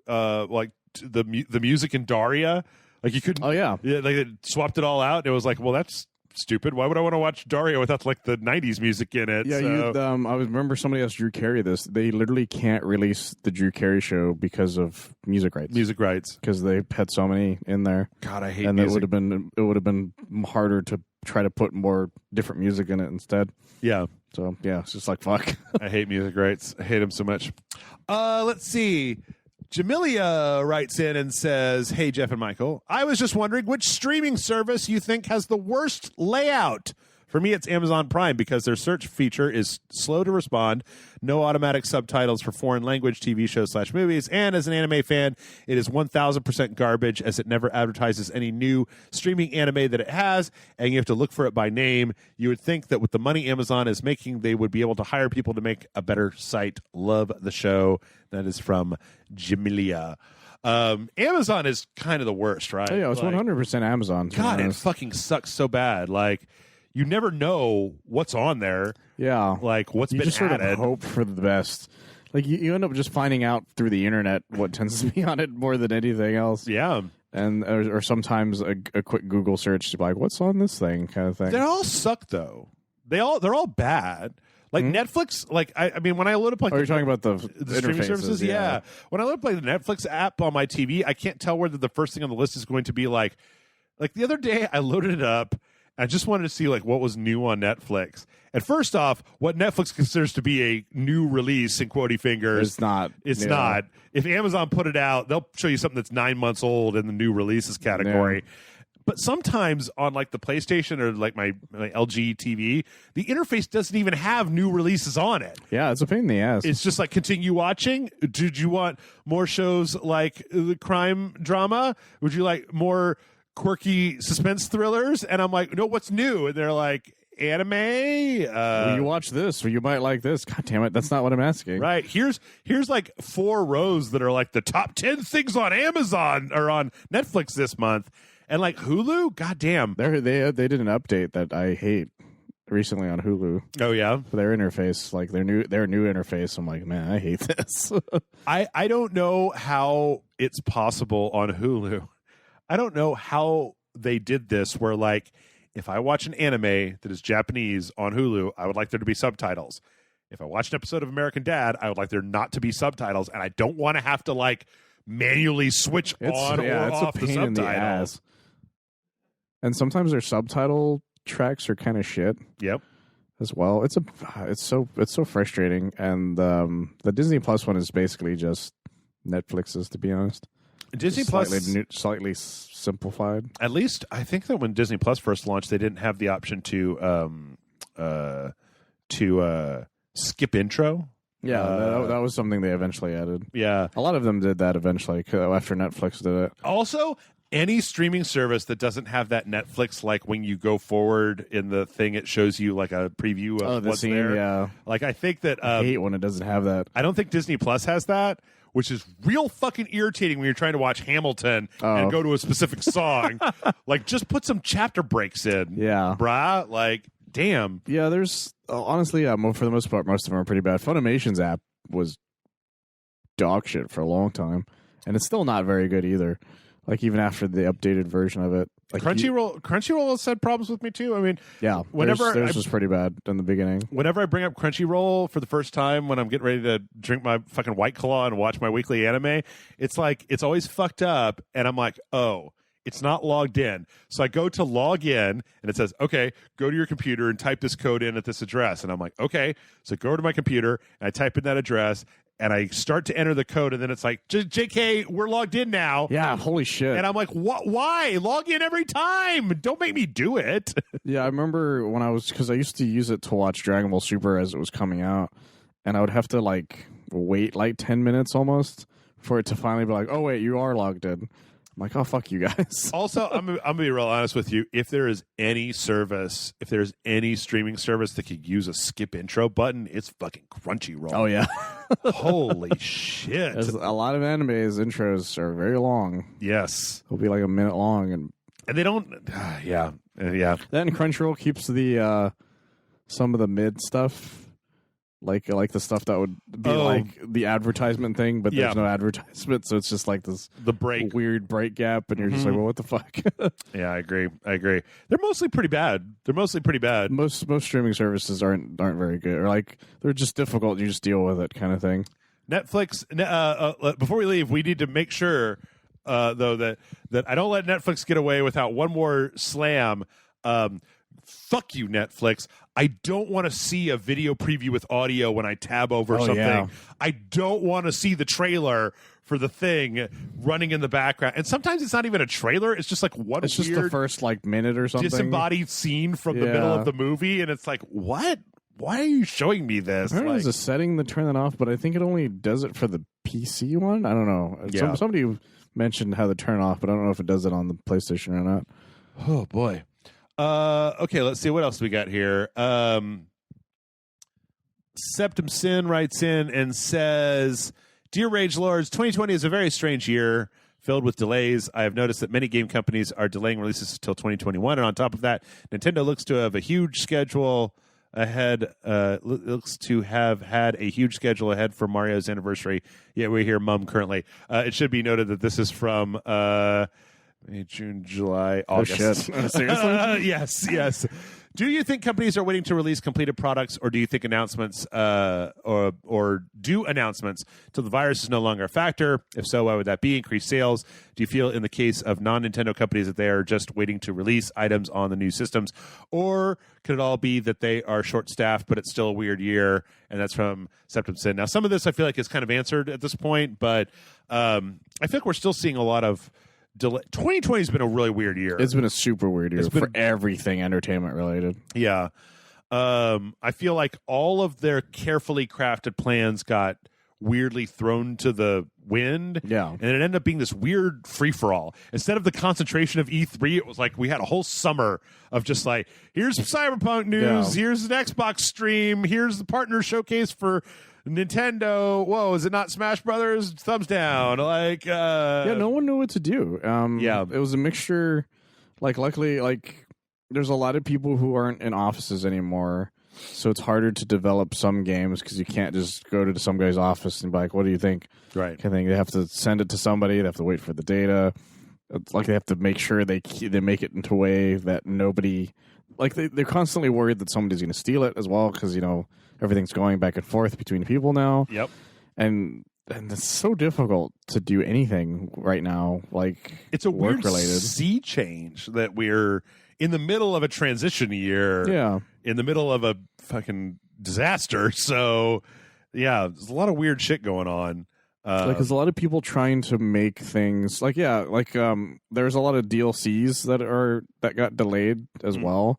like the music in Daria, like you couldn't. Oh yeah, like it swapped it all out. And it was like, well, that's stupid. Why would I want to watch Daria without like the 90s music in it? Yeah, so. I remember somebody else Drew Carey this. They literally can't release the Drew Carey show because of music rights. Music rights. Because they had so many in there. God, I hate and music. it would have been harder to try to put more different music in it instead. Yeah. So yeah, it's just like fuck. I hate music rights. I hate them so much. Let's see. Jamilia writes in and says, hey, Jeff and Michael, I was just wondering which streaming service you think has the worst layout. For me, it's Amazon Prime because their search feature is slow to respond, no automatic subtitles for foreign language TV shows / movies, and as an anime fan, it is 1,000% garbage as it never advertises any new streaming anime that it has, and you have to look for it by name. You would think that with the money Amazon is making, they would be able to hire people to make a better site. Love the show. That is from Jamilia. Amazon is kind of the worst, right? Oh, yeah, it's 100% Amazon. God, it fucking sucks so bad. Like, you never know what's on there. Yeah. Like, what's you been just sort added. of hope for the best. Like, you end up just finding out through the internet what tends to be on it more than anything else. Yeah. and or sometimes a quick Google search to be like, what's on this thing, kind of thing. They all suck though. They're all bad. Like Netflix, like I mean, when I load up like you're talking about the streaming services, yeah. When I load up like the Netflix app on my TV, I can't tell whether the first thing on the list is going to be like the other day I loaded it up. I just wanted to see like what was new on Netflix. And first off, what Netflix considers to be a new release in quotey fingers, it's not. It's not. If Amazon put it out, they'll show you something that's 9 months old in the new releases category. Yeah. But sometimes on like the PlayStation or like my LG TV, the interface doesn't even have new releases on it. Yeah, it's a pain in the ass. It's just like continue watching. Did you want more shows like the crime drama? Would you like more quirky suspense thrillers? And I'm like, no, what's new? And they're like, anime. Will you watch this, or you might like this. God damn it, that's not what I'm asking. Right. Here's like 4 rows that are like the top 10 things on Amazon or on Netflix this month. And like Hulu, goddamn, They did an update that I hate recently on Hulu. Oh yeah, for their interface, like their new interface. I'm like, man, I hate this. I don't know how it's possible on Hulu. I don't know how they did this. Where like, if I watch an anime that is Japanese on Hulu, I would like there to be subtitles. If I watch an episode of American Dad, I would like there not to be subtitles, and I don't want to have to like manually switch on or off the subtitles. In the ass. And sometimes their subtitle tracks are kind of shit. Yep. As well, it's so frustrating. And the Disney Plus one is basically just Netflix's, to be honest. Disney Plus slightly simplified. At least I think that when Disney Plus first launched, they didn't have the option to skip intro. Yeah, that was something they eventually added. Yeah, a lot of them did that eventually after Netflix did it. Also, any streaming service that doesn't have that Netflix, like when you go forward in the thing, it shows you like a preview of what's there. Yeah, like I think that I hate when it doesn't have that. I don't think Disney Plus has that, which is real fucking irritating when you're trying to watch Hamilton and go to a specific song. Like, just put some chapter breaks in. Yeah, brah. Like, damn. Yeah, there's honestly, for the most part, most of them are pretty bad. Funimation's app was dog shit for a long time, and it's still not very good either. Like, even after the updated version of it. Like Crunchyroll has had problems with me too. I mean, yeah, theirs was pretty bad in the beginning. Whenever I bring up Crunchyroll for the first time when I'm getting ready to drink my fucking White Claw and watch my weekly anime, it's like, it's always fucked up, and I'm like, oh, it's not logged in. So I go to log in, and it says, okay, go to your computer and type this code in at this address. And I'm like, okay. So I go to my computer, and I type in that address, and I start to enter the code, and then it's like, JK, we're logged in now. Yeah, holy shit. And I'm like, what? Why? Log in every time. Don't make me do it. Yeah, I remember when because I used to use it to watch Dragon Ball Super as it was coming out, and I would have to like wait like 10 minutes almost for it to finally be like, oh, wait, you are logged in. I'm like, oh, fuck you guys. Also, I'm going to be real honest with you. If there is any service, if there's any streaming service that could use a skip intro button, it's fucking Crunchyroll. Oh, yeah. Holy shit. There's a lot of anime's intros are very long. Yes. They'll be like a minute long. And they don't, yeah. Then Crunchyroll keeps the some of the mid stuff. Like the stuff that would be like the advertisement thing, but there's no advertisement, so it's just like this weird break gap, and you're just like, well, what the fuck? Yeah, I agree. They're mostly pretty bad. Most streaming services aren't very good, or like they're just difficult. You just deal with it, kind of thing. Netflix. Before we leave, we need to make sure though that I don't let Netflix get away without one more slam. Fuck you, Netflix. I don't want to see a video preview with audio when I tab over something. Yeah. I don't want to see the trailer for the thing running in the background. And sometimes it's not even a trailer. It's just like it's just the first like minute or something. Disembodied scene from the middle of the movie. And it's like, what? Why are you showing me this? There's a setting to turn that off, but I think it only does it for the PC one. I don't know. Yeah. Somebody mentioned how to turn off, but I don't know if it does it on the PlayStation or not. Oh, boy. Okay, let's see what else we got here. Septum Sin writes in and says, Dear Rage Lords, 2020 is a very strange year filled with delays. I have noticed that many game companies are delaying releases until 2021, and on top of that, Nintendo looks to have a huge schedule ahead. Looks to have had a huge schedule ahead for Mario's anniversary. Yeah, we're here, Mum, currently. It should be noted that this is from May, June, July, Oh August. shit! Seriously? Yes. Do you think companies are waiting to release completed products, or do you think announcements or do announcements till the virus is no longer a factor? If so, why would that be? Increased sales? Do you feel in the case of non-Nintendo companies that they are just waiting to release items on the new systems, or could it all be that they are short-staffed, but it's still a weird year? And that's from Septum Sin. Now, some of this I feel like is kind of answered at this point, but I feel like we're still seeing a lot of delay. 2020 has been a really weird year. It's been a super weird year for everything entertainment related. Yeah. I feel like all of their carefully crafted plans got weirdly thrown to the wind. Yeah. And it ended up being this weird free-for-all. Instead of the concentration of E3, it was like we had a whole summer of just like, here's Cyberpunk news, here's an Xbox stream, here's the partner showcase for Nintendo. Whoa, is it not Smash Brothers? Thumbs down. Like, no one knew what to do. It was a mixture. Like, luckily, like, there's a lot of people who aren't in offices anymore, so it's harder to develop some games because you can't just go to some guy's office and be like, "What do you think?" Right. Kind of thing. They have to send it to somebody. They have to wait for the data. It's like they have to make sure they make it into a way that nobody. Like they're constantly worried that somebody's going to steal it as well because everything's going back and forth between people now. Yep. And it's so difficult to do anything right now. Like it's a work weird related sea change that we're in the middle of a transition year. Yeah. In the middle of a fucking disaster. So yeah, there's a lot of weird shit going on. There's a lot of people trying to make things there's a lot of DLCs that got delayed as well.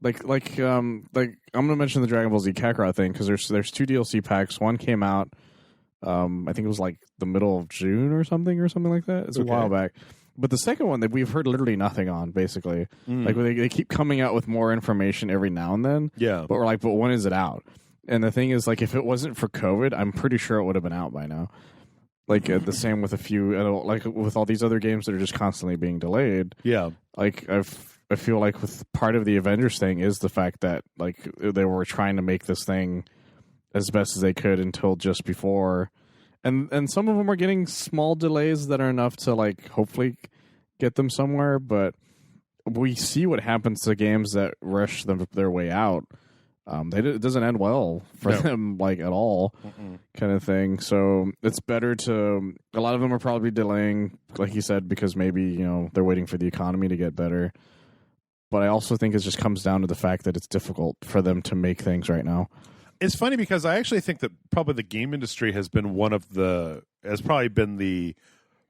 Like I'm gonna mention the Dragon Ball Z Kakarot thing because there's 2 DLC packs. One came out, I think it was like the middle of June or something like that. It's a while back. But the second one that we've heard literally nothing on, basically. Like they keep coming out with more information every now and then. Yeah. But we're like, but when is it out? And the thing is, like, if it wasn't for COVID, I'm pretty sure it would have been out by now. Like the same with a few, like with all these other games that are just constantly being delayed. Yeah. Like I feel like with part of the Avengers thing is the fact that like they were trying to make this thing as best as they could until just before, and some of them are getting small delays that are enough to like hopefully get them somewhere. But we see what happens to games that rush their way out. It doesn't end well for them, like at all, kind of thing. So it's better to. A lot of them are probably delaying, like you said, because maybe they're waiting for the economy to get better. But I also think it just comes down to the fact that it's difficult for them to make things right now. It's funny because I actually think that probably the game industry has been one of the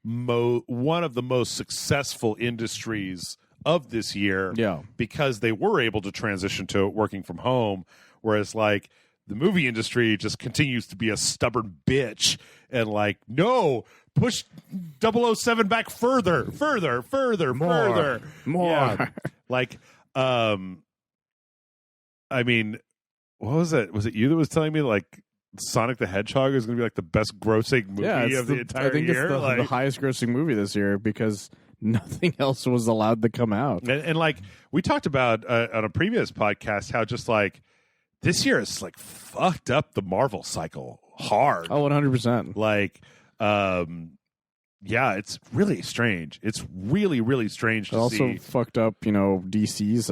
most successful industries of this year. Yeah. Because they were able to transition to working from home, whereas like the movie industry just continues to be a stubborn bitch and like, no, push 007 back further, more. Yeah. Like, I mean, what was it? Was it you that was telling me like Sonic the Hedgehog is going to be like the best grossing movie of the entire year? I think it's the highest grossing movie this year because nothing else was allowed to come out. And like we talked about on a previous podcast, how just like this year is like fucked up the Marvel cycle hard. Oh, 100%. Like, yeah, it's really strange. It's really, really strange to see. Also fucked up, DC's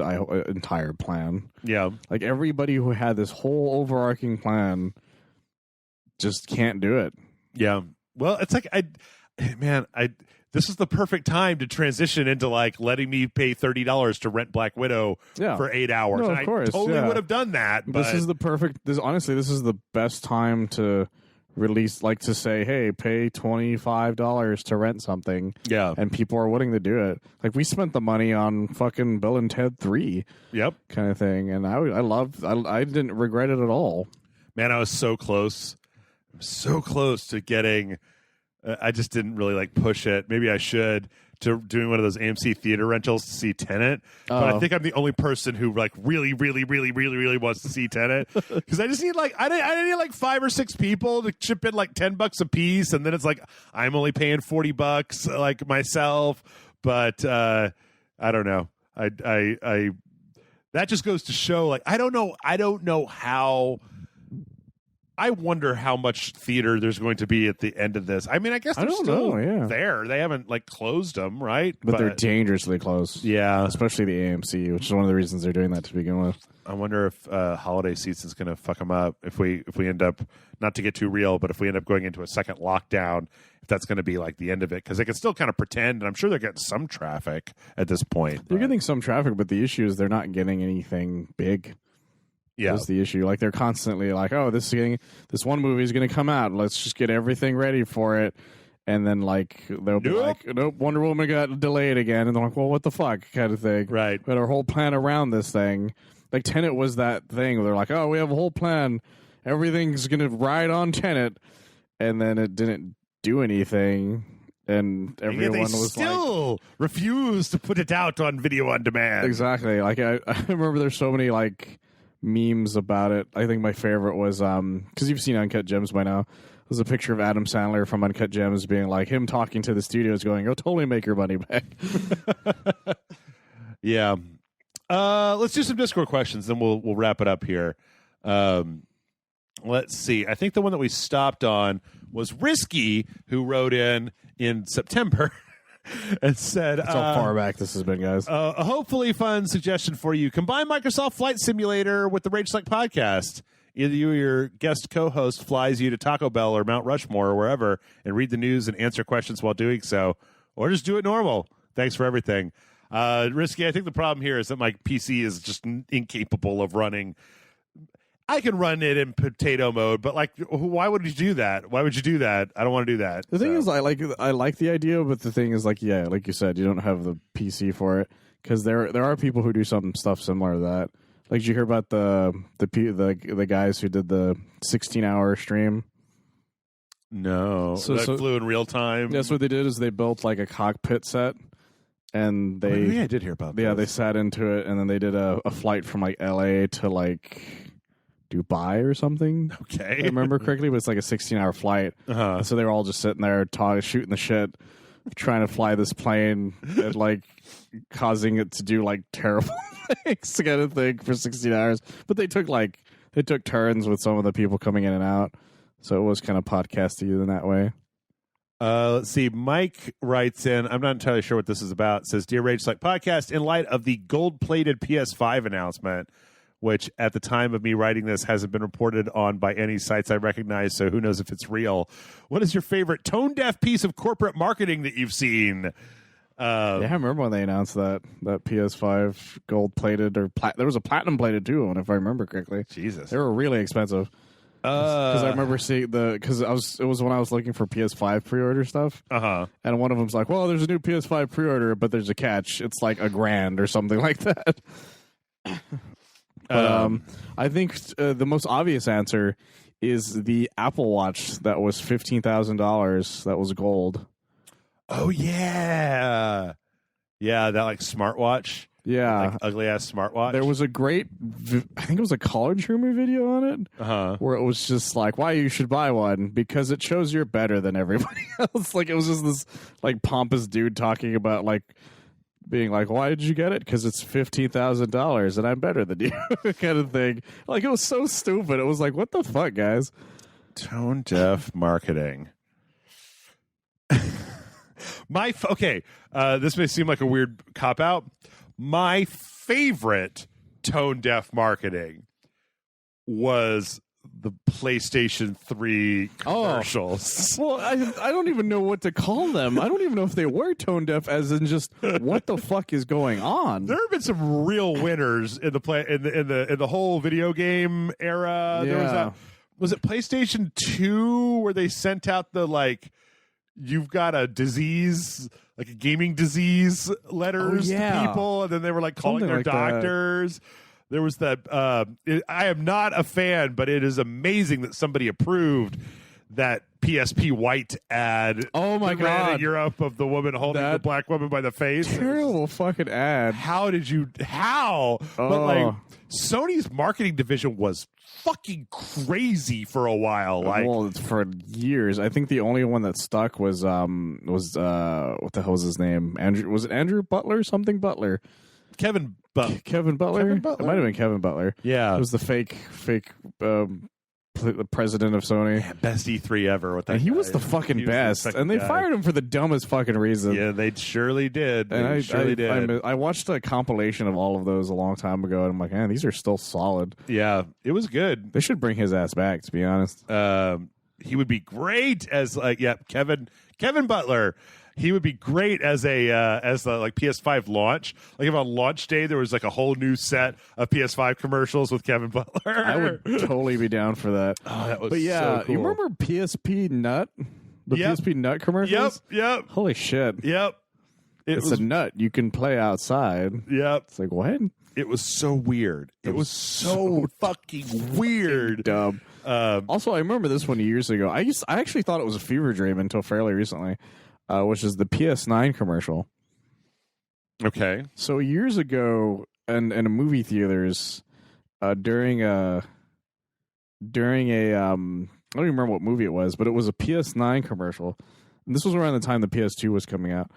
entire plan. Yeah. Like everybody who had this whole overarching plan just can't do it. Yeah. Well, it's like this is the perfect time to transition into like letting me pay $30 to rent Black Widow for 8 hours. No, of course, I totally would have done that. But this is the perfect. Honestly, this is the best time to release, like to say, hey, pay $25 to rent something. Yeah. And people are willing to do it. Like we spent the money on fucking Bill and Ted 3. Yep. Kind of thing. And I didn't regret it at all. Man, I was so close. So close to getting. I just didn't really like push it. Maybe I should to doing one of those AMC theater rentals to see Tenet. But I think I'm the only person who like really, really, really, really, really wants to see Tenet because I just need like I need like 5 or 6 people to chip in like $10 a piece, and then it's like I'm only paying $40 like myself. But I don't know. I that just goes to show like I don't know how. I wonder how much theater there's going to be at the end of this. I mean, I guess they're still there. They haven't like closed them, right? But they're dangerously close. Yeah, especially the AMC, which is one of the reasons they're doing that to begin with. I wonder if holiday season's going to fuck them up. If we end up, not to get too real, but if we end up going into a second lockdown, if that's going to be like the end of it, because they can still kind of pretend, and I'm sure they're getting some traffic at this point. They're getting some traffic, but the issue is they're not getting anything big. Yeah, that's the issue. Like they're constantly like, oh, this one movie is going to come out. Let's just get everything ready for it. And then like they'll be like, nope, Wonder Woman got delayed again. And they're like, well, what the fuck, kind of thing. Right. But our whole plan around this thing, like Tenet was that thing where they're like, oh, we have a whole plan. Everything's going to ride on Tenet. And then it didn't do anything. And everyone was still refused to put it out on video on demand. Exactly. Like I remember there's so many like memes about it. I think my favorite was because you've seen Uncut Gems by now. There's a picture of Adam Sandler from Uncut Gems being like him talking to the studios going, "Oh, totally make your money back." Yeah. Let's do some Discord questions, then we'll wrap it up here. Let's see. I think the one that we stopped on was Risky, who wrote in September. And said, that's how far back this has been, guys. A hopefully fun suggestion for you. Combine Microsoft Flight Simulator with the Rage Select podcast. Either you or your guest co-host flies you to Taco Bell or Mount Rushmore or wherever and read the news and answer questions while doing so. Or just do it normal. Thanks for everything. Risky, I think the problem here is that my PC is just incapable of running. I can run it in potato mode, but like, why would you do that? Why would you do that? I don't want to do that. The thing is, I like the idea, but the thing is, like, yeah, like you said, you don't have the PC for it because there are people who do some stuff similar to that. Like, did you hear about the guys who did the 16-hour stream? No, so flew in real time. That's what they did. Is they built like a cockpit set, and they I did hear about. Yeah, they sat into it, and then they did a flight from like LA to like Dubai or something. Okay. If I remember correctly, but it's like a 16-hour flight. Uh-huh. So they were all just sitting there shooting the shit, trying to fly this plane and like causing it to do like terrible things kind of thing for 16 hours. But they took turns with some of the people coming in and out. So it was kind of podcasty in that way. Let's see. Mike writes in, I'm not entirely sure what this is about. It says, Dear Rage Select Podcast, in light of the gold-plated PS5 announcement, which at the time of me writing this hasn't been reported on by any sites I recognize, so who knows if it's real. What is your favorite tone-deaf piece of corporate marketing that you've seen? Yeah, I remember when they announced that PS5 gold-plated or there was a platinum-plated too one, if I remember correctly. Jesus. They were really expensive. Because I remember seeing it was when I was looking for PS5 pre-order stuff. Uh-huh. And one of them's like, well, there's a new PS5 pre-order, but there's a catch. It's like $1,000 or something like that. But I think the most obvious answer is the Apple Watch that was $15,000. That was gold. Oh yeah, that like smartwatch. Yeah, like ugly ass smartwatch. There was a great, I think it was a college humor video on it, where it was just like, why you should buy one because it shows you're better than everybody else. Like it was just this like pompous dude talking about like. Being like, why did you get it? Because it's $15,000 and I'm better than you, kind of thing. Like, it was so stupid. It was like, what the fuck, guys? Tone deaf marketing. This may seem like a weird cop out. My favorite tone deaf marketing was the PlayStation 3 commercials. Well, I don't even know what to call them. I don't even know if they were tone deaf, as in just what the fuck is going on. There have been some real winners in the whole video game era. Yeah. There was it PlayStation 2 where they sent out the like you've got a disease, like a gaming disease letters to people, and then they were like calling their doctors. That. There was that. I am not a fan, but it is amazing that somebody approved that PSP White ad. Oh my god! In Europe of the woman holding the black woman by the face. Terrible fucking ad. How did you? How? Oh. But like Sony's marketing division was fucking crazy for a while. Like, well, for years. I think the only one that stuck was what the hell was his name? Andrew? Was it Andrew Butler? Something Butler. Kevin Butler. It might have been Kevin Butler. Yeah. It was the fake the president of Sony. Yeah, best E3 ever. With that And he guy. was the fucking He was best, the and they guy. fired him for the dumbest fucking reason. Yeah, they surely did. And I I watched a compilation of all of those a long time ago, and I'm like, man, these are still solid. Yeah, it was good. They should bring his ass back, to be honest. He would be great as Kevin Butler. He would be great as the PS5 launch. Like if on launch day there was like a whole new set of PS5 commercials with Kevin Butler. I would totally be down for that. Oh, that was But yeah, so cool. you remember PSP Nut? The Yep. PSP Nut commercials? Yep. Holy shit. It It's was a nut you can play outside. Yep. It's like, what? It was so weird. It was so fucking weird. Dumb. Also, I remember this one years ago. I actually thought it was a fever dream until fairly recently, which is the PS9 commercial. Okay. So years ago, in a movie theaters, during a I don't even remember what movie it was, but it was a PS9 commercial. And this was around the time the PS2 was coming out.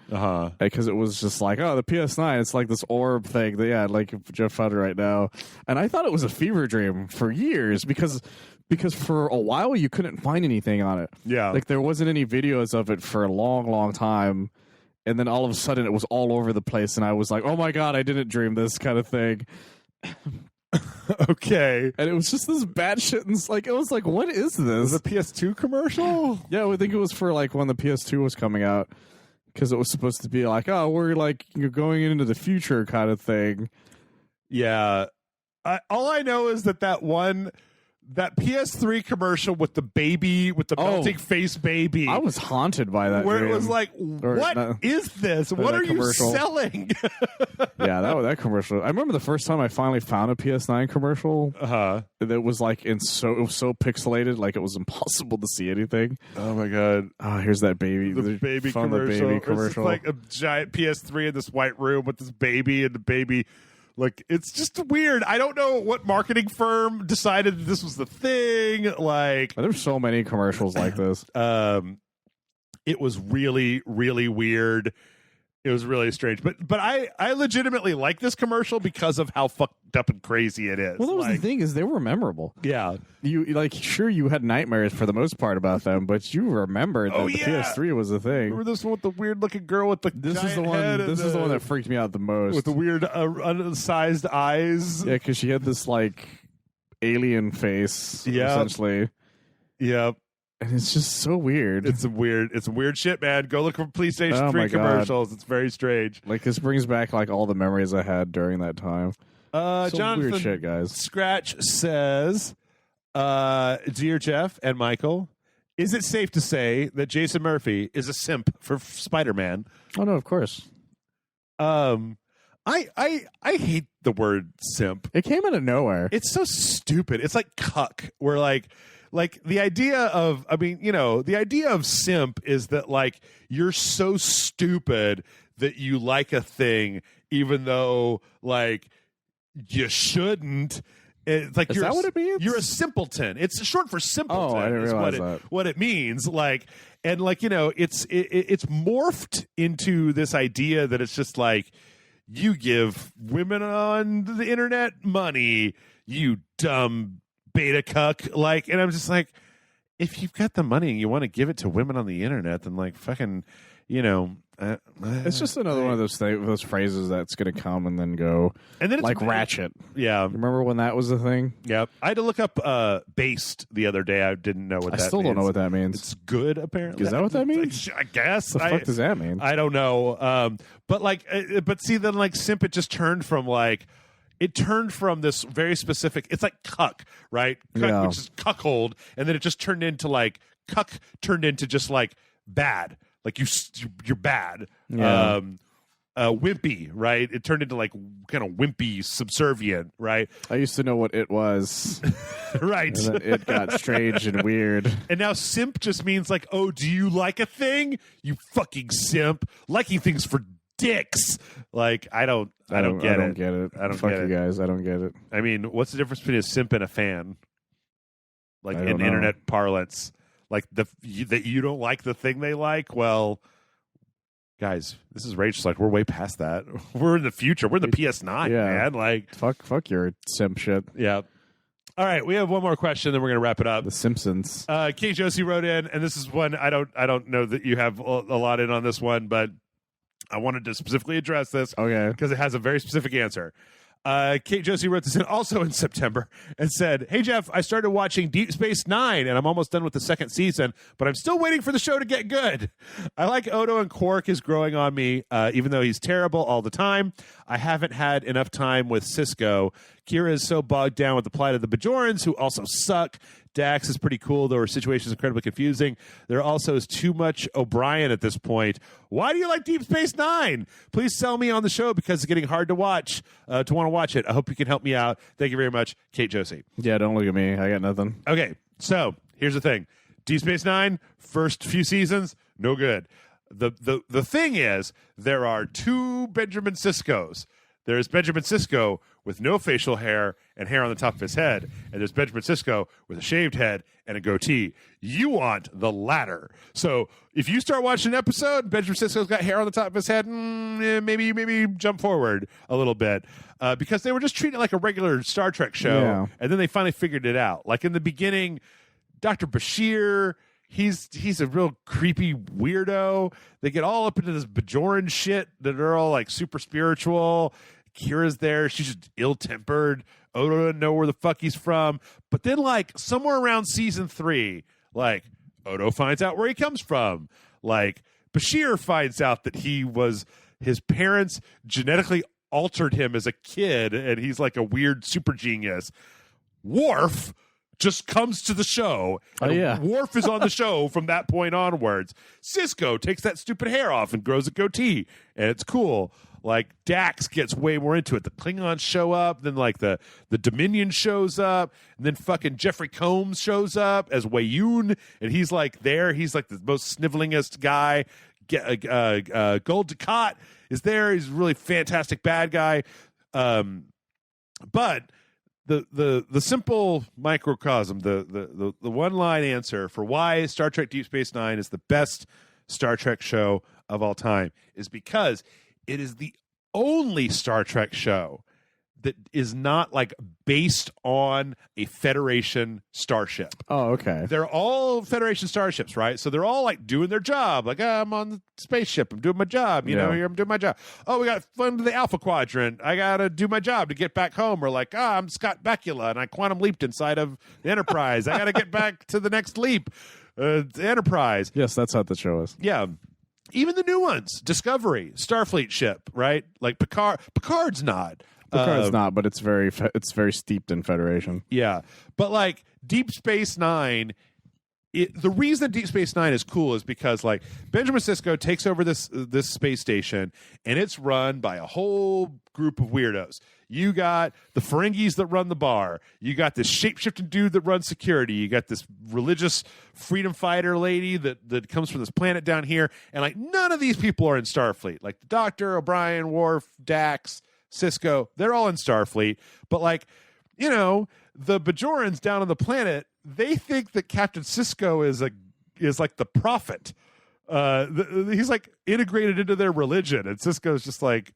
Because it was just like, oh, the PS9, it's like this orb thing that, yeah, like Jeff found it right now. And I thought it was a fever dream for years because for a while you couldn't find anything on it. Yeah. Like there wasn't any videos of it for a long, long time. And then all of a sudden it was all over the place. And I was like, oh my God, I didn't dream this kind of thing. Okay. And it was just this bad shit. And it was like, what is this? Was it a PS2 commercial? Yeah, I think it was for like when the PS2 was coming out, because it was supposed to be like, oh, we're like you're going into the future kind of thing. Yeah. All I know is that PS3 commercial with the baby, with the melting face baby. I was haunted by that. Where dream. it was like, what is this? What are you selling? Yeah, that commercial. I remember the first time I finally found a PS9 commercial. That was like it was so pixelated, like it was impossible to see anything. Oh my God! Oh, here's that baby. The baby found commercial. The baby commercial. It's like a giant PS3 in this white room with this baby, and the baby. Like, it's just weird. I don't know what marketing firm decided that this was the thing. Like, there's so many commercials like this. It was really, really weird. It was really strange. But I legitimately like this commercial because of how fucked up and crazy it is. Well, that was the thing, is they were memorable. Yeah. You had nightmares for the most part about them, but you remembered that the PS3 was a thing. Remember this one with the weird looking girl with the This is the one that freaked me out the most. With the weird unsized eyes. Yeah, because she had this like alien face, essentially. Yep. And it's just so weird. It's some weird shit, man. Go look for PlayStation 3 commercials. It's very strange. Like, this brings back like all the memories I had during that time. Jonathan weird shit, guys. Scratch says, Dear Jeff and Michael, is it safe to say that Jason Murphy is a simp for Spider-Man? Oh no, of course. I hate the word simp. It came out of nowhere. It's so stupid. It's like cuck. Where like the idea of, the idea of simp is that like you're so stupid that you like a thing even though like you shouldn't. It's like is that what it means? You're a simpleton. It's short for simpleton. Oh, I didn't realize that. What it means. Like, and like, it's morphed into this idea that it's just like, you give women on the internet money, you dumb beta cuck. Like, and I'm just like, if you've got the money and you want to give it to women on the internet, then like fucking, it's just another one of those phrases that's going to come and then go. And then it's like Ratchet. Yeah. Remember when that was a thing? Yeah. I had to look up based the other day. I didn't know what that means. I still don't know what that means. It's good, apparently. Is that what that means? I guess. What the fuck does that mean? I don't know. But see, then like simp, it just turned from like, it turned from this very specific, it's like cuck, right? Cuck, which is cuckold. And then it just turned into like, cuck turned into just like bad. Like you're bad. Yeah. Wimpy, right? It turned into like kind of wimpy, subservient, right? I used to know what it was. Right. And then it got strange and weird. And now simp just means like, oh, do you like a thing? You fucking simp. Liking things for dicks. Like, I don't get it. I don't get it. Fuck get you it. guys. I don't get it. I mean, what's the difference between a simp and a fan? Like in know. internet parlance. Like that you don't like the thing they like? Well, guys, this is Rage. Like, we're way past that. We're in the future. We're in the PS9, man. Like, fuck your simp shit. Yeah. All right, we have one more question, then we're going to wrap it up. The Simpsons. Kate Josie wrote in, and this is one I don't know that you have a lot in on this one, but I wanted to specifically address this because it has a very specific answer. Kate Josie wrote this in also in September and said, "Hey Jeff, I started watching Deep Space Nine and I'm almost done with the second season, but I'm still waiting for the show to get good. I like Odo and Quark is growing on me, even though he's terrible all the time. I haven't had enough time with Cisco. Kira is so bogged down with the plight of the Bajorans, who also suck. Dax is pretty cool, though her situation is incredibly confusing. There also is too much O'Brien at this point. Why do you like Deep Space Nine? Please sell me on the show because it's getting hard to watch, to want to watch it. I hope you can help me out. Thank you very much, Kate Josie." Yeah, don't look at me. I got nothing. Okay, so here's the thing. Deep Space Nine, first few seasons, no good. The thing is, there are two Benjamin Siskos. There's Benjamin Sisko with no facial hair and hair on the top of his head, and there's Benjamin Sisko with a shaved head and a goatee. You want the latter. So if you start watching an episode, Benjamin Sisko's got hair on the top of his head, maybe jump forward a little bit, because they were just treating it like a regular Star Trek show, and then they finally figured it out. Like in the beginning, Dr. Bashir, he's a real creepy weirdo. They get all up into this Bajoran shit that are all like super spiritual. Kira's there. She's just ill-tempered. Odo doesn't know where the fuck he's from. But then, like, somewhere around season 3, like, Odo finds out where he comes from. Like, Bashir finds out that his parents genetically altered him as a kid, and he's like a weird super genius. Worf just comes to the show. And Worf is on the show from that point onwards. Sisko takes that stupid hair off and grows a goatee, and it's cool. Like, Dax gets way more into it. The Klingons show up, then like the Dominion shows up, and then fucking Jeffrey Combs shows up as Wayun, and he's like there. He's like the most snivelingest guy. Gold Dukat is there. He's a really fantastic bad guy. But the simple microcosm, the one line answer for why Star Trek Deep Space Nine is the best Star Trek show of all time is because it is the only Star Trek show that is not like based on a Federation starship. Oh, okay. They're all Federation starships, right? So they're all like doing their job. Like, I'm on the spaceship. I'm doing my job. You know, here I'm doing my job. Oh, we got fun to the Alpha Quadrant. I got to do my job to get back home. Or like, I'm Scott Bakula and I quantum leaped inside of the Enterprise. I got to get back to the next leap. The Enterprise. Yes, that's how the show is. Yeah. Even the new ones, Discovery, Starfleet ship, right? Like Picard's not. Picard's not, but it's very steeped in Federation. Yeah, but like Deep Space Nine, the reason Deep Space Nine is cool is because like Benjamin Sisko takes over this space station, and it's run by a whole group of weirdos. You got the Ferengis that run the bar. You got this shape-shifting dude that runs security. You got this religious freedom fighter lady that comes from this planet down here. And like none of these people are in Starfleet. Like the Doctor, O'Brien, Worf, Dax, Sisko, they're all in Starfleet. But like, you know, the Bajorans down on the planet, they think that Captain Sisko is like the prophet. He's like integrated into their religion, and Sisko's just like,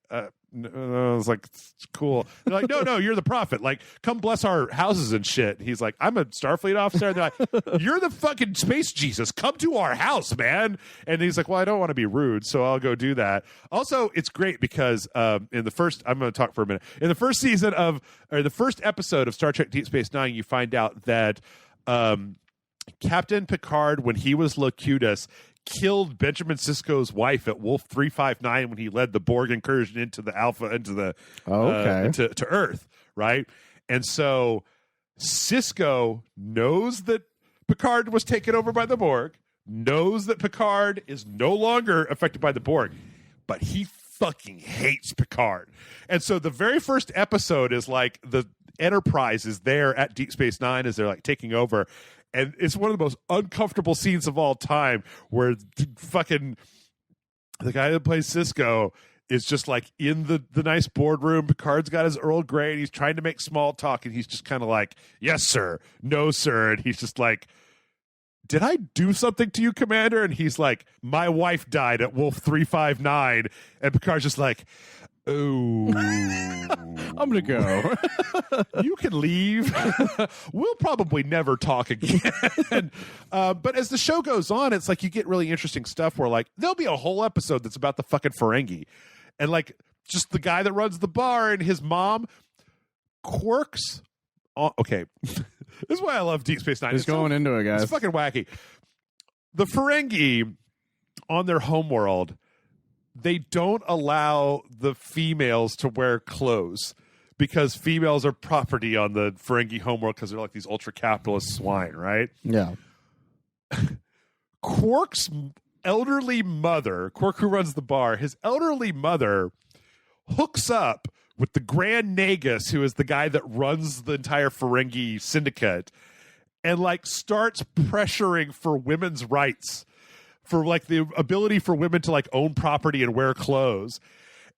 it's like, it's cool. They're like, no, you're the prophet. Like, come bless our houses and shit. He's like, I'm a Starfleet officer. And they're like, you're the fucking space Jesus. Come to our house, man. And he's like, well, I don't want to be rude, so I'll go do that. Also, it's great because in the first, I'm going to talk for a minute. In the first the first episode of Star Trek Deep Space Nine, you find out that Captain Picard, when he was Locutus, killed Benjamin Sisko's wife at Wolf 359 when he led the Borg incursion into the to Earth, right? And so Sisko knows that Picard was taken over by the Borg, knows that Picard is no longer affected by the Borg, but he fucking hates Picard. And so the very first episode is like the Enterprise is there at Deep Space Nine as they're like taking over. And it's one of the most uncomfortable scenes of all time where fucking the guy that plays Sisko is just like in the nice boardroom. Picard's got his Earl Grey and he's trying to make small talk. And he's just kind of like, yes, sir. No, sir. And he's just like, did I do something to you, Commander? And he's like, my wife died at Wolf 359. And Picard's just like, Oh, I'm gonna go. you can leave. We'll probably never talk again. But as the show goes on, it's like you get really interesting stuff where like there'll be a whole episode that's about the fucking Ferengi, and like just the guy that runs the bar and his mom. Quark's. Oh, okay, this is why I love Deep Space Nine. He's going into it, guys. It's fucking wacky. The Ferengi on their homeworld, they don't allow the females to wear clothes because females are property on the Ferengi homeworld because they're like these ultra capitalist swine, right? Yeah. Quark's elderly mother, Quark who runs the bar, his elderly mother hooks up with the Grand Nagus, who is the guy that runs the entire Ferengi syndicate, and like starts pressuring for women's rights, for like the ability for women to like own property and wear clothes.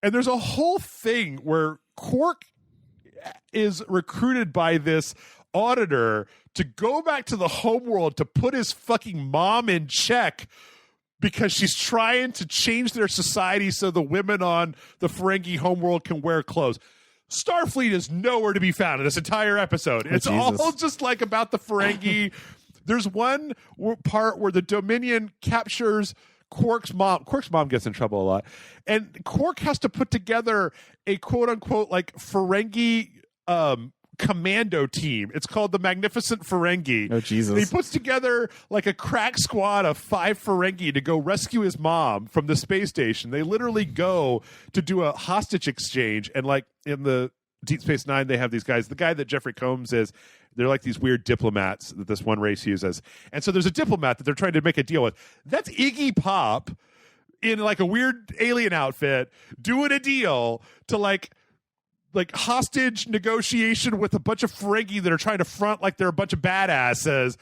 And there's a whole thing where Quark is recruited by this auditor to go back to the homeworld to put his fucking mom in check because she's trying to change their society so the women on the Ferengi homeworld can wear clothes. Starfleet is nowhere to be found in this entire episode. It's all just like about the Ferengi. There's one part where the Dominion captures Quark's mom. Quark's mom gets in trouble a lot. And Quark has to put together a quote-unquote like Ferengi commando team. It's called the Magnificent Ferengi. Oh, Jesus. And he puts together like a crack squad of 5 Ferengi to go rescue his mom from the space station. They literally go to do a hostage exchange. And like in the Deep Space Nine, they have these guys. The guy that Jeffrey Combs is, they're like these weird diplomats that this one race uses. And so there's a diplomat that they're trying to make a deal with. That's Iggy Pop in like a weird alien outfit doing a deal to like hostage negotiation with a bunch of Ferengi that are trying to front like they're a bunch of badasses.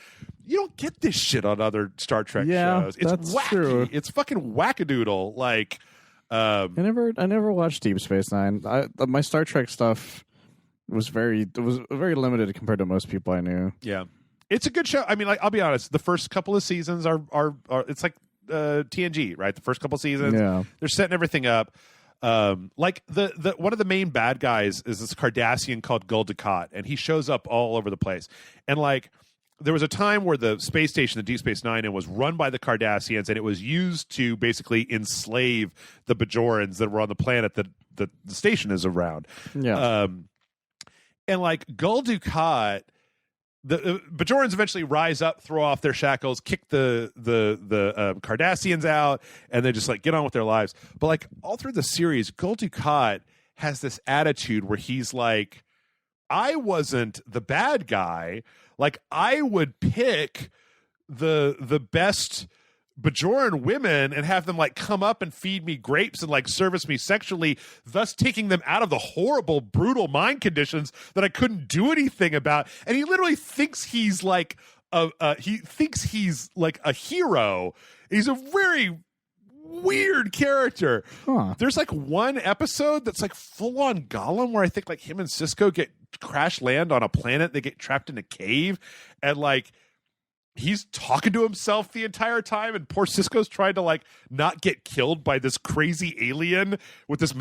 You don't get this shit on other Star Trek shows. It's that's wacky. true. It's fucking wackadoodle. Like, I never watched Deep Space Nine. My Star Trek stuff was very limited compared to most people I knew. Yeah, it's a good show. I mean, like, I'll be honest. The first couple of seasons are it's like TNG, right? The first couple of seasons, they're setting everything up. Like the one of the main bad guys is this Cardassian called Gul Dukat, and he shows up all over the place. And like there was a time where the space station, the Deep Space Nine, was run by the Cardassians, and it was used to basically enslave the Bajorans that were on the planet that the station is around. Yeah. And like Gul Dukat, the Bajorans eventually rise up, throw off their shackles, kick the Cardassians out, and they just like get on with their lives. But like all through the series, Gul Dukat has this attitude where he's like, I wasn't the bad guy. Like I would pick the best Bajoran women and have them like come up and feed me grapes and like service me sexually, thus taking them out of the horrible, brutal mind conditions that I couldn't do anything about. And he literally thinks he's like a hero. He's a very weird character. Huh. There's like one episode that's like full on Gollum where I think like him and Cisco get crash land on a planet. They get trapped in a cave and like he's talking to himself the entire time, and poor Cisco's trying to like not get killed by this crazy alien with this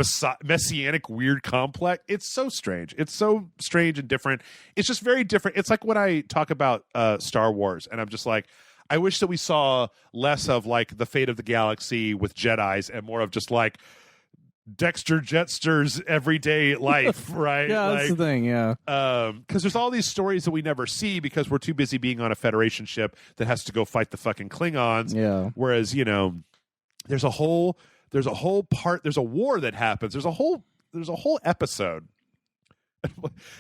messianic weird complex. It's so strange. It's so strange and different. It's just very different. It's like when I talk about Star Wars, and I'm just like, I wish that we saw less of like the fate of the galaxy with Jedis and more of just like Dexter Jettster's everyday life, right? Yeah, that's the thing, yeah. Because there's all these stories that we never see because we're too busy being on a Federation ship that has to go fight the fucking Klingons. Yeah. Whereas, you know, there's a whole part, there's a war that happens. There's a whole episode.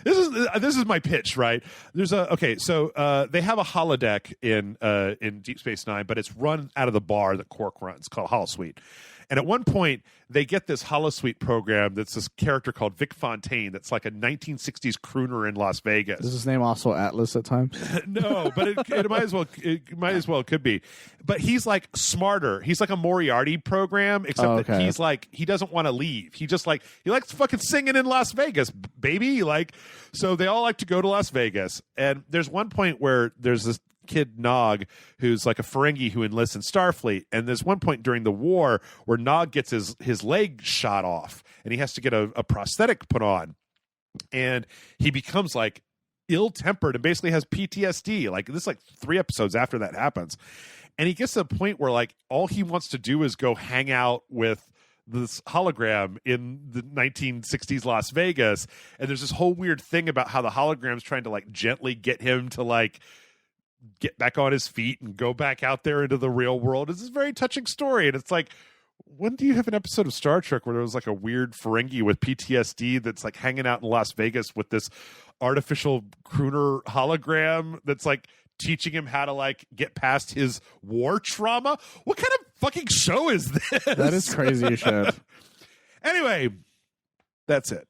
This is my pitch, right? There's so they have a holodeck in Deep Space Nine, but it's run out of the bar that Quark runs called Holosuite. And at one point, they get this holosuite program that's this character called Vic Fontaine that's like a 1960s crooner in Las Vegas. Is his name also Atlas at times? No, but it might as well could be. But he's like smarter. He's like a Moriarty program, except that he's like he doesn't want to leave. He just like he likes fucking singing in Las Vegas, baby. Like so they all like to go to Las Vegas. And there's one point where there's this kid Nog, who's like a Ferengi who enlists in Starfleet. And there's one point during the war where Nog gets his leg shot off, and he has to get a prosthetic put on. And he becomes like ill-tempered and basically has PTSD. Like this is like 3 episodes after that happens. And he gets to the point where like all he wants to do is go hang out with this hologram in the 1960s Las Vegas. And there's this whole weird thing about how the hologram's trying to like gently get him to like get back on his feet and go back out there into the real world. It's a very touching story. And it's like, when do you have an episode of Star Trek where there was like a weird Ferengi with PTSD that's like hanging out in Las Vegas with this artificial crooner hologram that's like teaching him how to like get past his war trauma? What kind of fucking show is this? That is crazy shit. Anyway, that's it.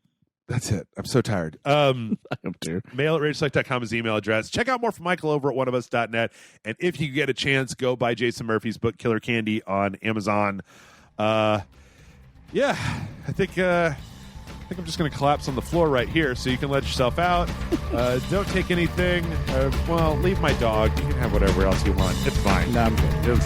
I'm so tired. I am too. Mail at RageSelect.com is the email address. Check out more from Michael over at oneofus.net. And if you get a chance, go buy Jason Murphy's book, Killer Candy, on Amazon. I think I'm just going to collapse on the floor right here so you can let yourself out. Don't take anything. Leave my dog. You can have whatever else you want. It's fine. No, I'm good.